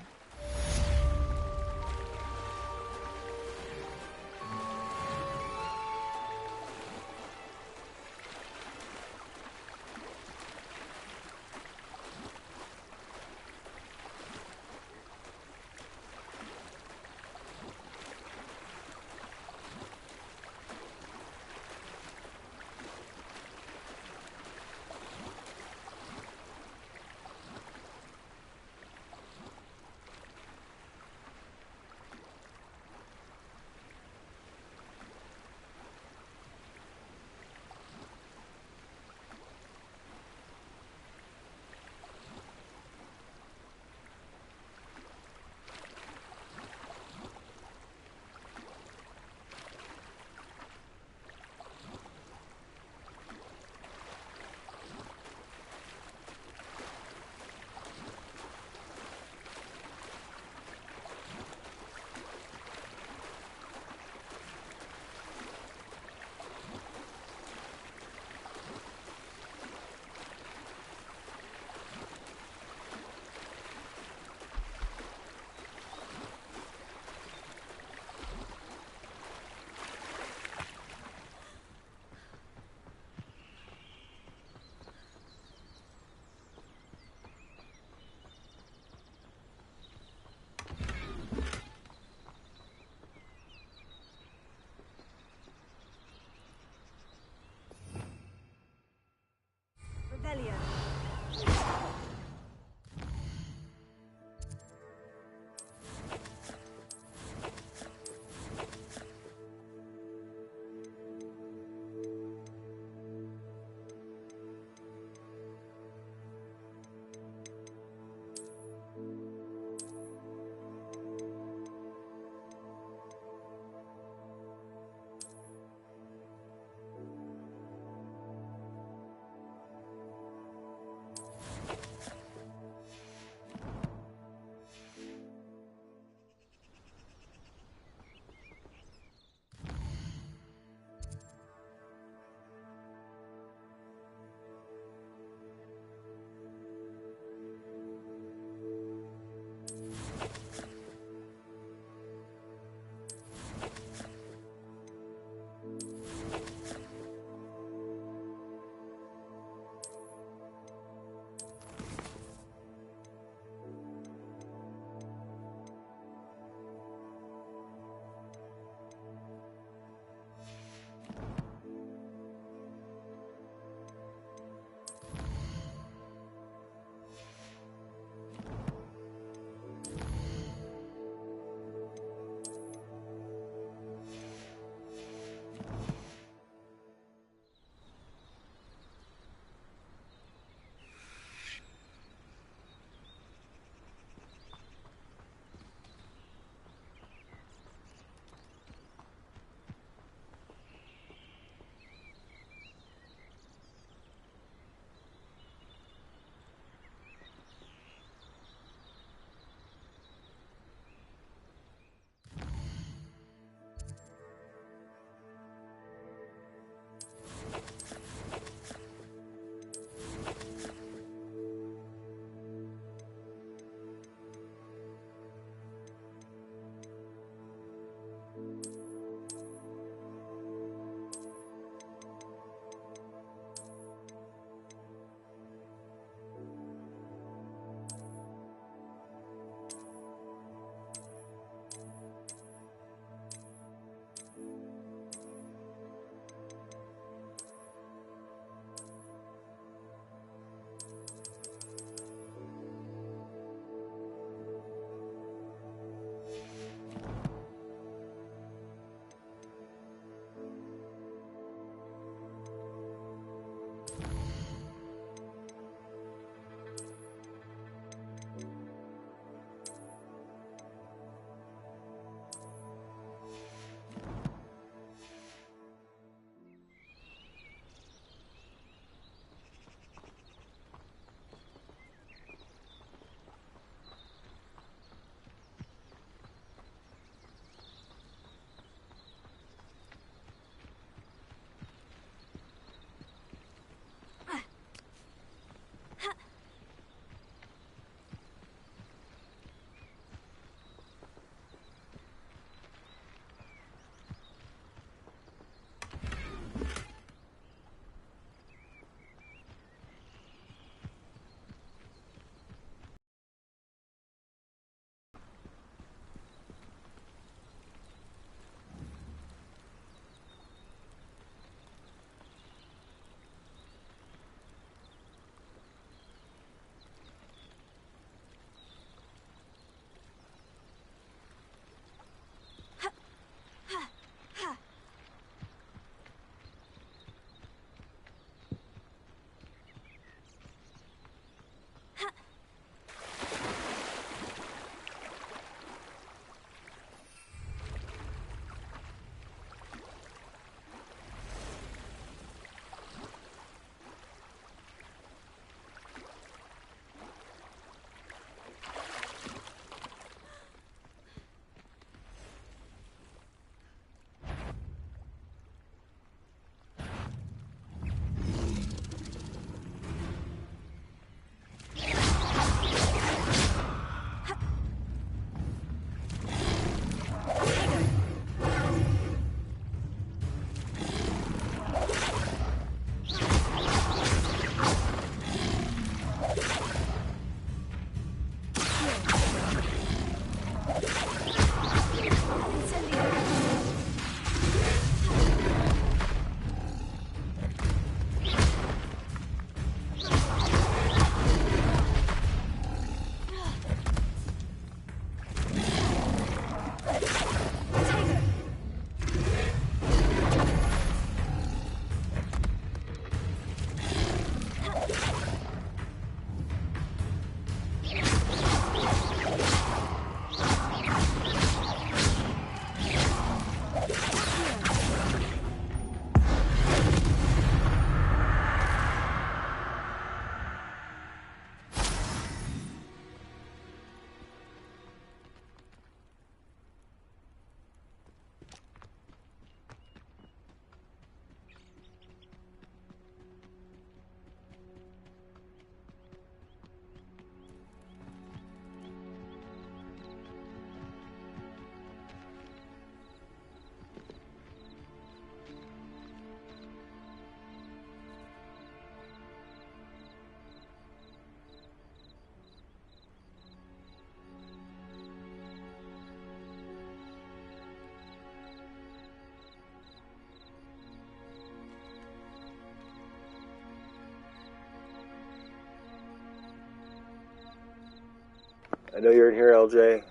know you're in here, LJ.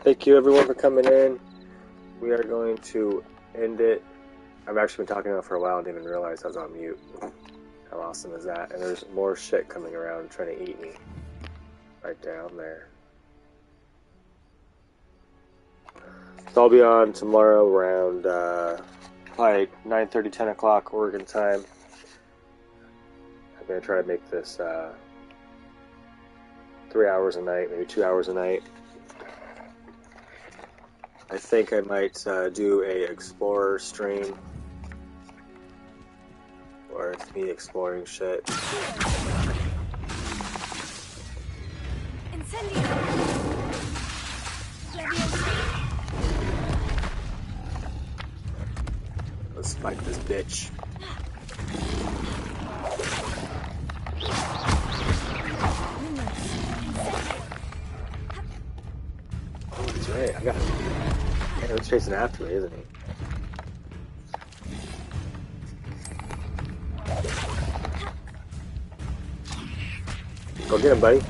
Thank you, everyone, for coming in. We are going to end it. I've actually been talking about it for a while and didn't even realize I was on mute. How awesome is that? And there's more shit coming around trying to eat me. Right down there. So I'll be on tomorrow around like 9:30, 10 o'clock Oregon time. I'm going to try to make this 3 hours a night, maybe 2 hours a night. I think I might do a explorer stream. Or it's me exploring shit. Let's fight this bitch. Oh, that's right. I got it. Man, he's chasing after me, isn't he? Go get him, buddy.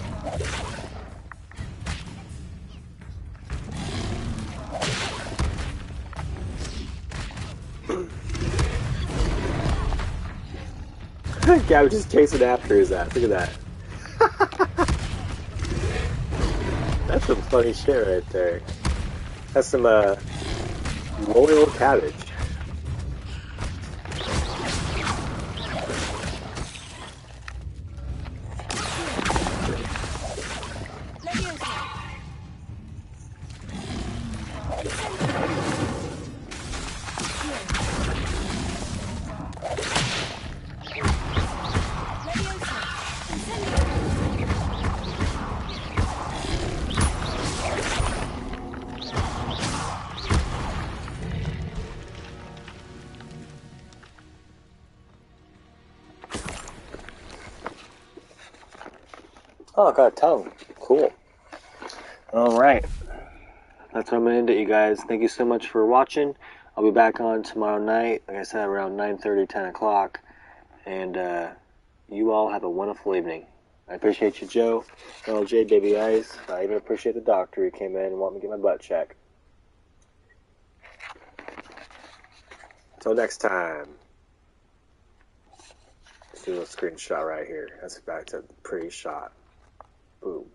Guy was just chasing after his ass. Look at that. That's some funny shit right there. That's some loyal cabbage. Oh, I got a tongue. Cool. Alright. That's what I'm going to end it, you guys. Thank you so much for watching. I'll be back on tomorrow night, like I said, around 9:30, 10 o'clock. And you all have a wonderful evening. I appreciate you, Joe, LJ, Baby Eyes. I even appreciate the doctor who came in and wanted me to get my butt checked. Until next time. Let's do a screenshot right here. That's a pretty shot. Boom.